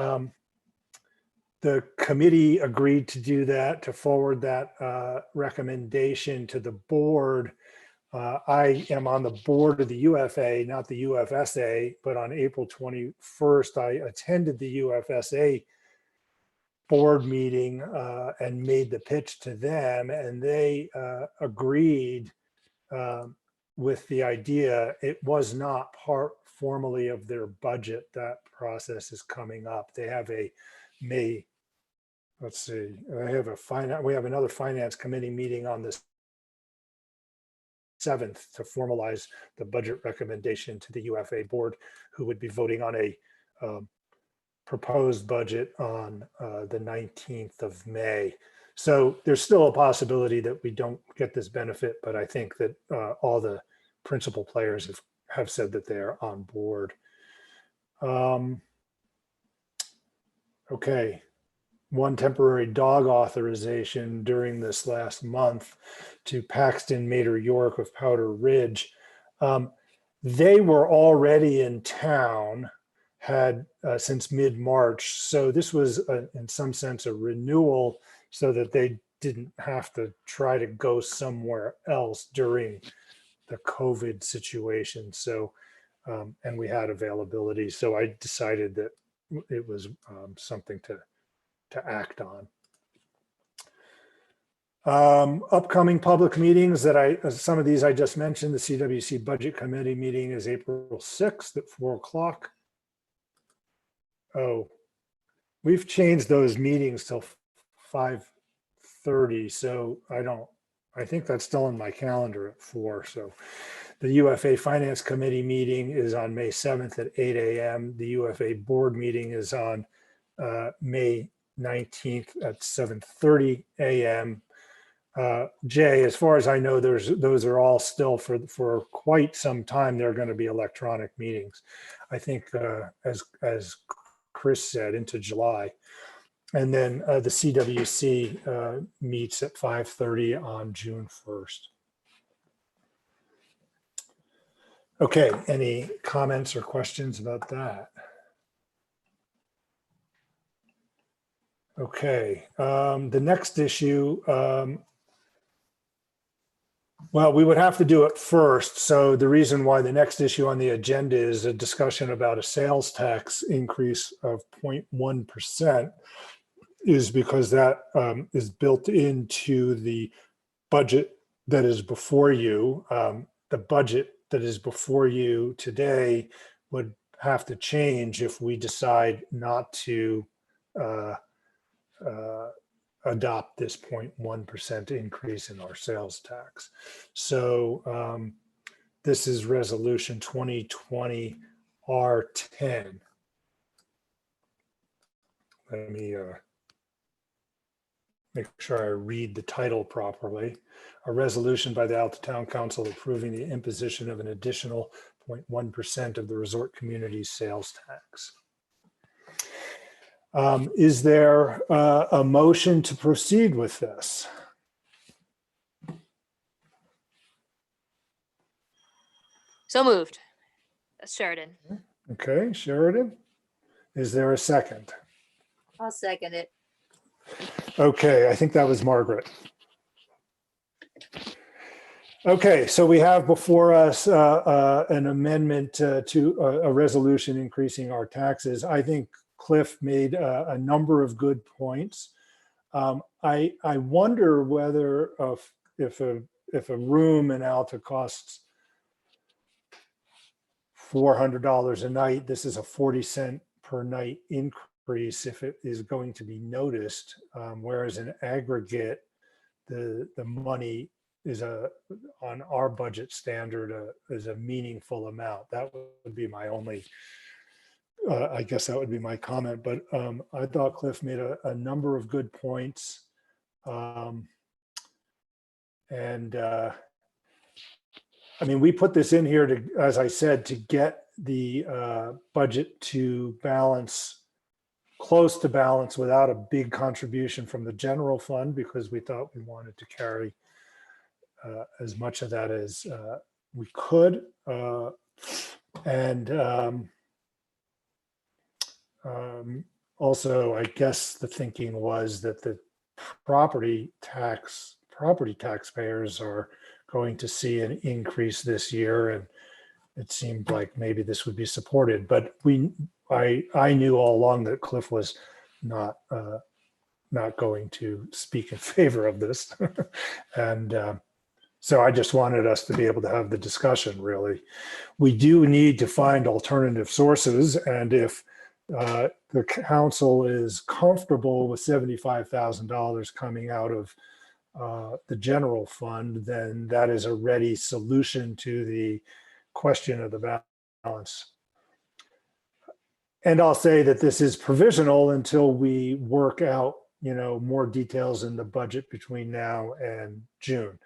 committee agreed to do that, to forward that recommendation to the board. I am on the board of the UFA, not the UFSA, but on April 21st, I attended the UFSA board meeting and made the pitch to them, and they agreed with the idea. It was not part formally of their budget. That process is coming up. They have we have another finance committee meeting on the 7th to formalize the budget recommendation to the UFA board, who would be voting on a proposed budget on the 19th of May. So there's still a possibility that we don't get this benefit, but I think that all the principal players have said that they are on board. Okay. One temporary dog authorization during this last month to Paxton Mater York of Powder Ridge. They were already in town, had since mid-March. So this was in some sense a renewal so that they didn't have to try to go somewhere else during the COVID situation. So, and we had availability. So I decided that it was something to act on. Upcoming public meetings that some of these I just mentioned. The CWC Budget Committee meeting is April 6th at 4 o'clock. Oh, we've changed those meetings till 5:30. So I think that's still in my calendar at 4. So the UFA Finance Committee meeting is on May 7th at 8 a.m. The UFA board meeting is on May 19th at 7:30 a.m. Jay, as far as I know, those are all still for quite some time. They're going to be electronic meetings. I think, as Chris said, into July. And then the CWC meets at 5:30 on June 1st. Okay, any comments or questions about that? Okay, the next issue, well, we would have to do it first. So the reason why the next issue on the agenda is a discussion about a sales tax increase of 0.1% is because that is built into the budget that is before you. The budget that is before you today would have to change if we decide not to adopt this 0.1% increase in our sales tax. So this is resolution 2020 R10. Let me make sure I read the title properly. A resolution by the Alta Town Council approving the imposition of an additional 0.1% of the resort community's sales tax. Is there a motion to proceed with this? So moved. That's Sheridan. Okay, Sheridan. Is there a second? I'll second it. Okay, I think that was Margaret. Okay, so we have before us an amendment to a resolution increasing our taxes. I think Cliff made a number of good points. I wonder whether if a room in Alta costs $400 a night, this is a 40-cent per night increase if it is going to be noticed, whereas in aggregate, the money is on our budget standard is a meaningful amount. That would be my only, I guess that would be my comment, but I thought Cliff made a number of good points. I mean, we put this in here to, as I said, to get the budget to balance, close to balance without a big contribution from the general fund, because we thought we wanted to carry as much of that as we could. Also, I guess the thinking was that the property taxpayers are going to see an increase this year, and it seemed like maybe this would be supported. But I knew all along that Cliff was not going to speak in favor of this, and so I just wanted us to be able to have the discussion. Really, we do need to find alternative sources, and if the council is comfortable with $75,000 coming out of the general fund, then that is a ready solution to the question of the balance. And I'll say that this is provisional until we work out, more details in the budget between now and June.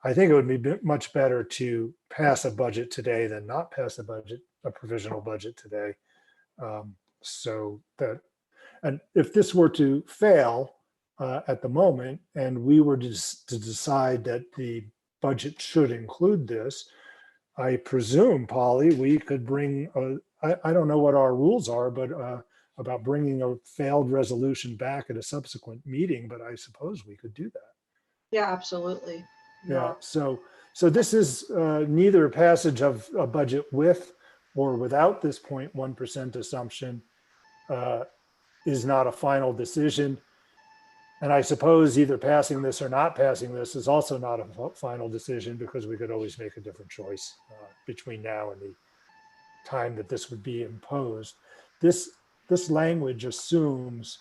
I think it would be much better to pass a budget today than not pass a provisional budget today. So that, and if this were to fail at the moment, and we were to decide that the budget should include this, I presume, Polly, we could bring, I don't know what our rules are, but about bringing a failed resolution back at a subsequent meeting, but I suppose we could do that. Yeah, absolutely. Yeah, so this is neither passage of a budget with or without this 0.1% assumption is not a final decision. And I suppose either passing this or not passing this is also not a final decision, because we could always make a different choice between now and the time that this would be imposed. This language assumes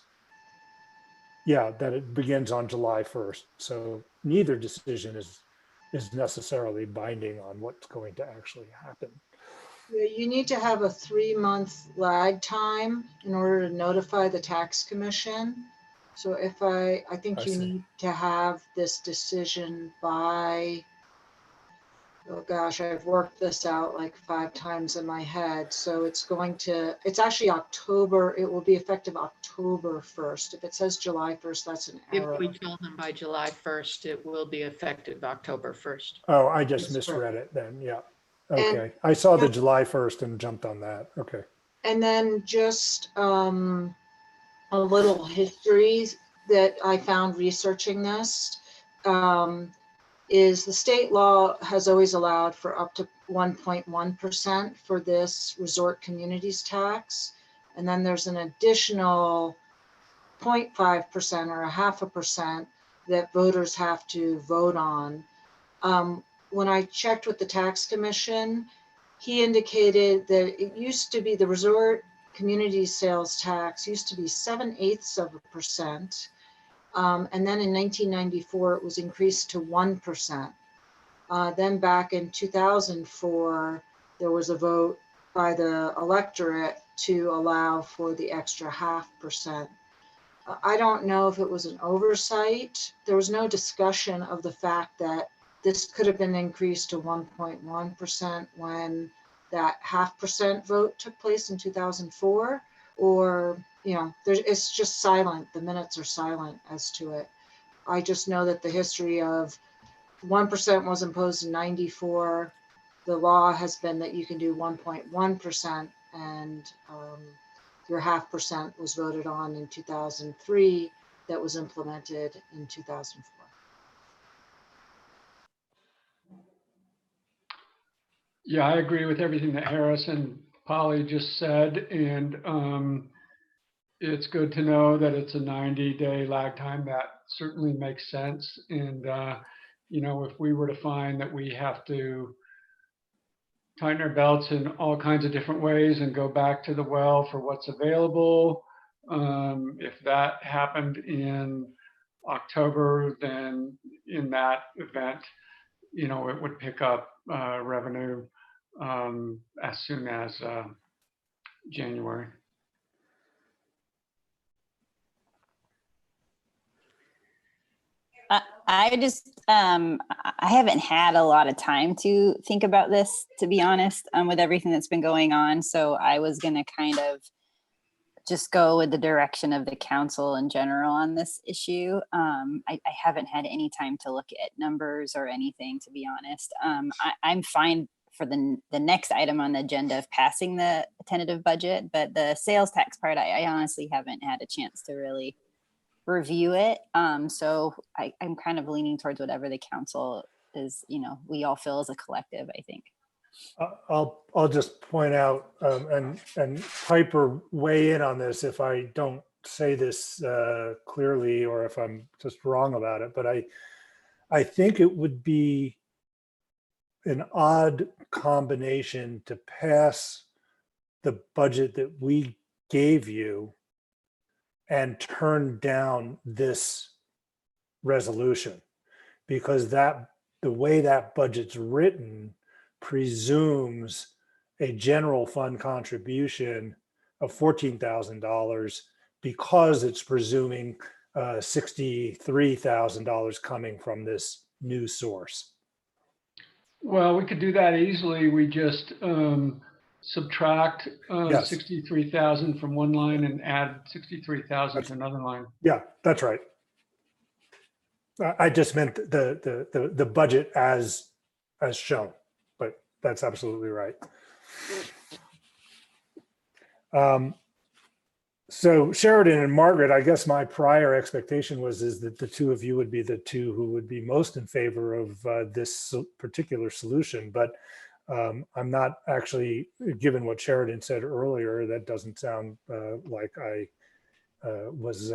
yeah, that it begins on July 1st. So neither decision is necessarily binding on what's going to actually happen. Yeah, you need to have a 3-month lag time in order to notify the tax commission. So if I think I you see. need to have this decision by, oh gosh, I've worked this out like 5 times in my head. So it's actually October, it will be effective October 1st. If it says July 1st, that's an If error. we told them by July 1st, it will be effective October 1st. Oh, I just That's correct. misread it then. Yeah. And- Okay. I saw the yeah. July 1st and jumped on that. Okay. And then just a little history that I found researching this is the state law has always allowed for up to 1.1% for this resort communities tax. And then there's an additional 0.5% or 0.5% that voters have to vote on. When I checked with the tax commission, he indicated that it used to be the resort community sales tax used to be 0.775%. And then in 1994, it was increased to 1%. Then back in 2004, there was a vote by the electorate to allow for the extra 0.5%. I don't know if it was an oversight. There was no discussion of the fact that this could have been increased to 1.1% when that 0.5% vote took place in 2004, or, it's just silent. The minutes are silent as to it. I just know that the history of 1% was imposed in 94. The law has been that you can do 1.1%, and your 0.5% was voted on in 2003 that was implemented in 2004. Yeah, I agree with everything that Harris and Polly just said, and it's good to know that it's a 90-day lag time. That certainly makes sense. And if we were to find that we have to tighten our belts in all kinds of different ways and go back to the well for what's available, if that happened in October, then in that event, it would pick up revenue as soon as January. I haven't had a lot of time to think about this, to be honest, with everything that's been going on. So I was going to kind of just go with the direction of the council in general on this issue. I haven't had any time to look at numbers or anything, to be honest. I'm fine for the next item on the agenda of passing the tentative budget, but the sales tax part, I honestly haven't had a chance to really review it. So I'm kind of leaning towards whatever the council is, we all feel as a collective, I think. I'll just point out, and Piper weigh in on this if I don't say this clearly or if I'm just wrong about it, but I think it would be an odd combination to pass the budget that we gave you and turn down this resolution, because the way that budget's written presumes a general fund contribution of $14,000 because it's presuming $63,000 coming from this new source. Well, we could do that easily. We just subtract Yes. 63,000 from one line and add 63,000 to another line. Yeah, that's right. I just meant the budget as shown, but that's absolutely right. So Sheridan and Margaret, I guess my prior expectation is that the two of you would be the two who would be most in favor of this particular solution, but I'm not actually, given what Sheridan said earlier, that doesn't sound like I was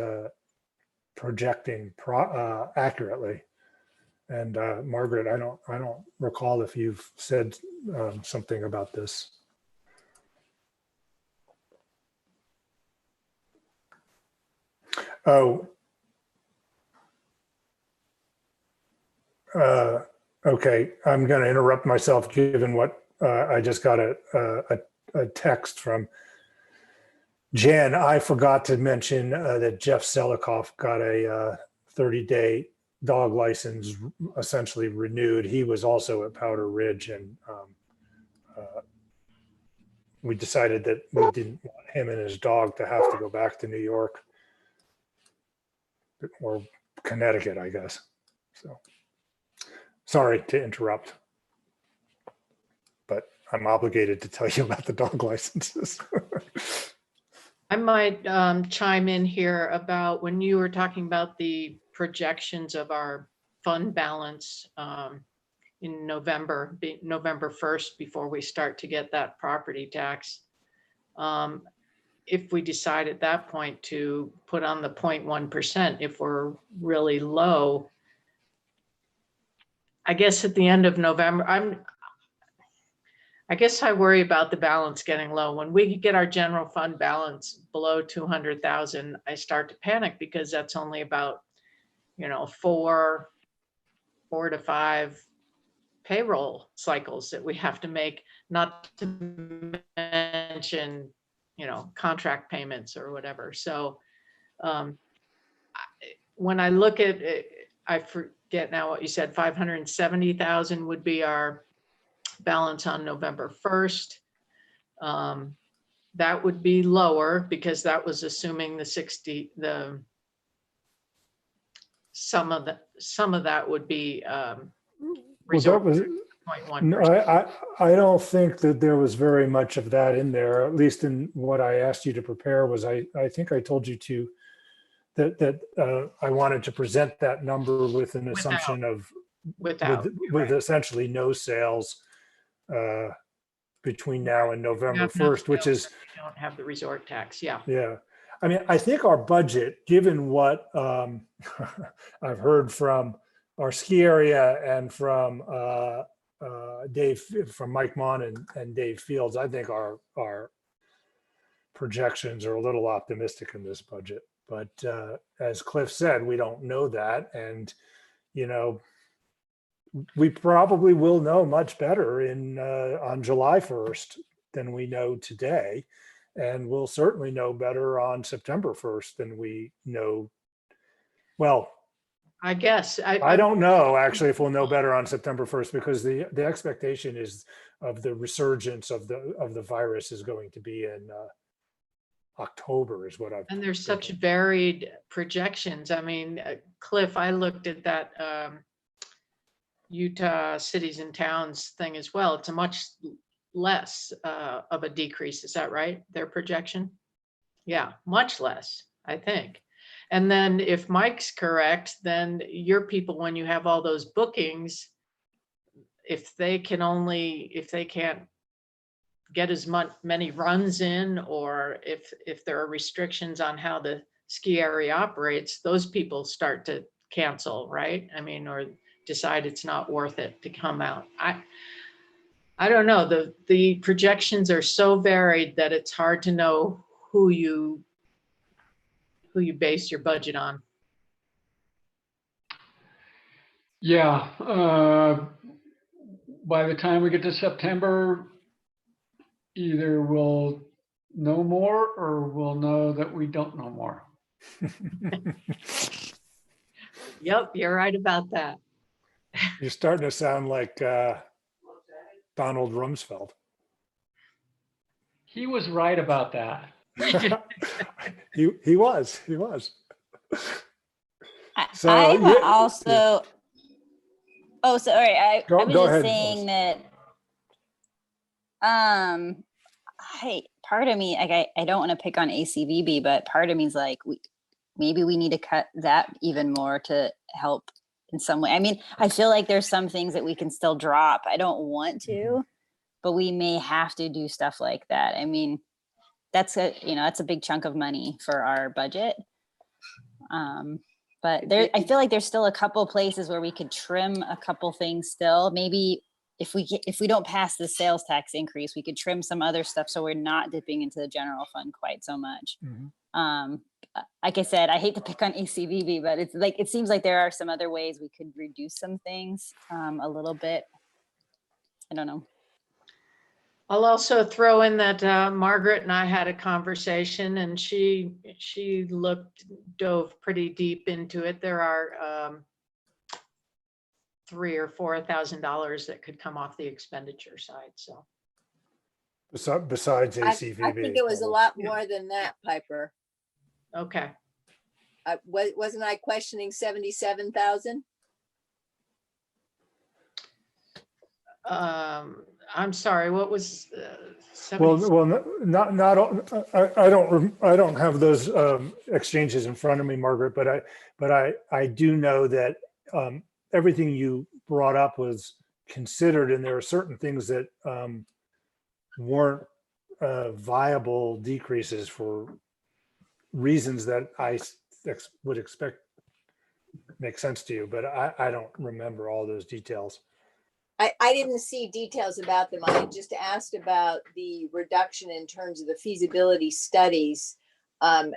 projecting accurately. And Margaret, I don't recall if you've said something about this. Oh, Okay, I'm going to interrupt myself given what I just got a text from Jen. I forgot to mention that Jeff Selikoff got a 30-day dog license essentially renewed. He was also at Powder Ridge, and we decided that we didn't want him and his dog to have to go back to New York or Connecticut, I guess. So sorry to interrupt, but I'm obligated to tell you about the dog licenses. I might chime in here about when you were talking about the projections of our fund balance in November, November 1st, before we start to get that property tax. If we decide at that point to put on the 0.1%, if we're really low, I guess at the end of November, I guess I worry about the balance getting low. When we get our general fund balance below 200,000, I start to panic because that's only about, 4 to 5 payroll cycles that we have to make, not to mention, contract payments or whatever. So when I look at it, I forget now what you said, 570,000 would be our balance on November 1st. That would be lower because that was assuming some of that would be Well, that was, 0.1%. I don't think that there was very much of that in there, at least in what I asked you to prepare was I think I told you that I wanted to present that number with an assumption of with essentially no sales between now and November 1st, which is we don't have the resort tax. Yeah. Yeah. I mean, I think our budget, given what I've heard from our ski area and from Dave, from Mike Mon and Dave Fields, I think our projections are a little optimistic in this budget. But as Cliff said, we don't know that. And, we probably will know much better on July 1st than we know today. And we'll certainly know better on September 1st than we know. Well, I guess. I don't know actually if we'll know better on September 1st because the expectation is of the resurgence of the virus is going to be in October is what I've. And there's such varied projections. I mean, Cliff, I looked at that Utah cities and towns thing as well. It's a much less of a decrease. Is that right? Their projection? Yeah, much less, I think. And then if Mike's correct, then your people, when you have all those bookings, if they can't get as many runs in, or if there are restrictions on how the ski area operates, those people start to cancel, right? I mean, or decide it's not worth it to come out. I don't know. The projections are so varied that it's hard to know who you base your budget on. Yeah. By the time we get to September, either we'll know more or we'll know that we don't know more. Yep, you're right about that. You're starting to sound like Donald Rumsfeld. He was right about that. He was. So I'm also. Oh, sorry. I was go just ahead, saying that. Part of me, like, I don't want to pick on ACVB, but part of me is like, maybe we need to cut that even more to help in some way. I mean, I feel like there's some things that we can still drop. I don't want to, but we may have to do stuff like that. I mean, that's a big chunk of money for our budget. But I feel like there's still a couple places where we could trim a couple things still. Maybe if we don't pass the sales tax increase, we could trim some other stuff so we're not dipping into the general fund quite so much. like I said, I hate to pick on ACVB, but it's like, it seems like there are some other ways we could reduce some things a little bit. I don't know. I'll also throw in that Margaret and I had a conversation, and she dove pretty deep into it. There are $3,000 or $4,000 that could come off the expenditure side. So Besides I ACVB. think it was a lot more than that, Piper. okay. Wasn't I questioning 77,000? I'm sorry, what was Well, 70? well, not all, I don't have those exchanges in front of me, Margaret, but I do know that everything you brought up was considered, and there are certain things that weren't viable decreases for reasons that I would expect make sense to you, but I don't remember all those details. I didn't see details about them. I just asked about the reduction in terms of the feasibility studies. And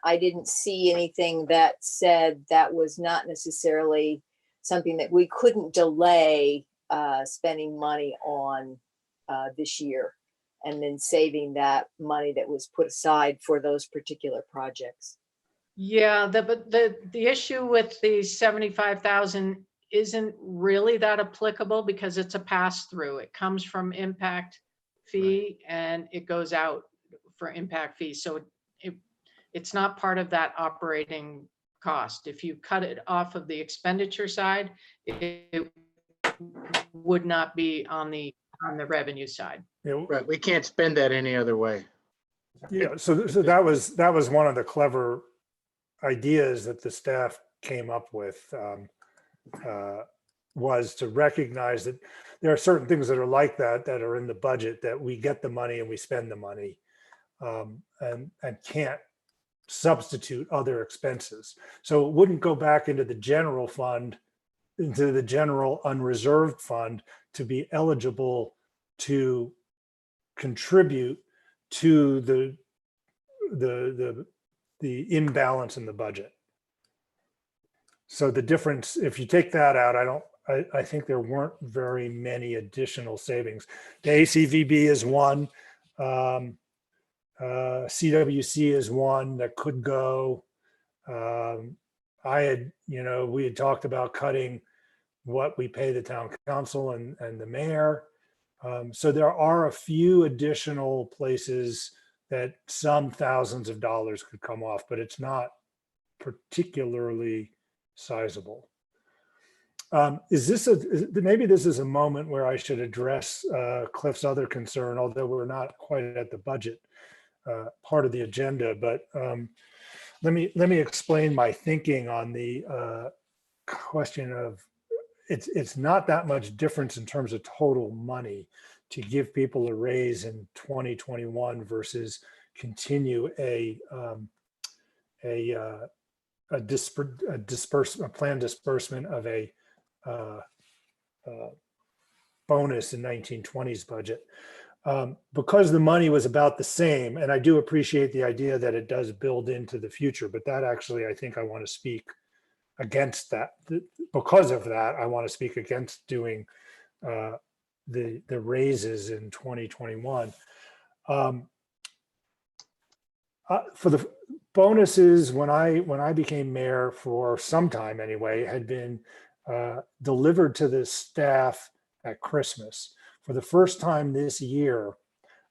I didn't see anything that said that was not necessarily something that we couldn't delay spending money on this year, and then saving that money that was put aside for those particular projects. Yeah, but the issue with the 75,000 isn't really that applicable because it's a pass through. It comes from impact fee and it goes out for impact fee. So it's not part of that operating cost. If you cut it off of the expenditure side, it would not be on the revenue side. Right, we can't spend that any other way. Yeah, so that was one of the clever ideas that the staff came up with, was to recognize that there are certain things that are like that are in the budget that we get the money and we spend the money, and can't substitute other expenses. So it wouldn't go back into the general fund, into the general unreserved fund to be eligible to contribute to the imbalance in the budget. So the difference, if you take that out, I think there weren't very many additional savings. The ACVB is one, CWC is one that could go. We had talked about cutting what we pay the town council and the mayor. So there are a few additional places that some thousands of dollars could come off, but it's not particularly sizable. Maybe this is a moment where I should address Cliff's other concern, although we're not quite at the budget part of the agenda, but let me explain my thinking on the question of it's not that much difference in terms of total money to give people a raise in 2021 versus continue a planned disbursement of a bonus in 1920's budget. Because the money was about the same, and I do appreciate the idea that it does build into the future, but that actually, I think I want to speak against that. Because of that, I want to speak against doing the raises in 2021. For the bonuses, when I became mayor, for some time anyway, had been delivered to the staff at Christmas. For the first time this year,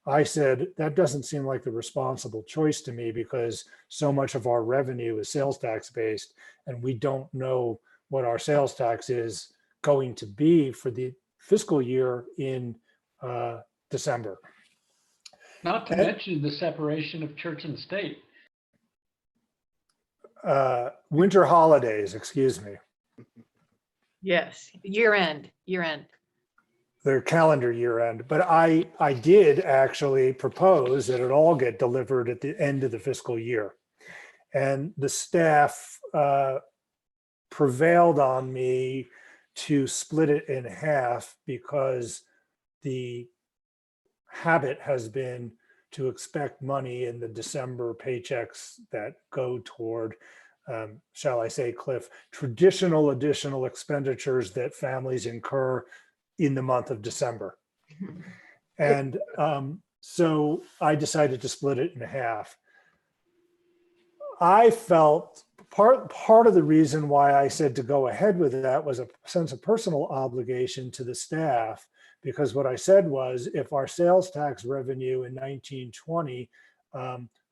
I said, that doesn't seem like the responsible choice to me because so much of our revenue is sales tax based, and we don't know what our sales tax is going to be for the fiscal year in December. Not to mention the separation of church and state. Winter holidays, excuse me. Yes, year end. Their calendar year end. But I did actually propose that it all get delivered at the end of the fiscal year. And the staff prevailed on me to split it in half because the habit has been to expect money in the December paychecks that go toward, shall I say, Cliff, traditional additional expenditures that families incur in the month of December. And so I decided to split it in half. I felt part of the reason why I said to go ahead with that was a sense of personal obligation to the staff, because what I said was, if our sales tax revenue in 1920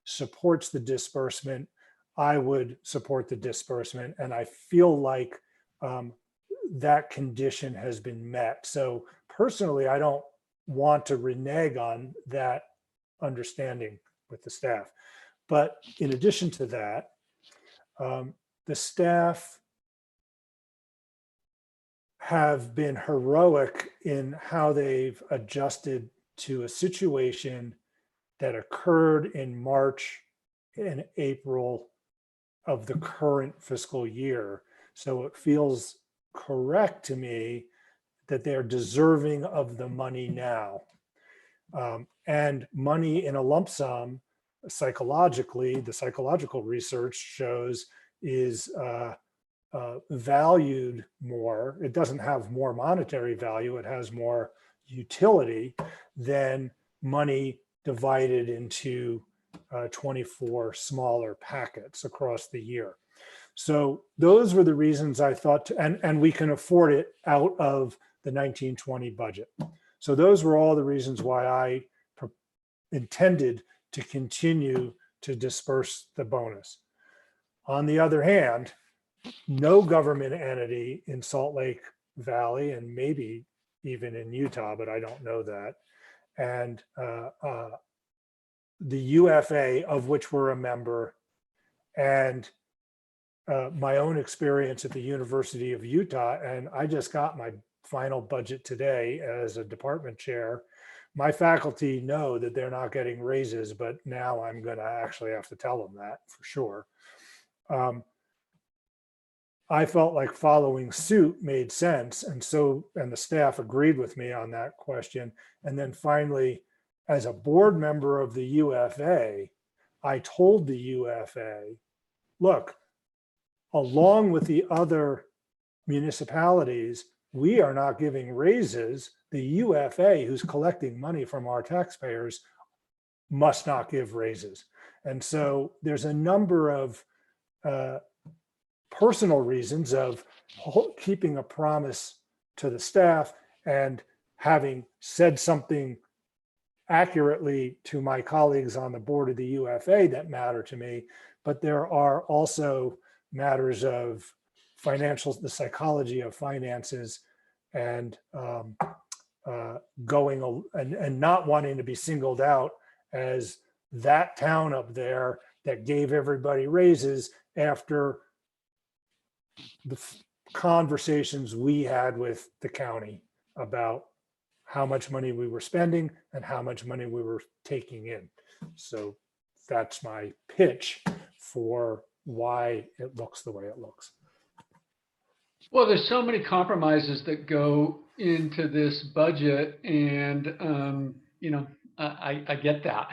supports the disbursement, I would support the disbursement. And I feel like that condition has been met. So personally, I don't want to renege on that understanding with the staff. But in addition to that, the staff have been heroic in how they've adjusted to a situation that occurred in March and April of the current fiscal year. So it feels correct to me that they're deserving of the money now. And money in a lump sum, psychologically, the psychological research shows is valued more. It doesn't have more monetary value. It has more utility than money divided into 24 smaller packets across the year. So those were the reasons I thought, and we can afford it out of the 1920 budget. So those were all the reasons why I intended to continue to disperse the bonus. On the other hand, no government entity in Salt Lake Valley, and maybe even in Utah, but I don't know that, and the UFA, of which we're a member, and my own experience at the University of Utah, and I just got my final budget today as a department chair. My faculty know that they're not getting raises, but now I'm going to actually have to tell them that for sure. I felt like following suit made sense. And the staff agreed with me on that question. And then finally, as a board member of the UFA, I told the UFA, look, along with the other municipalities, we are not giving raises. The UFA, who's collecting money from our taxpayers, must not give raises. And so there's a number of personal reasons of keeping a promise to the staff and having said something accurately to my colleagues on the board of the UFA that matter to me. But there are also matters of the psychology of finances, and going and not wanting to be singled out as that town up there that gave everybody raises after the conversations we had with the county about how much money we were spending and how much money we were taking in. So that's my pitch for why it looks the way it looks. Well, there's so many compromises that go into this budget, and I get that.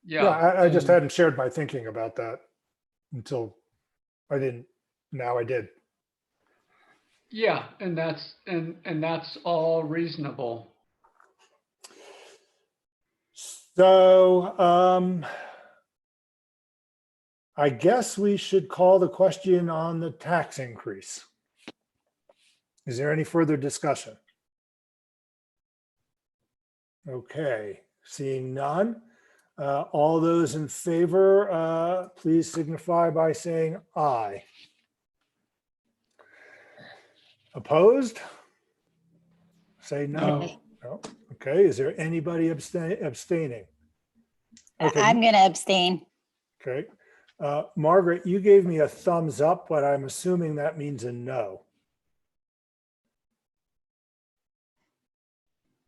Yeah, I just hadn't shared my thinking about that until I didn't. Now I did. Yeah, and that's all reasonable. So I guess we should call the question on the tax increase. Is there any further discussion? Okay, seeing none. All those in favor, please signify by saying aye. Opposed? Say no. No. Okay, is there anybody abstaining? Okay. I'm going to abstain. Okay. Margaret, you gave me a thumbs up, but I'm assuming that means a no.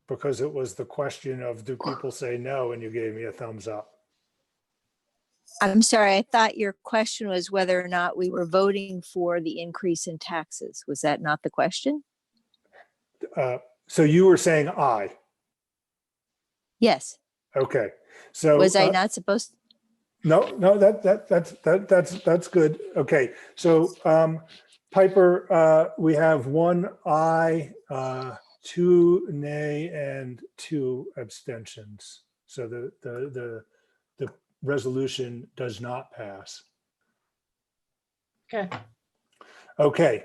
Because it was the question of, do people say no? And you gave me a thumbs up. I'm sorry, I thought your question was whether or not we were voting for the increase in taxes. Was that not the question? So you were saying aye. Yes. Okay. So Was I not supposed? no, that's good. Okay. So Piper, we have one aye, two nay, and two abstentions. So the resolution does not pass. Okay. Okay.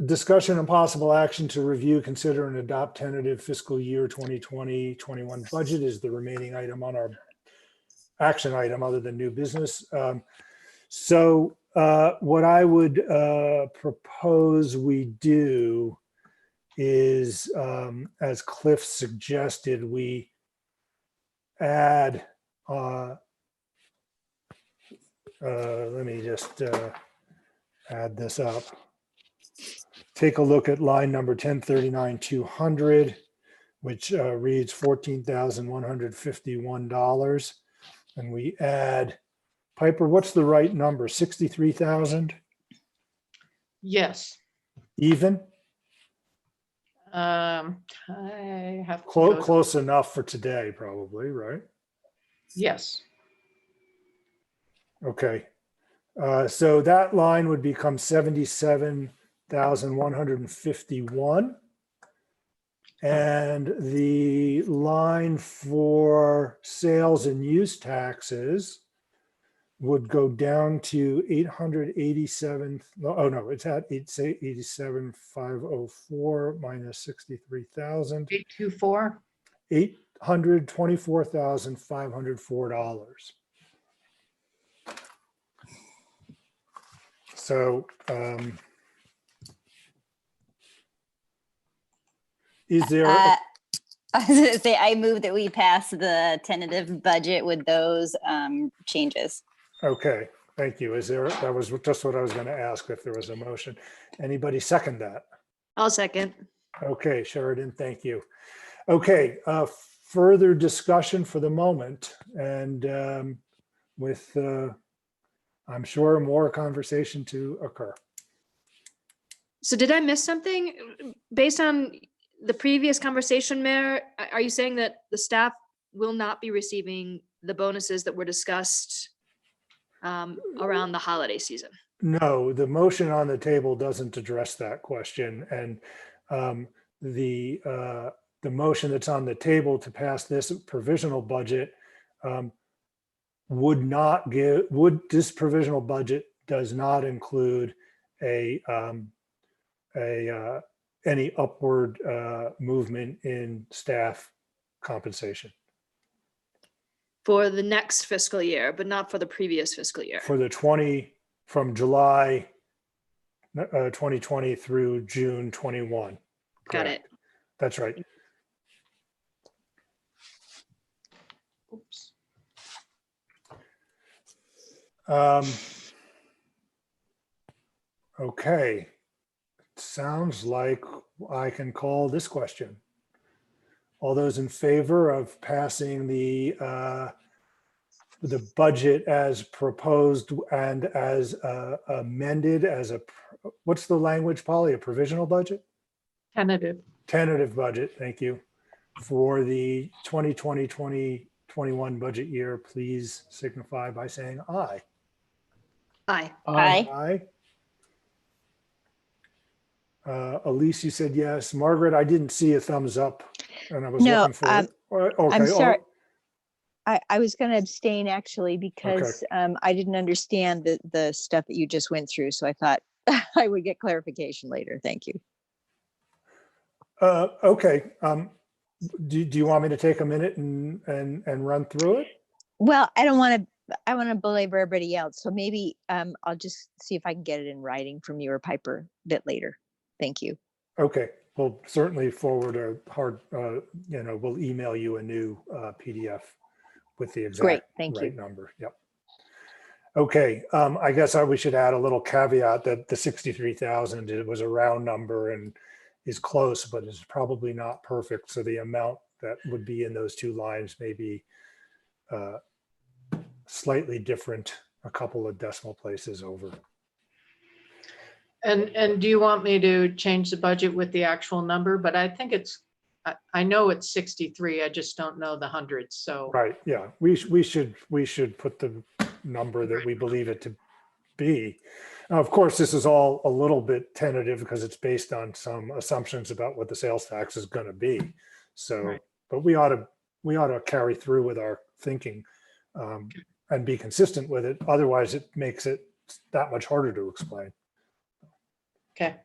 Discussion and possible action to review, consider, and adopt tentative fiscal year 2020-21 budget is the remaining item on our action item other than new business. So what I would propose we do is, as Cliff suggested, we add, let me just add this up. Take a look at line number 1039-200, which reads $14,151. And we add, Piper, what's the right number? 63,000 Yes. even? I have to go- Close enough for today, probably, right? Yes. Okay. So that line would become 77,151. And the line for sales and use taxes would go down to 887. Oh no, it's at 87,504 minus 63,000. 824. $824,504. So is there? I was gonna say, I move that we pass the tentative budget with those changes. Okay, thank you. Is there, that was just what I was going to ask, if there was a motion. Anybody second that? I'll second. Okay, Sheridan, thank you. Okay, further discussion for the moment, and with, I'm sure, more conversation to occur. So did I miss something? Based on the previous conversation, Mayor, are you saying that the staff will not be receiving the bonuses that were discussed around the holiday season? No, the motion on the table doesn't address that question, and the motion that's on the table to pass this provisional budget would not give, this provisional budget does not include any upward movement in staff compensation For the next fiscal year, but not for the previous fiscal year. for the from July 2020 through June 21. Got it. That's right. Oops. Okay. Sounds like I can call this question. All those in favor of passing the budget as proposed and as amended as a, what's the language, Polly? A provisional budget? Tentative. Tentative budget, thank you. For the 2020-2021 budget year, please signify by saying aye. Aye. Aye. Elise, you said yes. Margaret, I didn't see a thumbs up and I was No, looking for it. Okay. I'm sorry. I was going to abstain actually because I didn't understand the stuff that you just went through. So I thought I would get clarification later. Thank you. Okay. Do you want me to take a minute and run through it? Well, I want to belabor everybody else. So maybe I'll just see if I can get it in writing from you or Piper a bit later. Thank you. Okay. We'll certainly forward a hard, we'll email you a new PDF with the exact right number. Yep. Okay. I guess we should add a little caveat that the 63,000, it was a round number and is close, but is probably not perfect. So the amount that would be in those two lines may be slightly different, a couple of decimal places over. And do you want me to change the budget with the actual number? But I think I know it's 63. I just don't know the hundreds. So Right, yeah, we should put the number that we believe it to be. Now, of course, this is all a little bit tentative because it's based on some assumptions about what the sales tax is going to be. So, Right. but we ought to carry through with our thinking and be consistent with it. Otherwise, it makes it that much harder to explain. okay.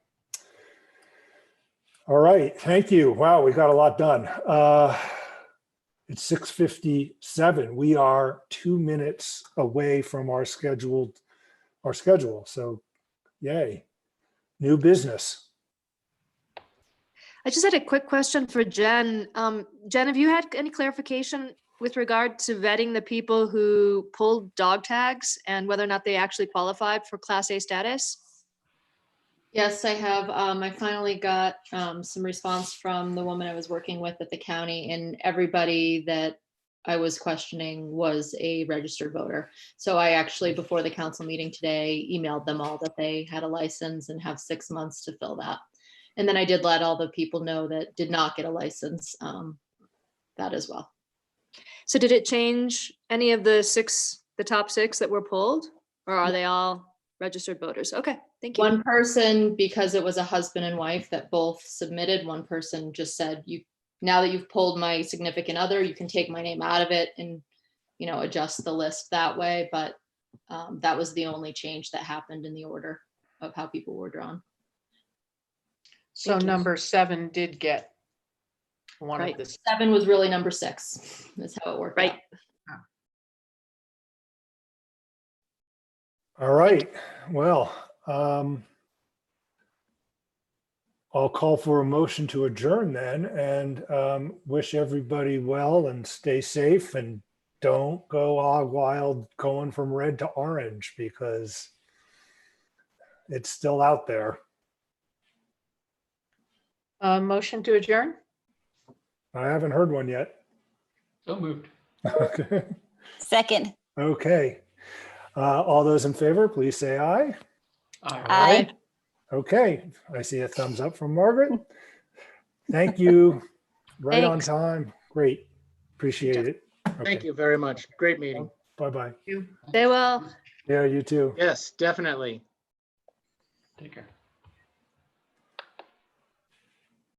All right, thank you. Wow, we got a lot done. It's 6:57. We are 2 minutes away from our schedule. So yay. New business. I just had a quick question for Jen. Jen, have you had any clarification with regard to vetting the people who pulled dog tags and whether or not they actually qualified for Class A status? Yes, I have. I finally got some response from the woman I was working with at the county, and everybody that I was questioning was a registered voter. So I actually, before the council meeting today, emailed them all that they had a license and have 6 months to fill that. And then I did let all the people know that did not get a license, that as well. So did it change any of the top six that were pulled, or are they all registered voters? Okay, thank you. One person, because it was a husband and wife that both submitted, one person just said, now that you've pulled my significant other, you can take my name out of it and, adjust the list that way. But that was the only change that happened in the order of how people were drawn. So Thank you. number 7 did get one Right. of the 7 was really number 6. That's how it worked Right. out. All right, well, I'll call for a motion to adjourn then and wish everybody well and stay safe and don't go hog wild going from red to orange because it's still out there. motion to adjourn. I haven't heard one yet. So moved. Okay. Second. Okay. All those in favor, please say aye. Aye. Okay, I see a thumbs up from Margaret. Thank you. Right on Thanks. time. Great. Appreciate it. Thank you very much. Great meeting. Bye-bye. Stay well. Yeah, you too. Yes, definitely. Take care.